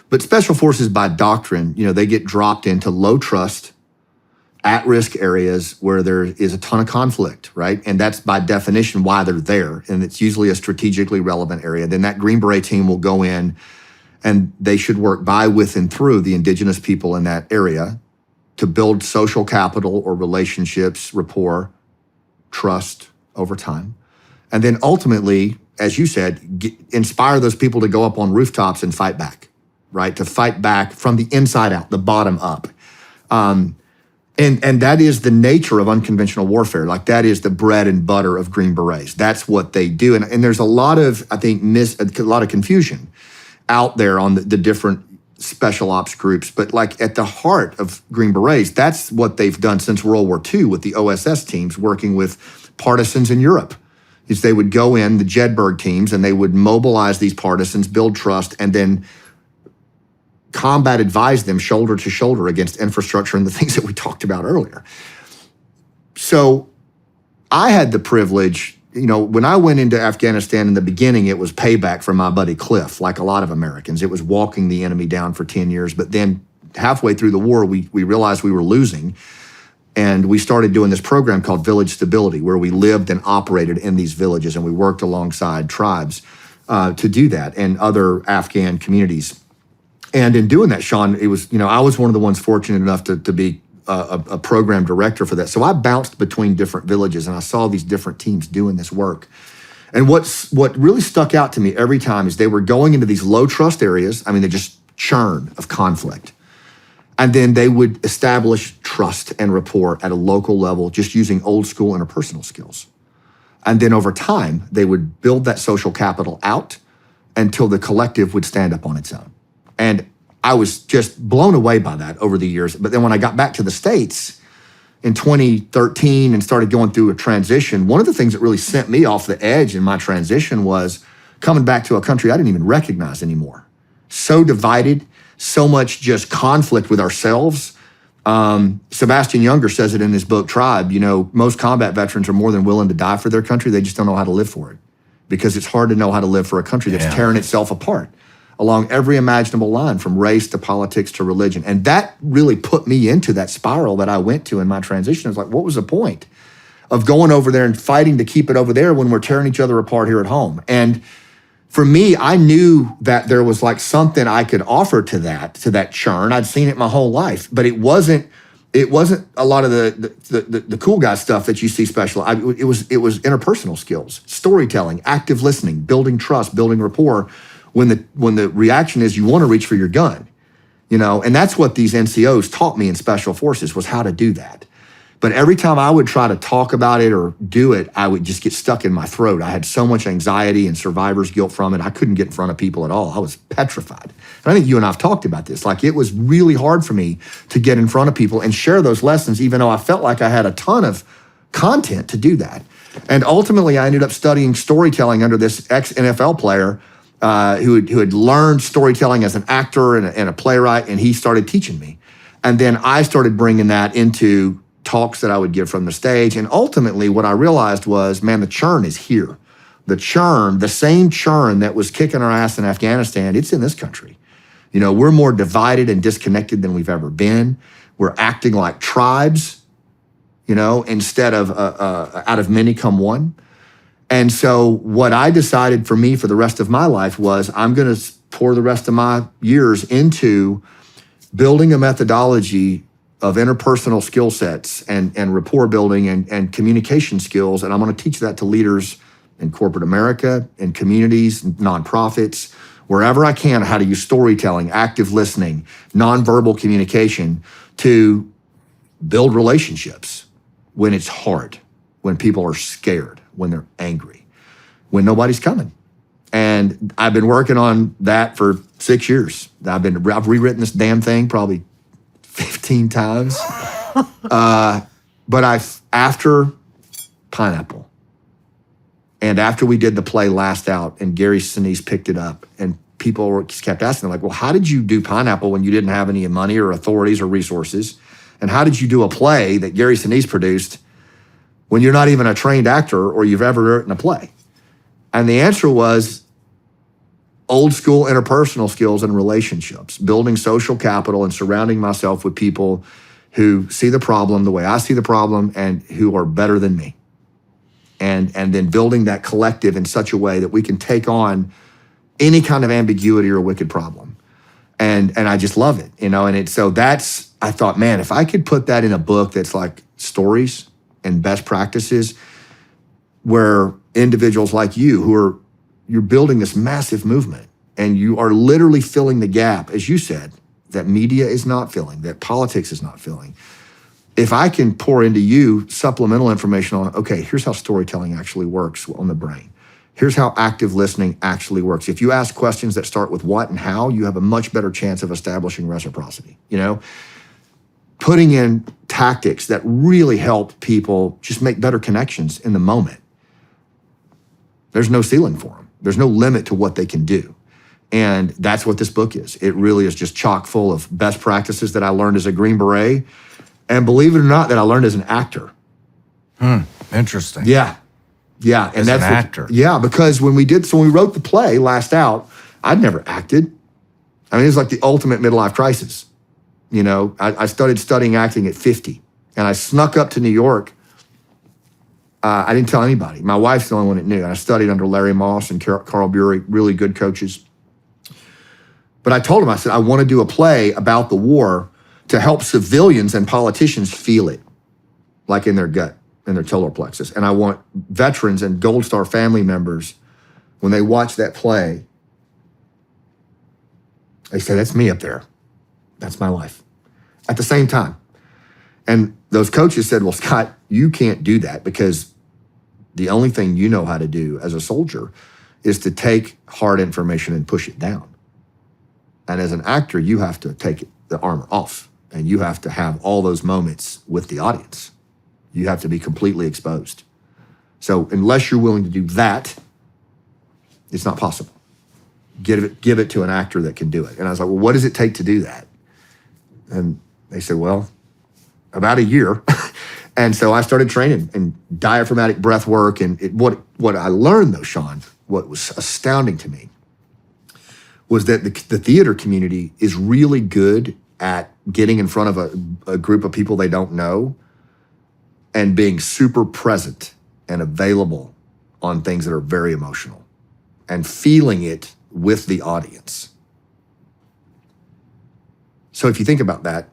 But special forces by doctrine, they get dropped into low trust, at-risk areas where there is a ton of conflict, right? And that's by definition why they're there, and it's usually a strategically relevant area. Then that Green Beret team will go in, and they should work by, with, and through the indigenous people in that area to build social capital or relationships, rapport, trust over time. And then ultimately, as you said, inspire those people to go up on rooftops and fight back, right? To fight back from the inside out, the bottom up. And that is the nature of unconventional warfare. Like, that is the bread and butter of Green Berets. That's what they do. And there's a lot of, I think, a lot of confusion out there on the different special ops groups. But like at the heart of Green Berets, that's what they've done since World War II with the OSS teams working with partisans in Europe. Is they would go in, the Jedburgh teams, and they would mobilize these partisans, build trust, and then combat advise them shoulder to shoulder against infrastructure and the things that we talked about earlier. So I had the privilege, when I went into Afghanistan in the beginning, it was payback for my buddy Cliff, like a lot of Americans. It was walking the enemy down for 10 years. But then halfway through the war, we realized we were losing. And we started doing this program called Village Stability, where we lived and operated in these villages, and we worked alongside tribes to do that, and other Afghan communities. And in doing that, Shawn, it was, I was one of the ones fortunate enough to be a program director for that. So I bounced between different villages, and I saw these different teams doing this work. And what really stuck out to me every time is they were going into these low trust areas. I mean, they just churn of conflict. And then they would establish trust and rapport at a local level, just using old school interpersonal skills. And then over time, they would build that social capital out until the collective would stand up on its own. And I was just blown away by that over the years. But then when I got back to the States in 2013 and started going through a transition, one of the things that really sent me off the edge in my transition was coming back to a country I didn't even recognize anymore. So divided, so much just conflict with ourselves. Sebastian Junger says it in his book, Tribe. Most combat veterans are more than willing to die for their country. They just don't know how to live for it, because it's hard to know how to live for a country that's tearing itself apart along every imaginable line, from race to politics to religion. And that really put me into that spiral that I went to in my transition. I was like, what was the point of going over there and fighting to keep it over there when we're tearing each other apart here at home? And for me, I knew that there was like something I could offer to that churn. I'd seen it my whole life, but it wasn't a lot of the cool guy stuff that you see special. It was interpersonal skills, storytelling, active listening, building trust, building rapport. When the reaction is you want to reach for your gun, and that's what these NCOs taught me in special forces, was how to do that. But every time I would try to talk about it or do it, I would just get stuck in my throat. I had so much anxiety and survivor's guilt from it. I couldn't get in front of people at all. I was petrified. And I think you and I have talked about this. Like, it was really hard for me to get in front of people and share those lessons, even though I felt like I had a ton of content to do that. And ultimately, I ended up studying storytelling under this ex-NFL player who had learned storytelling as an actor and a playwright, and he started teaching me. And then I started bringing that into talks that I would give from the stage. And ultimately, what I realized was, man, the churn is here. The churn, the same churn that was kicking our ass in Afghanistan, it's in this country. You know, we're more divided and disconnected than we've ever been. We're acting like tribes, you know, instead of out of many come one. And so what I decided for me for the rest of my life was, I'm going to pour the rest of my years into building a methodology of interpersonal skill sets and rapport building and communication skills. And I'm going to teach that to leaders in corporate America, in communities, nonprofits, wherever I can, how to use storytelling, active listening, nonverbal communication to build relationships when it's hard, when people are scared, when they're angry, when nobody's coming. And I've been working on that for 6 years. I've rewritten this damn thing probably 15 times. But after Pineapple, and after we did the play Last Out, and Gary Sinise picked it up, and people just kept asking, like, well, how did you do Pineapple when you didn't have any money or authorities or resources? And how did you do a play that Gary Sinise produced when you're not even a trained actor or you've ever written a play? And the answer was old school interpersonal skills and relationships, building social capital and surrounding myself with people who see the problem the way I see the problem and who are better than me. And then building that collective in such a way that we can take on any kind of ambiguity or wicked problem. And I just love it, you know, I thought, man, if I could put that in a book that's like stories and best practices, where individuals like you you're building this massive movement and you are literally filling the gap, as you said, that media is not filling, that politics is not filling. If I can pour into you supplemental information on, okay, here's how storytelling actually works on the brain. Here's how active listening actually works. If you ask questions that start with what and how, you have a much better chance of establishing reciprocity, you know? Putting in tactics that really help people just make better connections in the moment. There's no ceiling for them. There's no limit to what they can do. And that's what this book is. It really is just chock full of best practices that I learned as a Green Beret, and believe it or not, that I learned as an actor. Interesting. Yeah. Yeah. As an actor. Yeah, because when we wrote the play Last Out, I'd never acted. I mean, it was like the ultimate midlife crisis. You know, I started studying acting at 50, and I snuck up to New York. I didn't tell anybody. My wife's the only one that knew. I studied under Larry Moss and Carl Bury, really good coaches. But I told him, I said, I want to do a play about the war to help civilians and politicians feel it, like in their gut, in their solar plexus. And I want veterans and Gold Star family members, when they watch that play, they say, that's me up there. That's my life. At the same time. And those coaches said, well, Scott, you can't do that because the only thing you know how to do as a soldier is to take hard information and push it down. And as an actor, you have to take the armor off, and you have to have all those moments with the audience. You have to be completely exposed. So unless you're willing to do that, it's not possible. Give it to an actor that can do it. And I was like, well, what does it take to do that? And they said, well, about a year. And so I started training in diaphragmatic breath work. And what I learned, though, Shawn, what was astounding to me was that the theater community is really good at getting in front of a group of people they don't know and being super present and available on things that are very emotional and feeling it with the audience. So if you think about that,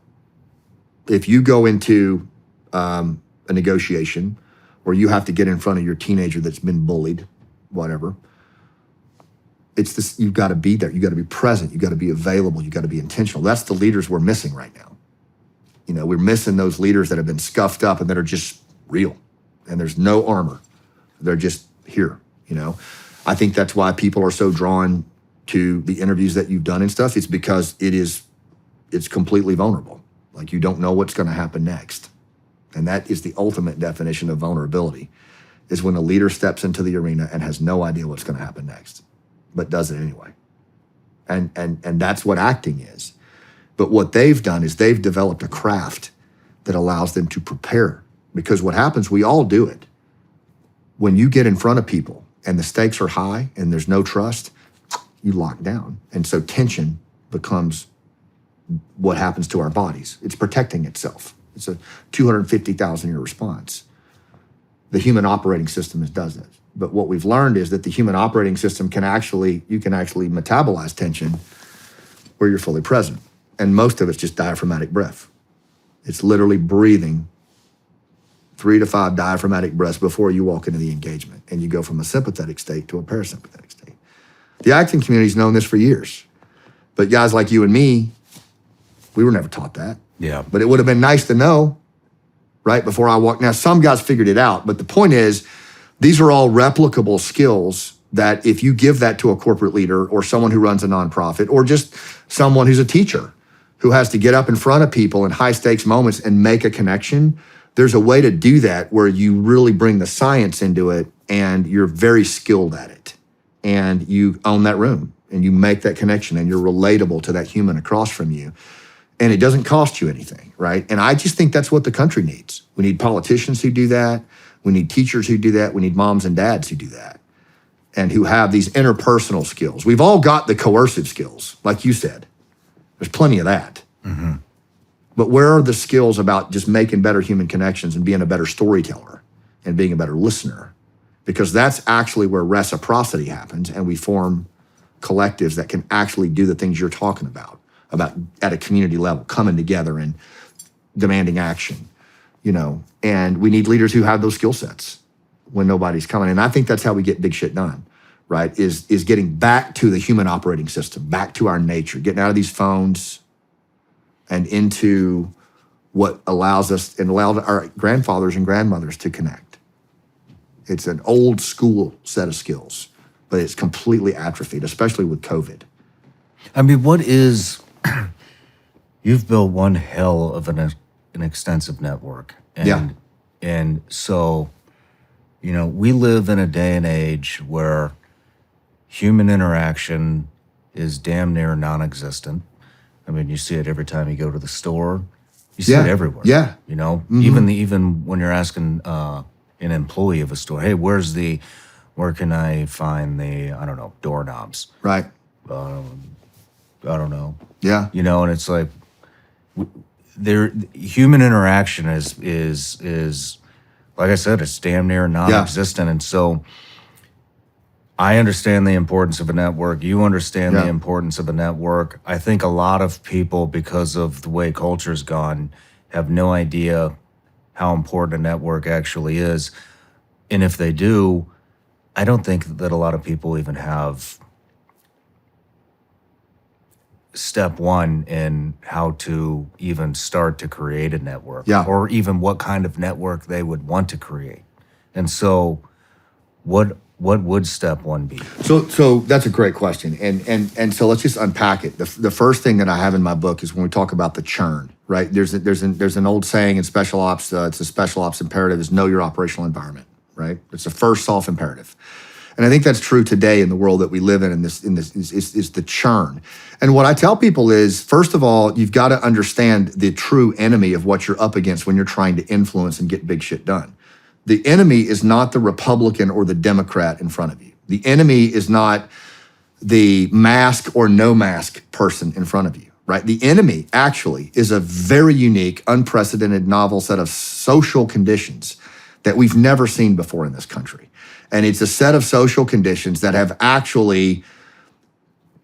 if you go into a negotiation where you have to get in front of your teenager that's been bullied, whatever, it's this, you've got to be there. You've got to be present. You've got to be available. You've got to be intentional. That's the leaders we're missing right now. We're missing those leaders that have been scuffed up and that are just real, and there's no armor. They're just here. I think that's why people are so drawn to the interviews that you've done and stuff. It's because it's completely vulnerable. Like, you don't know what's going to happen next. And that is the ultimate definition of vulnerability, is when a leader steps into the arena and has no idea what's going to happen next, but does it anyway. And that's what acting is. But what they've done is they've developed a craft that allows them to prepare. Because what happens, we all do it. When you get in front of people and the stakes are high and there's no trust, you lock down. And so tension becomes what happens to our bodies. It's protecting itself. It's a 250,000-year response. The human operating system does this. But what we've learned is that the human operating system you can actually metabolize tension where you're fully present. And most of it's just diaphragmatic breath. It's literally breathing 3 to 5 diaphragmatic breaths before you walk into the engagement. And you go from a sympathetic state to a parasympathetic state. The acting community's known this for years. But guys like you and me, we were never taught that. Yeah. But it would have been nice to know right before I walked. Now, some guys figured it out, but the point is, these are all replicable skills that if you give that to a corporate leader or someone who runs a nonprofit or just someone who's a teacher who has to get up in front of people in high stakes moments and make a connection, there's a way to do that where you really bring the science into it and you're very skilled at it. And you own that room and you make that connection and you're relatable to that human across from you. And it doesn't cost you anything, right? And I just think that's what the country needs. We need politicians who do that. We need teachers who do that. We need moms and dads who do that and who have these interpersonal skills. We've all got the coercive skills, like you said. There's plenty of that. Mm-hmm. But where are the skills about just making better human connections and being a better storyteller and being a better listener? Because that's actually where reciprocity happens and we form collectives that can actually do the things you're talking about at a community level, coming together and demanding action, and we need leaders who have those skill sets when nobody's coming. And I think that's how we get big shit done, right? Is getting back to the human operating system, back to our nature, getting out of these phones and into what allows us and allowed our grandfathers and grandmothers to connect. It's an old school set of skills, but it's completely atrophied, especially with COVID. I mean, you've built one hell of an extensive network. And so, we live in a day and age where human interaction is damn near non-existent. I mean, you see it every time you go to the store. You see it everywhere. Yeah. Mm-hmm. Even when you're asking an employee of a store, hey, where can I find the, doorknobs? Right. I don't know. Yeah. And it's like human interaction is like I said, it's damn near non-existent. And so I understand the importance of a network. You understand the importance of a network. I think a lot of people, because of the way culture's gone, have no idea how important a network actually is. And if they do, I don't think that a lot of people even have step one in how to even start to create a network, or even what kind of network they would want to create. And so what would step one be? So that's a great question. And so let's just unpack it. The first thing that I have in my book is when we talk about the churn, right? There's an old saying in special ops, it's a special ops imperative, is know your operational environment, right? It's the first soft imperative. And I think that's true today in the world that we live in. And this is the churn. And what I tell people is, first of all, you've got to understand the true enemy of what you're up against when you're trying to influence and get big shit done. The enemy is not the Republican or the Democrat in front of you. The enemy is not the mask or no mask person in front of you, right? The enemy actually is a very unique, unprecedented, novel set of social conditions that we've never seen before in this country. And it's a set of social conditions that have actually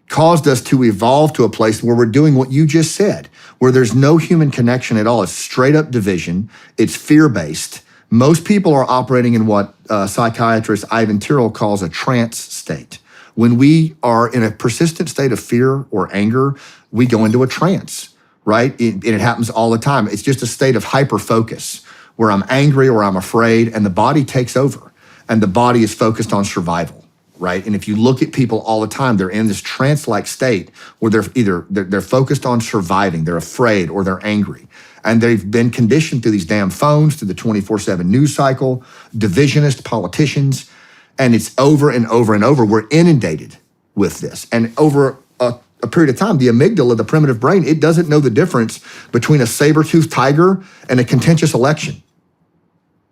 caused us to evolve to a place where we're doing what you just said, where there's no human connection at all. It's straight up division. It's fear-based. Most people are operating in what psychiatrist Ivan Tyrrell calls a trance state. When we are in a persistent state of fear or anger, we go into a trance, right? And it happens all the time. It's just a state of hyper-focus where I'm angry or I'm afraid, and the body takes over, and the body is focused on survival, right? And if you look at people all the time, they're in this trance-like state where they're focused on surviving, they're afraid, or they're angry. And they've been conditioned through these damn phones, through the 24/7 news cycle, divisionist politicians, and it's over and over and over. We're inundated with this. And over a period of time, the amygdala, the primitive brain, it doesn't know the difference between a saber-toothed tiger and a contentious election,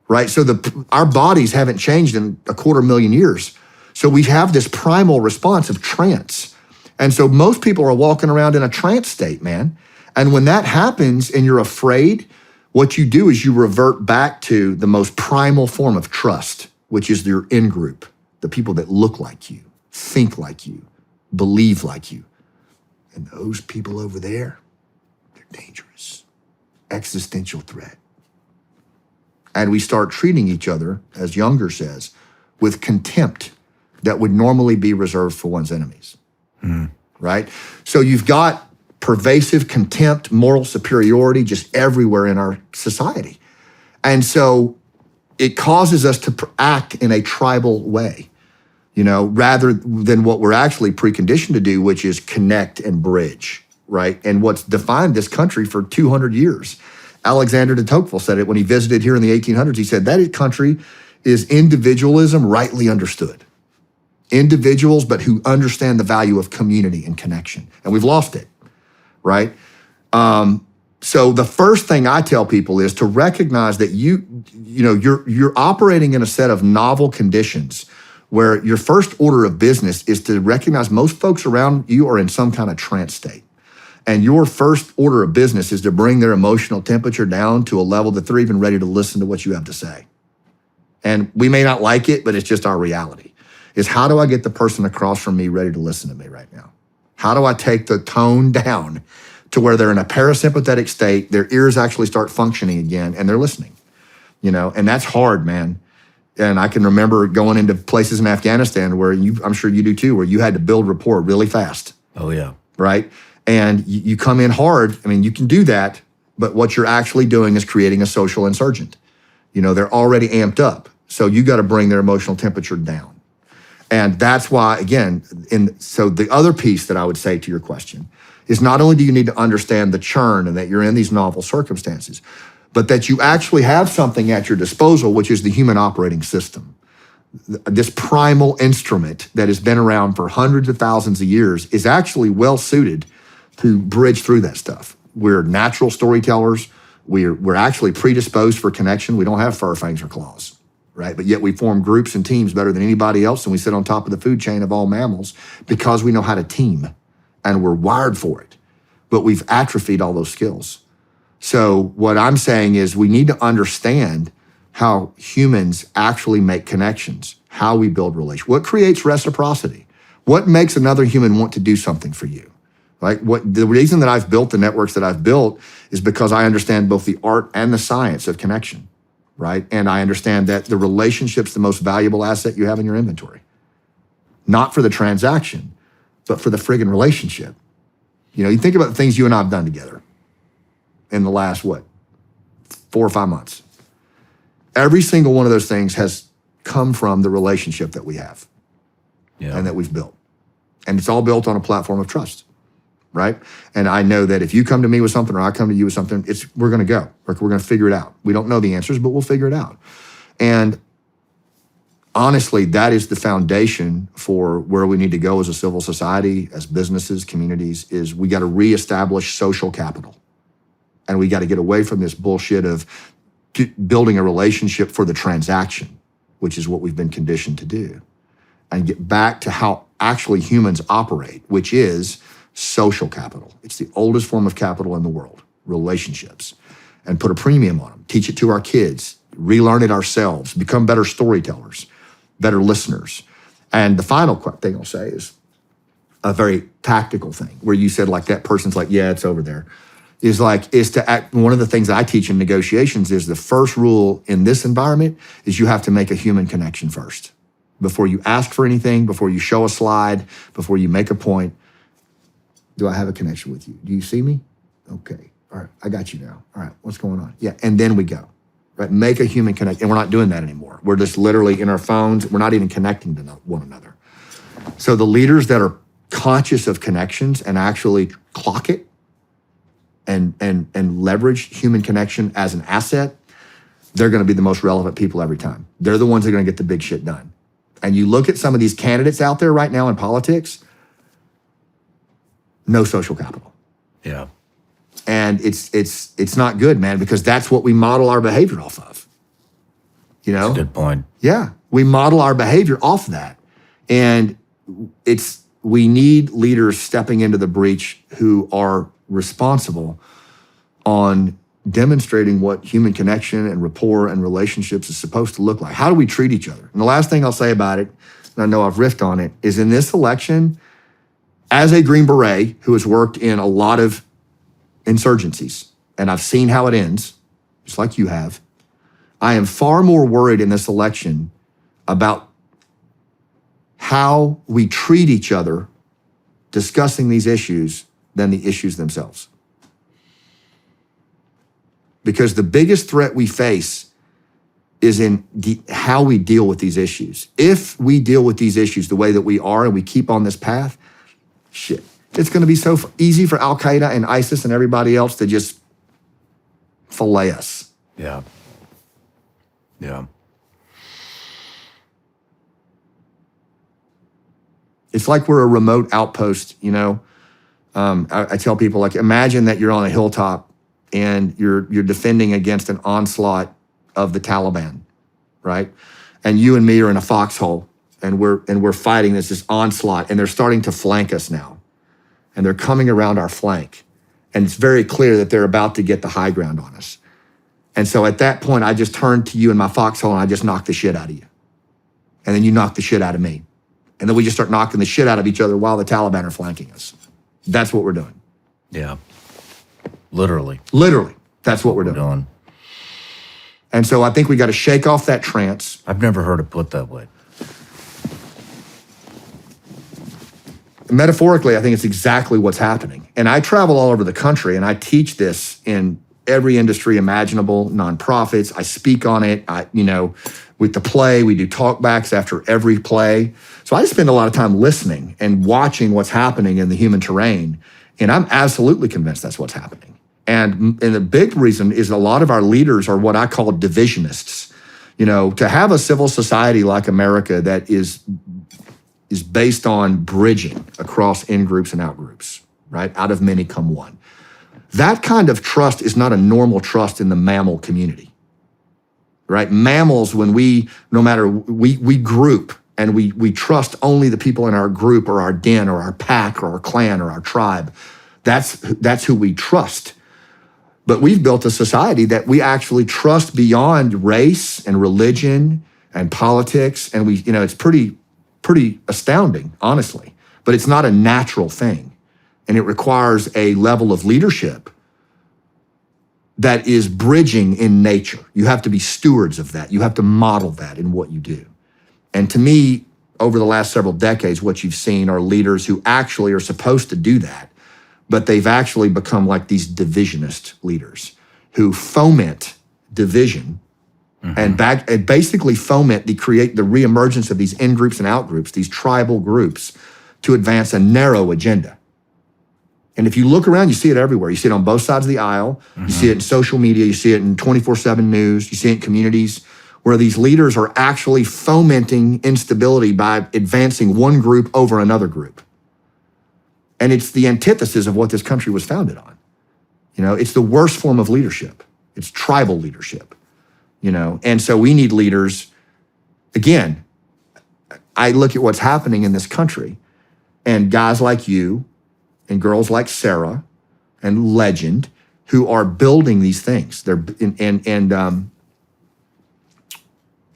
right? So our bodies haven't changed in 250,000 years. So we have this primal response of trance. And so most people are walking around in a trance state, man. And when that happens and you're afraid, what you do is you revert back to the most primal form of trust, which is your in-group, the people that look like you, think like you, believe like you. And those people over there, they're dangerous, existential threat. And we start treating each other, as Younger says, with contempt that would normally be reserved for one's enemies, right? So you've got pervasive contempt, moral superiority just everywhere in our society. And so it causes us to act in a tribal way, rather than what we're actually preconditioned to do, which is connect and bridge, right? And what's defined this country for 200 years. Alexander de Tocqueville said it when he visited here in the 1800s. He said that country is individualism rightly understood. Individuals, but who understand the value of community and connection. And we've lost it, right? So the first thing I tell people is to recognize that you're operating in a set of novel conditions where your first order of business is to recognize most folks around you are in some kind of trance state. And your first order of business is to bring their emotional temperature down to a level that they're even ready to listen to what you have to say. And we may not like it, but it's just our reality. Is how do I get the person across from me ready to listen to me right now? How do I take the tone down to where they're in a parasympathetic state, their ears actually start functioning again, and they're listening, and that's hard, man. And I can remember going into places in Afghanistan where I'm sure you do too, where you had to build rapport really fast. Oh, yeah. Right? And you come in hard. I mean, you can do that, but what you're actually doing is creating a social insurgent. They're already amped up. So you got to bring their emotional temperature down. And that's why, again, so the other piece that I would say to your question is not only do you need to understand the churn and that you're in these novel circumstances, but that you actually have something at your disposal, which is the human operating system. This primal instrument that has been around for hundreds of thousands of years is actually well suited to bridge through that stuff. We're natural storytellers. We're actually predisposed for connection. We don't have fur, fangs, or claws, right? But yet we form groups and teams better than anybody else, and we sit on top of the food chain of all mammals because we know how to team, and we're wired for it. But we've atrophied all those skills. So what I'm saying is we need to understand how humans actually make connections, how we build relations, what creates reciprocity, what makes another human want to do something for you. Right? The reason that I've built the networks that I've built is because I understand both the art and the science of connection, right? And I understand that the relationship's the most valuable asset you have in your inventory. Not for the transaction, but for the friggin' relationship. You think about the things you and I have done together in the last, 4 or 5 months. Every single one of those things has come from the relationship that we have and that we've built. And it's all built on a platform of trust. Right? And I know that if you come to me with something or I come to you with something, we're going to go. We're going to figure it out. We don't know the answers, but we'll figure it out. And honestly, that is the foundation for where we need to go as a civil society, as businesses, communities, is we got to reestablish social capital. And we got to get away from this bullshit of building a relationship for the transaction, which is what we've been conditioned to do, and get back to how actually humans operate, which is social capital. It's the oldest form of capital in the world, relationships, and put a premium on them. Teach it to our kids, relearn it ourselves, become better storytellers, better listeners. And the final thing I'll say is a very tactical thing where you said like that person's like, yeah, it's over there. Is to act. One of the things I teach in negotiations is the first rule in this environment is you have to make a human connection first. Before you ask for anything, before you show a slide, before you make a point, do I have a connection with you? Do you see me? Okay. All right. I got you now. All right. What's going on? Yeah. And then we go, right? Make a human connect. And we're not doing that anymore. We're just literally in our phones. We're not even connecting to one another. So the leaders that are conscious of connections and actually clock it and leverage human connection as an asset, they're going to be the most relevant people every time. They're the ones that are going to get the big shit done. And you look at some of these candidates out there right now in politics, no social capital. Yeah. And it's not good, man, because that's what we model our behavior off of. You know? That's a good point. Yeah. We model our behavior off that. And we need leaders stepping into the breach who are responsible on demonstrating what human connection and rapport and relationships is supposed to look like. How do we treat each other? And the last thing I'll say about it, and I know I've riffed on it, is in this election, as a Green Beret who has worked in a lot of insurgencies, and I've seen how it ends, just like you have, I am far more worried in this election about how we treat each other discussing these issues than the issues themselves. Because the biggest threat we face is in how we deal with these issues. If we deal with these issues the way that we are and we keep on this path, shit, it's going to be so easy for Al-Qaeda and ISIS and everybody else to just fillet us. Yeah. Yeah. It's like we're a remote outpost, you know. I tell people, like, imagine that you're on a hilltop and you're defending against an onslaught of the Taliban, right? And you and me are in a foxhole, and we're fighting this onslaught, and they're starting to flank us now, and they're coming around our flank, and it's very clear that they're about to get the high ground on us. And so at that point, I just turn to you in my foxhole and I just knock the shit out of you, and then you knock the shit out of me, and then we just start knocking the shit out of each other while the Taliban are flanking us. That's what we're doing. Yeah. Literally. Literally, that's what we're doing. And so I think we got to shake off that trance. I've never heard it put that way. Metaphorically, I think it's exactly what's happening. And I travel all over the country, and I teach this in every industry imaginable, nonprofits. I speak on it. With the play, we do talkbacks after every play. So I spend a lot of time listening and watching what's happening in the human terrain. And I'm absolutely convinced that's what's happening. And the big reason is a lot of our leaders are what I call divisionists. You know, to have a civil society like America that is based on bridging across in-groups and out-groups, right? Out of many come one. That kind of trust is not a normal trust in the mammal community, right? Mammals, when we group and we trust only the people in our group or our den or our pack or our clan or our tribe. That's who we trust. But we've built a society that we actually trust beyond race and religion and politics. And it's pretty astounding, honestly, but it's not a natural thing. And it requires a level of leadership that is bridging in nature. You have to be stewards of that. You have to model that in what you do. And to me, over the last several decades, what you've seen are leaders who actually are supposed to do that, but they've actually become like these divisionist leaders who foment division and basically create the reemergence of these in-groups and out-groups, these tribal groups, to advance a narrow agenda. And if you look around, you see it everywhere. You see it on both sides of the aisle. You see it in social media. You see it in 24/7 news. You see it in communities where these leaders are actually fomenting instability by advancing one group over another group. And it's the antithesis of what this country was founded on. It's the worst form of leadership. It's tribal leadership. And so we need leaders. Again, I look at what's happening in this country, and guys like you and girls like Sarah and Legend who are building these things.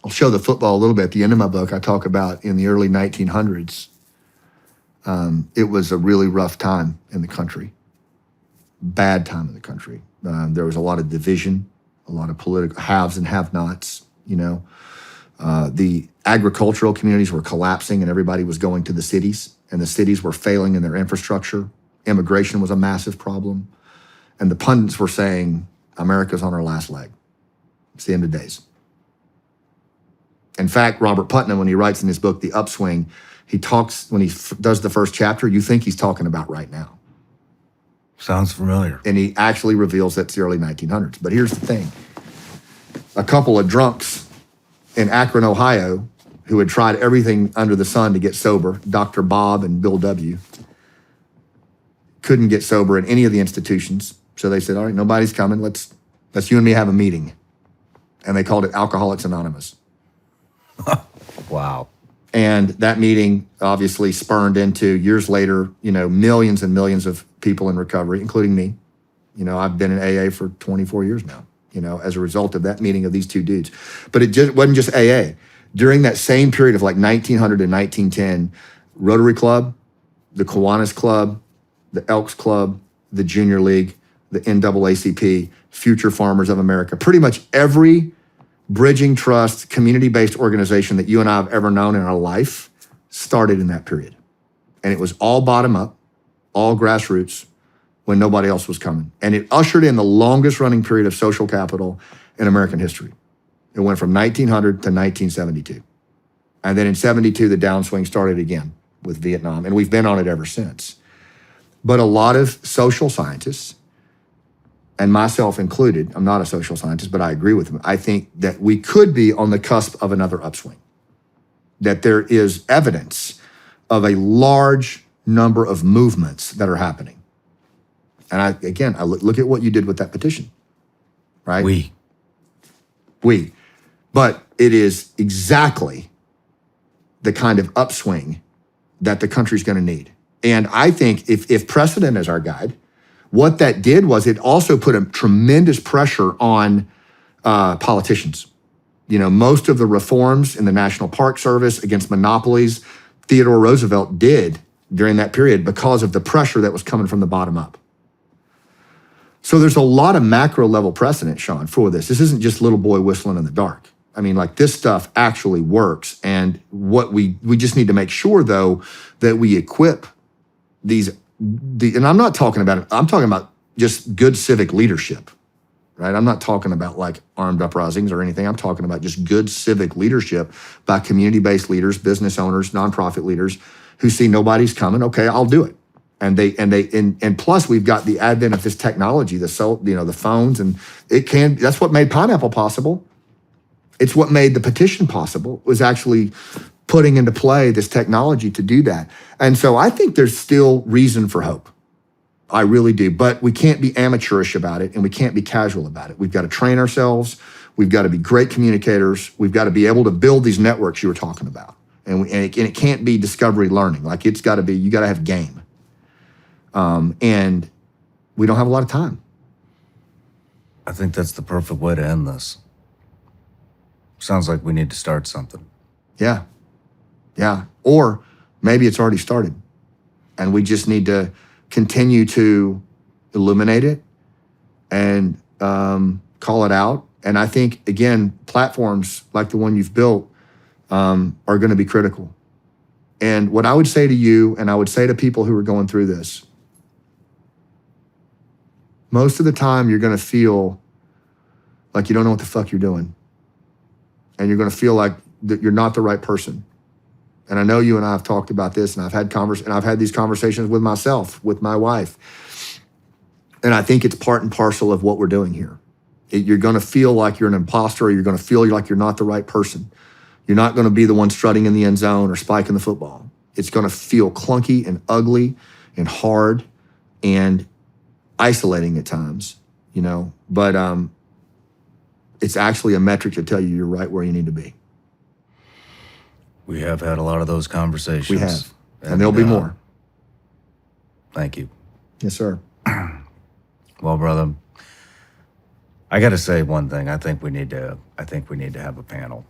I'll show the football a little bit. At the end of my book, I talk about in the early 1900s, it was a really rough time in the country, bad time in the country. There was a lot of division, a lot of political haves and have-nots. The agricultural communities were collapsing and everybody was going to the cities, and the cities were failing in their infrastructure. Immigration was a massive problem. And the pundits were saying, America's on our last leg. It's the end of days. In fact, Robert Putnam, when he writes in his book, The Upswing, he talks, when he does the first chapter, you think he's talking about right now. Sounds familiar. And he actually reveals that's the early 1900s. But here's the thing. A couple of drunks in Akron, Ohio, who had tried everything under the sun to get sober, Dr. Bob and Bill W., couldn't get sober in any of the institutions. So they said, all right, nobody's coming. Let's you and me have a meeting. And they called it Alcoholics Anonymous. Wow. And that meeting obviously spurned into, years later, millions and millions of people in recovery, including me. I've been in AA for 24 years now, as a result of that meeting of these two dudes. But it just wasn't just AA. During that same period of like 1900 to 1910, Rotary Club, the Kiwanis Club, the Elks Club, the Junior League, the NAACP, Future Farmers of America, pretty much every bridging trust, community-based organization that you and I have ever known in our life started in that period. And it was all bottom up, all grassroots, when nobody else was coming. And it ushered in the longest running period of social capital in American history. It went from 1900 to 1972. And then in 72, the downswing started again with Vietnam, and we've been on it ever since. But a lot of social scientists, and myself included, I'm not a social scientist, but I agree with them. I think that we could be on the cusp of another upswing, that there is evidence of a large number of movements that are happening. And I look at what you did with that petition, right? We. But it is exactly the kind of upswing that the country's going to need. And I think if precedent is our guide, what that did was it also put a tremendous pressure on politicians. Most of the reforms in the National Park Service against monopolies, Theodore Roosevelt did during that period because of the pressure that was coming from the bottom up. So there's a lot of macro level precedent, Shawn, for this. This isn't just little boy whistling in the dark. I mean, like, this stuff actually works. And what we just need to make sure, though, that we equip and I'm not talking about it, I'm talking about just good civic leadership, right? I'm not talking about like armed uprisings or anything. I'm talking about just good civic leadership by community-based leaders, business owners, nonprofit leaders who see nobody's coming. Okay, I'll do it. And plus we've got the advent of this technology, the phones, and that's what made Pineapple possible. It's what made the petition possible, was actually putting into play this technology to do that. And so I think there's still reason for hope. I really do. But we can't be amateurish about it, and we can't be casual about it. We've got to train ourselves. We've got to be great communicators. We've got to be able to build these networks you were talking about. And it can't be discovery learning. Like, you got to have game. And we don't have a lot of time. I think that's the perfect way to end this. Sounds like we need to start something. Yeah. Or maybe it's already started, and we just need to continue to illuminate it and call it out. And I think, again, platforms like the one you've built are going to be critical. And what I would say to you, and I would say to people who are going through this, most of the time you're going to feel like you don't know what the fuck you're doing. And you're going to feel like that you're not the right person. And I know you and I have talked about this, and I've had these conversations with myself, with my wife. And I think it's part and parcel of what we're doing here. You're going to feel like you're an imposter, or you're going to feel like you're not the right person. You're not going to be the one strutting in the end zone or spiking the football. It's going to feel clunky and ugly and hard and isolating at times, but it's actually a metric to tell you you're right where you need to be. We have had a lot of those conversations. We have, and there'll be more. Thank you. Yes, sir. Well, brother, I got to say one thing. I think we need to have a panel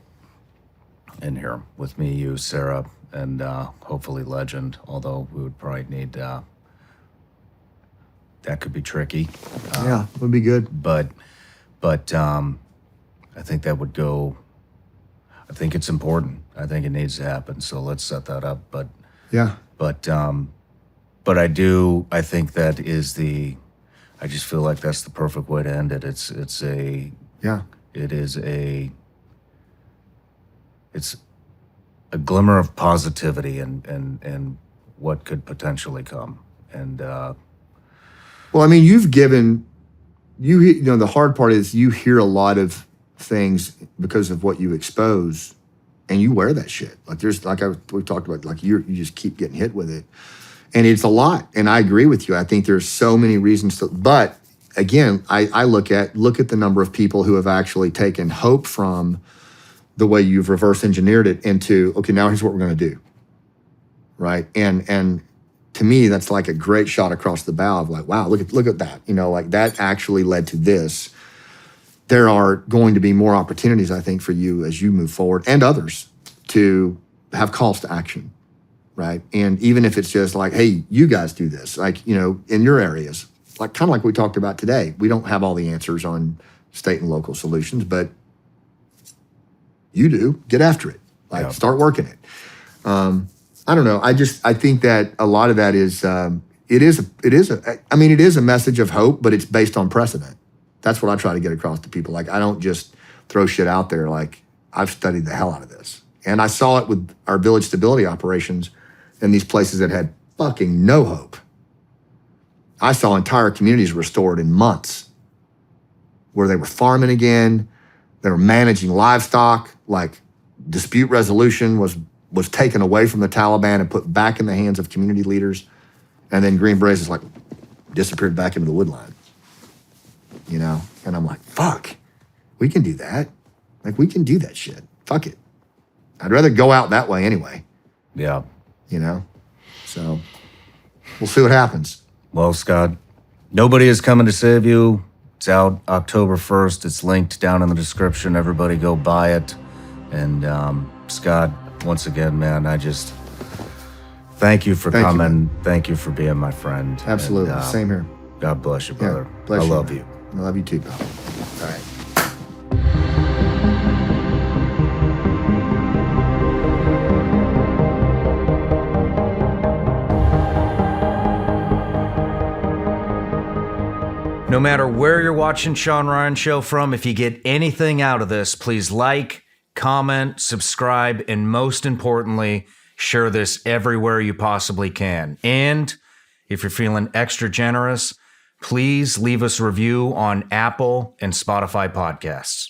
in here with me, you, Sarah, and hopefully Legend. Although we would probably need that could be tricky. Yeah, would be good. But I think that would go. I think it's important. I think it needs to happen. So let's set that up. But yeah. But I think that is I just feel like that's the perfect way to end it. It's a glimmer of positivity and what could potentially come. And well, I mean, the hard part is you hear a lot of things because of what you expose, and you wear that shit. Like we talked about, like you just keep getting hit with it, and it's a lot. And I agree with you. I think there's so many reasons to, but again, I look at the number of people who have actually taken hope from the way you've reverse engineered it into, okay, now here's what we're going to do, right? And to me, that's like a great shot across the bow of like, wow, look at that. Like that actually led to this. There are going to be more opportunities, I think, for you as you move forward and others to have calls to action, right? And even if it's just like, hey, you guys do this, like, in your areas, like kind of like we talked about today. We don't have all the answers on state and local solutions, but you do. Get after it. Like, start working it. I don't know. I think that a lot of that is, it is a message of hope, but it's based on precedent. That's what I try to get across to people. Like, I don't just throw shit out there. Like, I've studied the hell out of this. And I saw it with our village stability operations in these places that had fucking no hope. I saw entire communities restored in months where they were farming again. They were managing livestock. Like, dispute resolution was taken away from the Taliban and put back in the hands of community leaders. And then Green Berets is like disappeared back into the woodline, And I'm like, fuck, we can do that. Like, we can do that shit. Fuck it. I'd rather go out that way anyway. Yeah. So we'll see what happens. Well, Scott, Nobody is Coming to Save You. It's out October 1st. It's linked down in the description. Everybody go buy it. And Scott, once again, man, I just thank you for coming. Thank you for being my friend. Absolutely. And, same here. God bless you, brother. Bless I you, love man. you. I love you too, pal. All right. No matter where you're watching Shawn Ryan Show from, if you get anything out of this, please like, comment, subscribe, and most importantly, share this everywhere you possibly can. And if you're feeling extra generous, please leave us a review on Apple and Spotify podcasts.